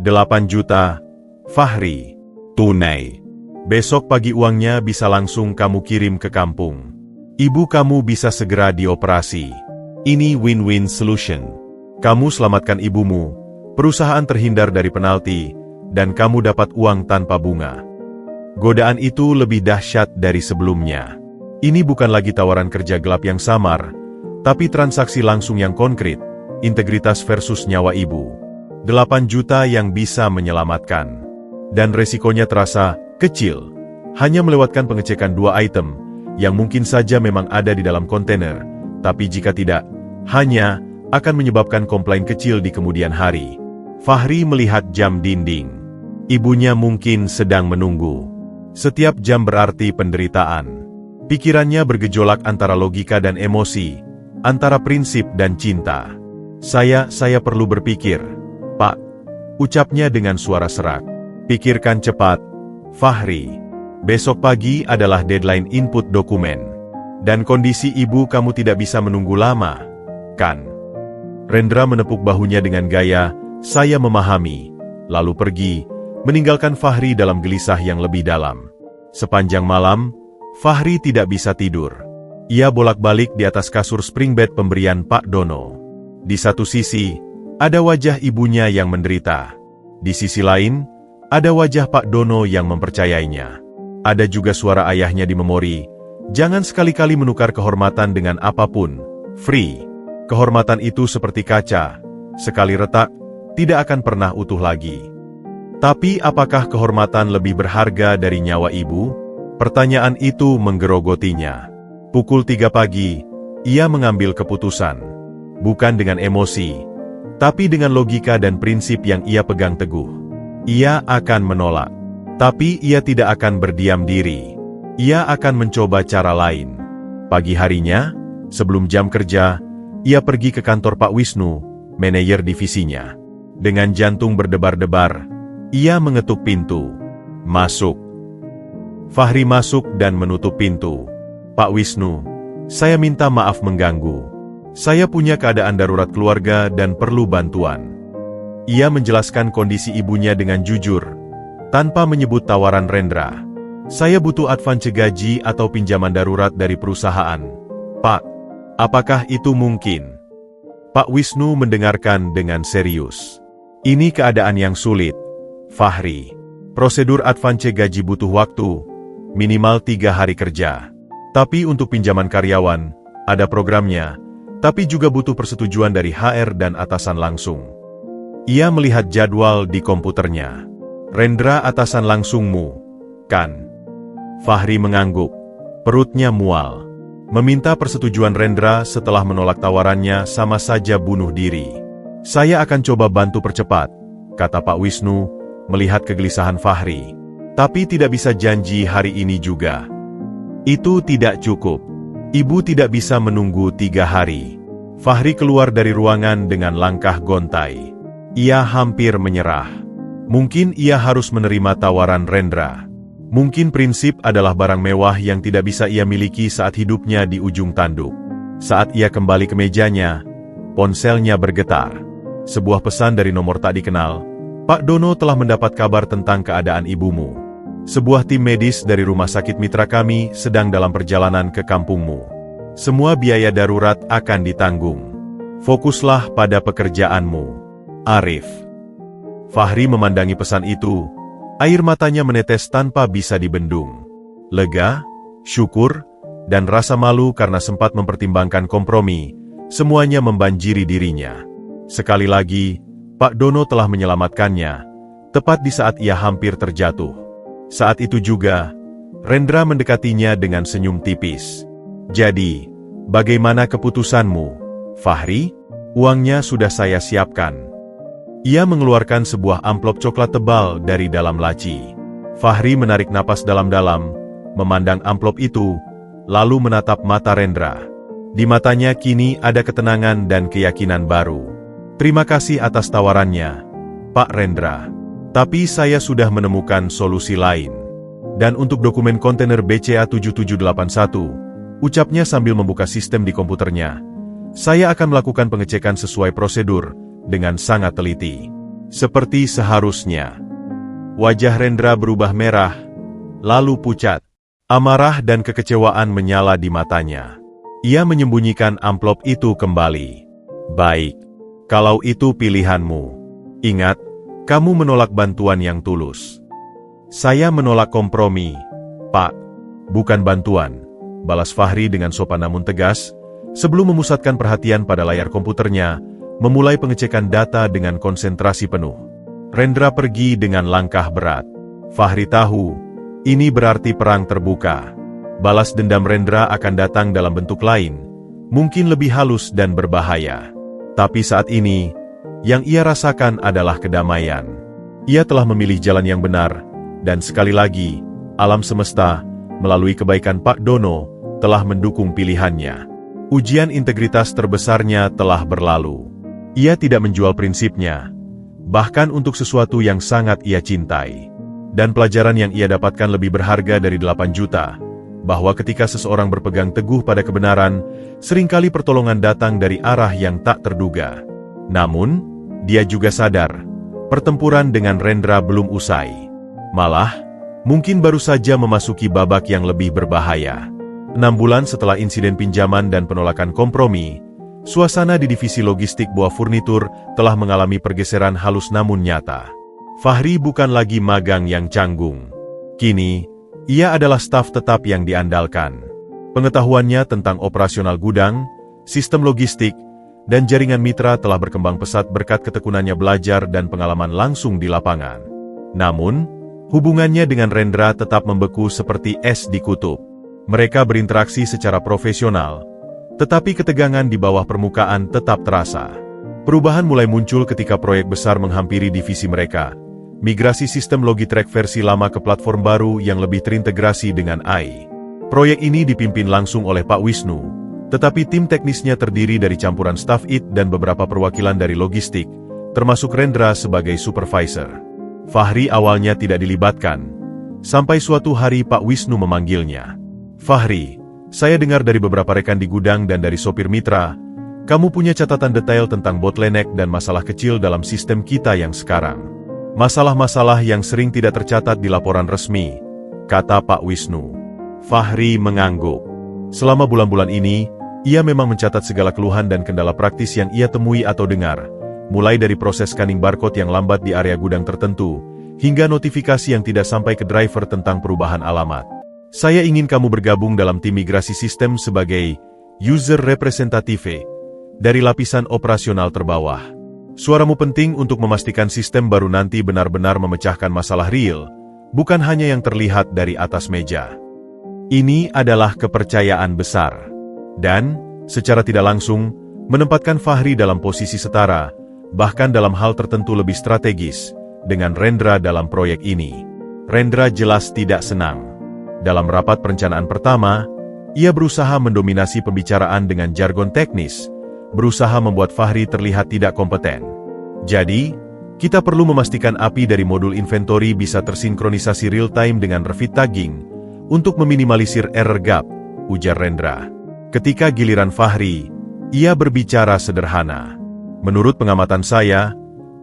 8 juta, Fahri. Tunai. Besok pagi uangnya bisa langsung kamu kirim ke kampung. Ibu kamu bisa segera dioperasi. Ini win-win solution. Kamu selamatkan ibumu, perusahaan terhindar dari penalti, dan kamu dapat uang tanpa bunga. Godaan itu lebih dahsyat dari sebelumnya. Ini bukan lagi tawaran kerja gelap yang samar, tapi transaksi langsung yang konkret, integritas versus nyawa ibu. 8 juta yang bisa menyelamatkan. Dan resikonya terasa kecil, hanya melewatkan pengecekan 2 item, yang mungkin saja memang ada di dalam kontainer, tapi jika tidak, hanya akan menyebabkan komplain kecil di kemudian hari. Fahri melihat jam dinding. Ibunya mungkin sedang menunggu. Setiap jam berarti penderitaan. Pikirannya bergejolak antara logika dan emosi, antara prinsip dan cinta. Saya perlu berpikir, Pak. Ucapnya dengan suara serak. Pikirkan cepat, Fahri. Besok pagi adalah deadline input dokumen. Dan kondisi ibu kamu tidak bisa menunggu lama, kan? Rendra menepuk bahunya dengan gaya, saya memahami. Lalu pergi, meninggalkan Fahri dalam gelisah yang lebih dalam. Sepanjang malam, Fahri tidak bisa tidur. Ia bolak-balik di atas kasur spring bed pemberian Pak Dono. Di satu sisi, ada wajah ibunya yang menderita. Di sisi lain, ada wajah Pak Dono yang mempercayainya. Ada juga suara ayahnya di memori, jangan sekali-kali menukar kehormatan dengan apapun, free. Kehormatan itu seperti kaca, sekali retak, tidak akan pernah utuh lagi. Tapi apakah kehormatan lebih berharga dari nyawa ibu? Pertanyaan itu menggerogotinya. Pukul 3 pagi, ia mengambil keputusan. Bukan dengan emosi, tapi dengan logika dan prinsip yang ia pegang teguh. Ia akan menolak. Tapi ia tidak akan berdiam diri. Ia akan mencoba cara lain. Pagi harinya, sebelum jam kerja, ia pergi ke kantor Pak Wisnu, manajer divisinya. Dengan jantung berdebar-debar, ia mengetuk pintu. Masuk. Fahri masuk dan menutup pintu. Pak Wisnu, saya minta maaf mengganggu. Saya punya keadaan darurat keluarga dan perlu bantuan. Ia menjelaskan kondisi ibunya dengan jujur, tanpa menyebut tawaran Rendra. Saya butuh advance gaji atau pinjaman darurat dari perusahaan. Pak, apakah itu mungkin? Pak Wisnu mendengarkan dengan serius. Ini keadaan yang sulit, Fahri. Prosedur advance gaji butuh waktu, minimal 3 hari kerja. Tapi untuk pinjaman karyawan, ada programnya, tapi juga butuh persetujuan dari HR dan atasan langsung. Ia melihat jadwal di komputernya. Rendra atasan langsungmu, kan? Fahri mengangguk. Perutnya mual. Meminta persetujuan Rendra setelah menolak tawarannya sama saja bunuh diri. Saya akan coba bantu percepat, kata Pak Wisnu, melihat kegelisahan Fahri. Tapi tidak bisa janji hari ini juga. Itu tidak cukup. Ibu tidak bisa menunggu 3 hari. Fahri keluar dari ruangan dengan langkah gontai. Ia hampir menyerah. Mungkin ia harus menerima tawaran Rendra. Mungkin prinsip adalah barang mewah yang tidak bisa ia miliki saat hidupnya di ujung tanduk. Saat ia kembali ke mejanya, ponselnya bergetar. Sebuah pesan dari nomor tak dikenal. Pak Dono telah mendapat kabar tentang keadaan ibumu. Sebuah tim medis dari rumah sakit mitra kami sedang dalam perjalanan ke kampungmu. Semua biaya darurat akan ditanggung. Fokuslah pada pekerjaanmu. Arif. Fahri memandangi pesan itu. Air matanya menetes tanpa bisa dibendung. Lega, syukur, dan rasa malu karena sempat mempertimbangkan kompromi, semuanya membanjiri dirinya. Sekali lagi, Pak Dono telah menyelamatkannya, tepat di saat ia hampir terjatuh. Saat itu juga, Rendra mendekatinya dengan senyum tipis. Jadi, bagaimana keputusanmu, Fahri? Uangnya sudah saya siapkan. Ia mengeluarkan sebuah amplop coklat tebal dari dalam laci. Fahri menarik napas dalam-dalam, memandang amplop itu, lalu menatap mata Rendra. Di matanya kini ada ketenangan dan keyakinan baru. Terima kasih atas tawarannya, Pak Rendra. Tapi saya sudah menemukan solusi lain. Dan untuk dokumen kontainer BCA 7781, ucapnya sambil membuka sistem di komputernya. Saya akan melakukan pengecekan sesuai prosedur, dengan sangat teliti. Seperti seharusnya. Wajah Rendra berubah merah, lalu pucat. Amarah dan kekecewaan menyala di matanya. Ia menyembunyikan amplop itu kembali. Baik, kalau itu pilihanmu. Ingat, kamu menolak bantuan yang tulus. Saya menolak kompromi, Pak. Bukan bantuan, balas Fahri dengan sopan namun tegas, sebelum memusatkan perhatian pada layar komputernya, memulai pengecekan data dengan konsentrasi penuh. Rendra pergi dengan langkah berat. Fahri tahu, ini berarti perang terbuka. Balas dendam Rendra akan datang dalam bentuk lain, mungkin lebih halus dan berbahaya. Tapi saat ini, yang ia rasakan adalah kedamaian. Ia telah memilih jalan yang benar, dan sekali lagi, alam semesta, melalui kebaikan Pak Dono, telah mendukung pilihannya. Ujian integritas terbesarnya telah berlalu. Ia tidak menjual prinsipnya, bahkan untuk sesuatu yang sangat ia cintai. Dan pelajaran yang ia dapatkan lebih berharga dari 8 juta, bahwa ketika seseorang berpegang teguh pada kebenaran, seringkali pertolongan datang dari arah yang tak terduga. Namun, dia juga sadar, pertempuran dengan Rendra belum usai. Malah, mungkin baru saja memasuki babak yang lebih berbahaya. 6 bulan setelah insiden pinjaman dan penolakan kompromi, suasana di divisi logistik buah furnitur telah mengalami pergeseran halus namun nyata. Fahri bukan lagi magang yang canggung. Kini, ia adalah staf tetap yang diandalkan. Pengetahuannya tentang operasional gudang, sistem logistik, dan jaringan mitra telah berkembang pesat berkat ketekunannya belajar dan pengalaman langsung di lapangan. Namun, hubungannya dengan Rendra tetap membeku seperti es di kutub. Mereka berinteraksi secara profesional, tetapi ketegangan di bawah permukaan tetap terasa. Perubahan mulai muncul ketika proyek besar menghampiri divisi mereka. Migrasi sistem Logitrack versi lama ke platform baru yang lebih terintegrasi dengan AI. Proyek ini dipimpin langsung oleh Pak Wisnu, tetapi tim teknisnya terdiri dari campuran staf IT dan beberapa perwakilan dari logistik, termasuk Rendra sebagai supervisor. Fahri awalnya tidak dilibatkan, sampai suatu hari Pak Wisnu memanggilnya. Fahri, saya dengar dari beberapa rekan di gudang dan dari sopir mitra, kamu punya catatan detail tentang bottleneck dan masalah kecil dalam sistem kita yang sekarang. Masalah-masalah yang sering tidak tercatat di laporan resmi, kata Pak Wisnu. Fahri mengangguk. Selama bulan-bulan ini, ia memang mencatat segala keluhan dan kendala praktis yang ia temui atau dengar, mulai dari proses scanning barcode yang lambat di area gudang tertentu, hingga notifikasi yang tidak sampai ke driver tentang perubahan alamat. Saya ingin kamu bergabung dalam tim migrasi sistem sebagai user representative, dari lapisan operasional terbawah. Suaramu penting untuk memastikan sistem baru nanti benar-benar memecahkan masalah real, bukan hanya yang terlihat dari atas meja. Ini adalah kepercayaan besar. Dan, secara tidak langsung, menempatkan Fahri dalam posisi setara, bahkan dalam hal tertentu lebih strategis, dengan Rendra dalam proyek ini. Rendra jelas tidak senang. Dalam rapat perencanaan pertama, ia berusaha mendominasi pembicaraan dengan jargon teknis, berusaha membuat Fahri terlihat tidak kompeten. Jadi, kita perlu memastikan API dari modul inventory bisa tersinkronisasi real-time dengan Revit tagging, untuk meminimalisir error gap, ujar Rendra. Ketika giliran Fahri, ia berbicara sederhana. Menurut pengamatan saya,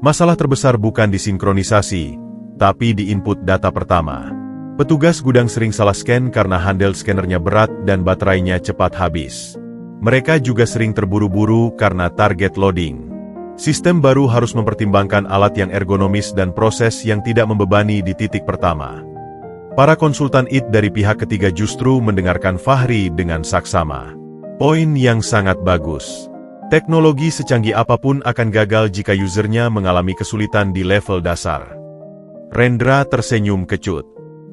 masalah terbesar bukan di sinkronisasi, tapi di input data pertama. Petugas gudang sering salah scan karena handle scannernya berat dan baterainya cepat habis. Mereka juga sering terburu-buru karena target loading. Sistem baru harus mempertimbangkan alat yang ergonomis dan proses yang tidak membebani di titik pertama. Para konsultan IT dari pihak ketiga justru mendengarkan Fahri dengan saksama. Poin yang sangat bagus. Teknologi secanggih apapun akan gagal jika usernya mengalami kesulitan di level dasar. Rendra tersenyum kecut.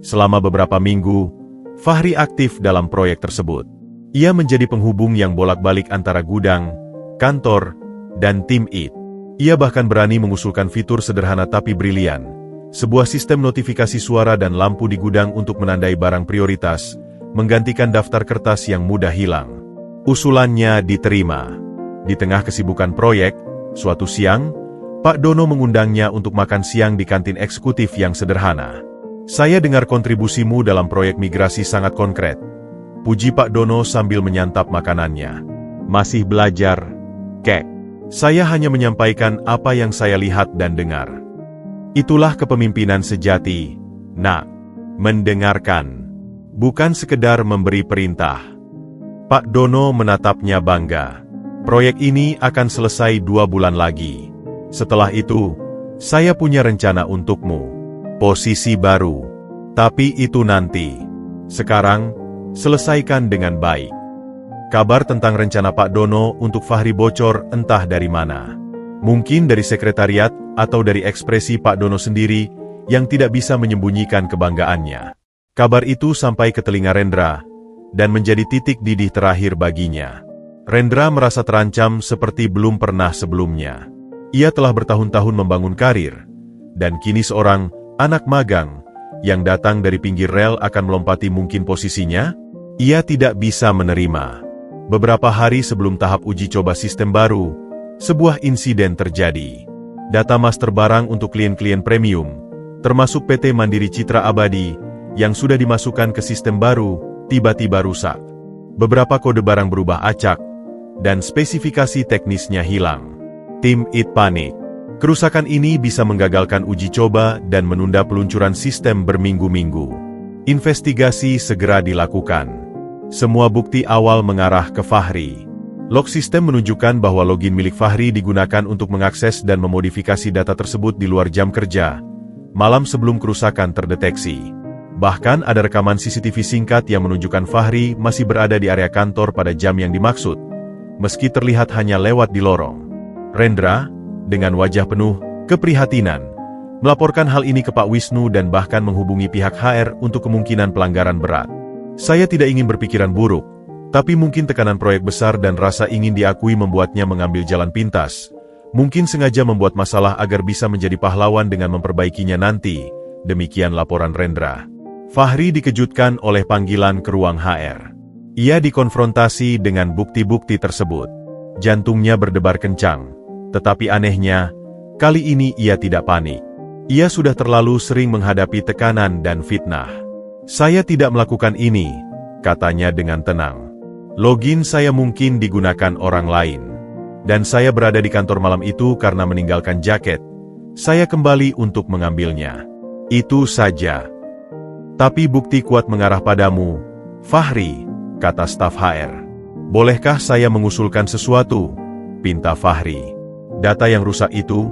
Selama beberapa minggu, Fahri aktif dalam proyek tersebut. Ia menjadi penghubung yang bolak-balik antara gudang, kantor, dan tim IT. Ia bahkan berani mengusulkan fitur sederhana tapi brilian. Sebuah sistem notifikasi suara dan lampu di gudang untuk menandai barang prioritas, menggantikan daftar kertas yang mudah hilang. Usulannya diterima. Di tengah kesibukan proyek, suatu siang, Pak Dono mengundangnya untuk makan siang di kantin eksekutif yang sederhana. Saya dengar kontribusimu dalam proyek migrasi sangat konkret. Puji Pak Dono sambil menyantap makanannya. Masih belajar, kek. Saya hanya menyampaikan apa yang saya lihat dan dengar. Itulah kepemimpinan sejati, nak. Mendengarkan, bukan sekedar memberi perintah. Pak Dono menatapnya bangga. Proyek ini akan selesai 2 bulan lagi. Setelah itu, saya punya rencana untukmu. Posisi baru. Tapi itu nanti. Sekarang, selesaikan dengan baik. Kabar tentang rencana Pak Dono untuk Fahri bocor entah dari mana. Mungkin dari sekretariat atau dari ekspresi Pak Dono sendiri yang tidak bisa menyembunyikan kebanggaannya. Kabar itu sampai ke telinga Rendra dan menjadi titik didih terakhir baginya. Rendra merasa terancam seperti belum pernah sebelumnya. Ia telah bertahun-tahun membangun karir, dan kini seorang anak magang yang datang dari pinggir rel akan melompati mungkin posisinya. Ia tidak bisa menerima. Beberapa hari sebelum tahap uji coba sistem baru, sebuah insiden terjadi. Data master barang untuk klien-klien premium, termasuk PT Mandiri Citra Abadi, yang sudah dimasukkan ke sistem baru, tiba-tiba rusak. Beberapa kode barang berubah acak, dan spesifikasi teknisnya hilang. Tim IT panik. Kerusakan ini bisa menggagalkan uji coba dan menunda peluncuran sistem berminggu-minggu. Investigasi segera dilakukan. Semua bukti awal mengarah ke Fahri. Log sistem menunjukkan bahwa login milik Fahri digunakan untuk mengakses dan memodifikasi data tersebut di luar jam kerja, malam sebelum kerusakan terdeteksi. Bahkan ada rekaman CCTV singkat yang menunjukkan Fahri masih berada di area kantor pada jam yang dimaksud, meski terlihat hanya lewat di lorong. Rendra, dengan wajah penuh keprihatinan, melaporkan hal ini ke Pak Wisnu dan bahkan menghubungi pihak HR untuk kemungkinan pelanggaran berat. Saya tidak ingin berpikiran buruk, tapi mungkin tekanan proyek besar dan rasa ingin diakui membuatnya mengambil jalan pintas. Mungkin sengaja membuat masalah agar bisa menjadi pahlawan dengan memperbaikinya nanti. Demikian laporan Rendra. Fahri dikejutkan oleh panggilan ke ruang HR. Ia dikonfrontasi dengan bukti-bukti tersebut. Jantungnya berdebar kencang, tetapi anehnya, kali ini ia tidak panik. Ia sudah terlalu sering menghadapi tekanan dan fitnah. Saya tidak melakukan ini, katanya dengan tenang. Login saya mungkin digunakan orang lain. Dan saya berada di kantor malam itu karena meninggalkan jaket. Saya kembali untuk mengambilnya. Itu saja. Tapi bukti kuat mengarah padamu, Fahri, kata staf HR. Bolehkah saya mengusulkan sesuatu? Pinta Fahri. Data yang rusak itu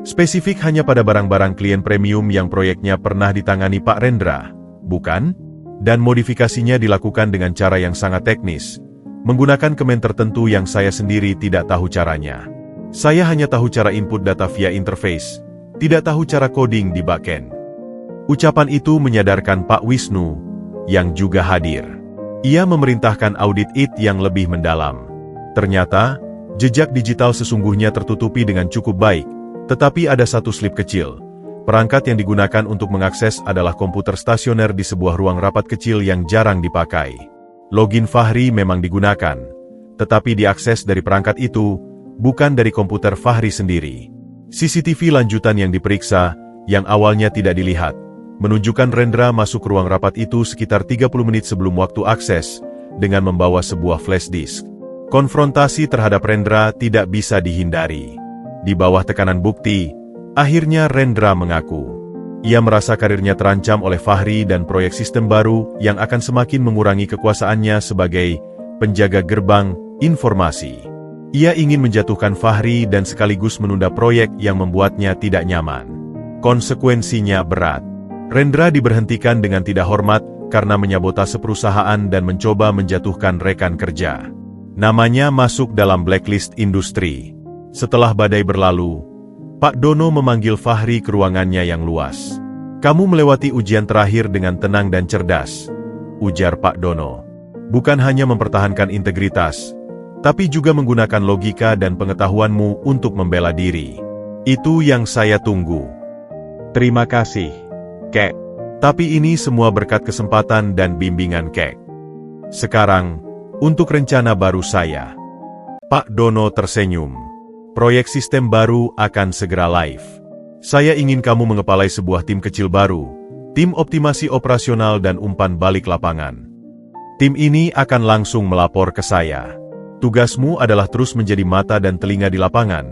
spesifik hanya pada barang-barang klien premium yang proyeknya pernah ditangani Pak Rendra, bukan? Dan modifikasinya dilakukan dengan cara yang sangat teknis, menggunakan kemen tertentu yang saya sendiri tidak tahu caranya. Saya hanya tahu cara input data via interface, tidak tahu cara coding di backend. Ucapan itu menyadarkan Pak Wisnu, yang juga hadir. Ia memerintahkan audit IT yang lebih mendalam. Ternyata, jejak digital sesungguhnya tertutupi dengan cukup baik, tetapi ada satu slip kecil. Perangkat yang digunakan untuk mengakses adalah komputer stasioner di sebuah ruang rapat kecil yang jarang dipakai. Login Fahri memang digunakan, tetapi diakses dari perangkat itu, bukan dari komputer Fahri sendiri. CCTV lanjutan yang diperiksa, yang awalnya tidak dilihat, menunjukkan Rendra masuk ruang rapat itu sekitar 30 menit sebelum waktu akses, dengan membawa sebuah flash disk. Konfrontasi terhadap Rendra tidak bisa dihindari. Di bawah tekanan bukti, akhirnya Rendra mengaku. Ia merasa karirnya terancam oleh Fahri dan proyek sistem baru yang akan semakin mengurangi kekuasaannya sebagai penjaga gerbang informasi. Ia ingin menjatuhkan Fahri dan sekaligus menunda proyek yang membuatnya tidak nyaman. Konsekuensinya berat. Rendra diberhentikan dengan tidak hormat karena menyabotase perusahaan dan mencoba menjatuhkan rekan kerja. Namanya masuk dalam blacklist industri. Setelah badai berlalu, Pak Dono memanggil Fahri ke ruangannya yang luas. "Kamu melewati ujian terakhir dengan tenang dan cerdas," ujar Pak Dono. "Bukan hanya mempertahankan integritas, tapi juga menggunakan logika dan pengetahuanmu untuk membela diri. Itu yang saya tunggu." "Terima kasih, Kek. Tapi ini semua berkat kesempatan dan bimbingan Kek. Sekarang, untuk rencana baru saya." Pak Dono tersenyum. "Proyek sistem baru akan segera live. Saya ingin kamu mengepalai sebuah tim kecil baru, tim optimasi operasional dan umpan balik lapangan. Tim ini akan langsung melapor ke saya. Tugasmu adalah terus menjadi mata dan telinga di lapangan,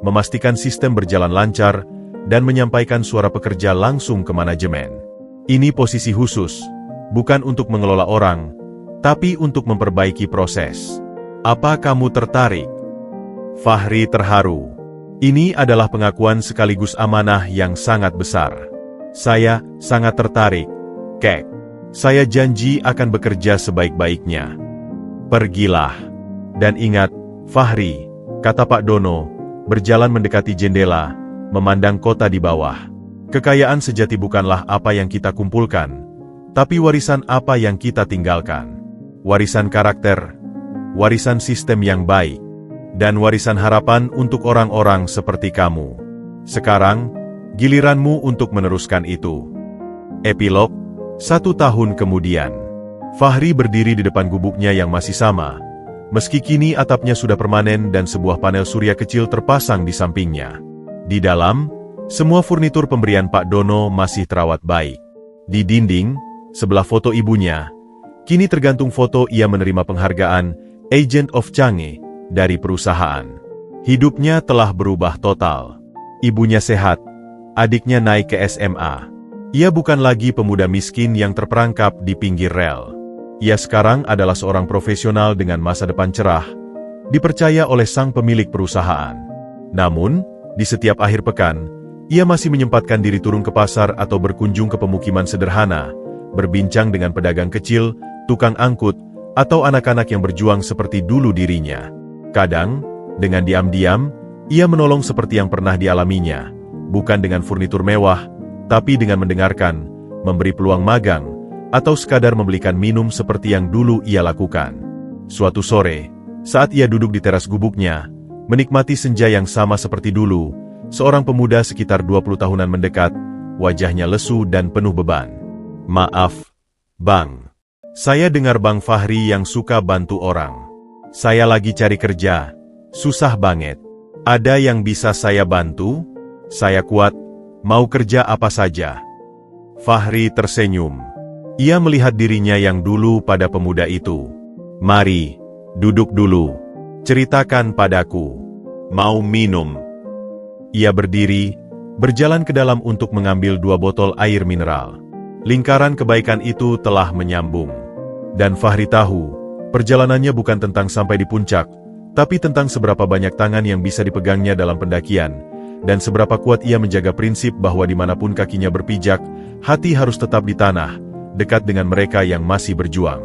memastikan sistem berjalan lancar, dan menyampaikan suara pekerja langsung ke manajemen. Ini posisi khusus, bukan untuk mengelola orang, tapi untuk memperbaiki proses. Apa kamu tertarik?" Fahri terharu. Ini adalah pengakuan sekaligus amanah yang sangat besar. "Saya sangat tertarik, Kek. Saya janji akan bekerja sebaik-baiknya. Pergilah. Dan ingat, Fahri," kata Pak Dono, berjalan mendekati jendela, memandang kota di bawah. "Kekayaan sejati bukanlah apa yang kita kumpulkan, tapi warisan apa yang kita tinggalkan. Warisan karakter, warisan sistem yang baik, dan warisan harapan untuk orang-orang seperti kamu. Sekarang, giliranmu untuk meneruskan itu." Epilog, 1 tahun kemudian. Fahri berdiri di depan gubuknya yang masih sama, meski kini atapnya sudah permanen dan sebuah panel surya kecil terpasang di sampingnya. Di dalam, semua furnitur pemberian Pak Dono masih terawat baik. Di dinding, sebelah foto ibunya, kini tergantung foto ia menerima penghargaan Agent of Change dari perusahaan. Hidupnya telah berubah total. Ibunya sehat, adiknya naik ke SMA. Ia bukan lagi pemuda miskin yang terperangkap di pinggir rel. Ia sekarang adalah seorang profesional dengan masa depan cerah, dipercaya oleh sang pemilik perusahaan. Namun, di setiap akhir pekan, ia masih menyempatkan diri turun ke pasar atau berkunjung ke pemukiman sederhana, berbincang dengan pedagang kecil, tukang angkut, atau anak-anak yang berjuang seperti dulu dirinya. Kadang, dengan diam-diam, ia menolong seperti yang pernah dialaminya, bukan dengan furnitur mewah, tapi dengan mendengarkan, memberi peluang magang, atau sekadar membelikan minum seperti yang dulu ia lakukan. Suatu sore, saat ia duduk di teras gubuknya, menikmati senja yang sama seperti dulu, seorang pemuda sekitar 20 tahunan mendekat, wajahnya lesu dan penuh beban. "Maaf, Bang. Saya dengar Bang Fahri yang suka bantu orang. Saya lagi cari kerja, susah banget. Ada yang bisa saya bantu? Saya kuat, mau kerja apa saja." Fahri tersenyum. Ia melihat dirinya yang dulu pada pemuda itu. "Mari, duduk dulu. Ceritakan padaku. Mau minum?" Ia berdiri, berjalan ke dalam untuk mengambil 2 botol air mineral. Lingkaran kebaikan itu telah menyambung. Dan Fahri tahu, perjalanannya bukan tentang sampai di puncak, tapi tentang seberapa banyak tangan yang bisa dipegangnya dalam pendakian, dan seberapa kuat ia menjaga prinsip bahwa dimanapun kakinya berpijak, hati harus tetap di tanah, dekat dengan mereka yang masih berjuang.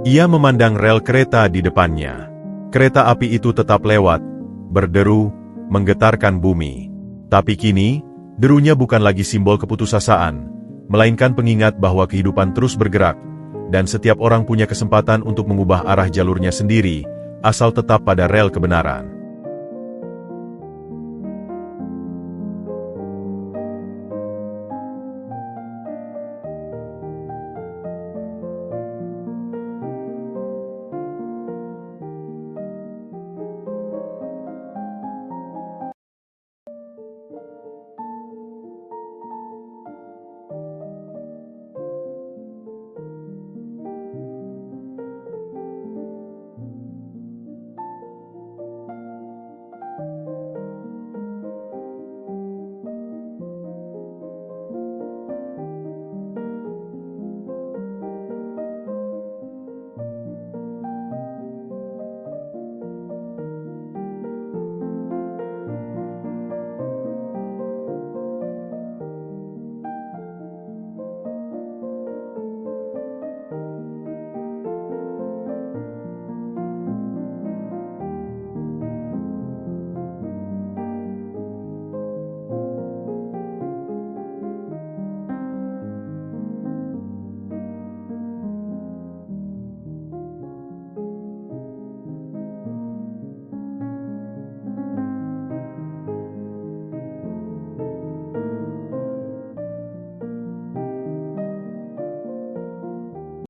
Ia memandang rel kereta di depannya. Kereta api itu tetap lewat, berderu, menggetarkan bumi. Tapi kini, derunya bukan lagi simbol keputusasaan, melainkan pengingat bahwa kehidupan terus bergerak, dan setiap orang punya kesempatan untuk mengubah arah jalurnya sendiri, asal tetap pada rel kebenaran.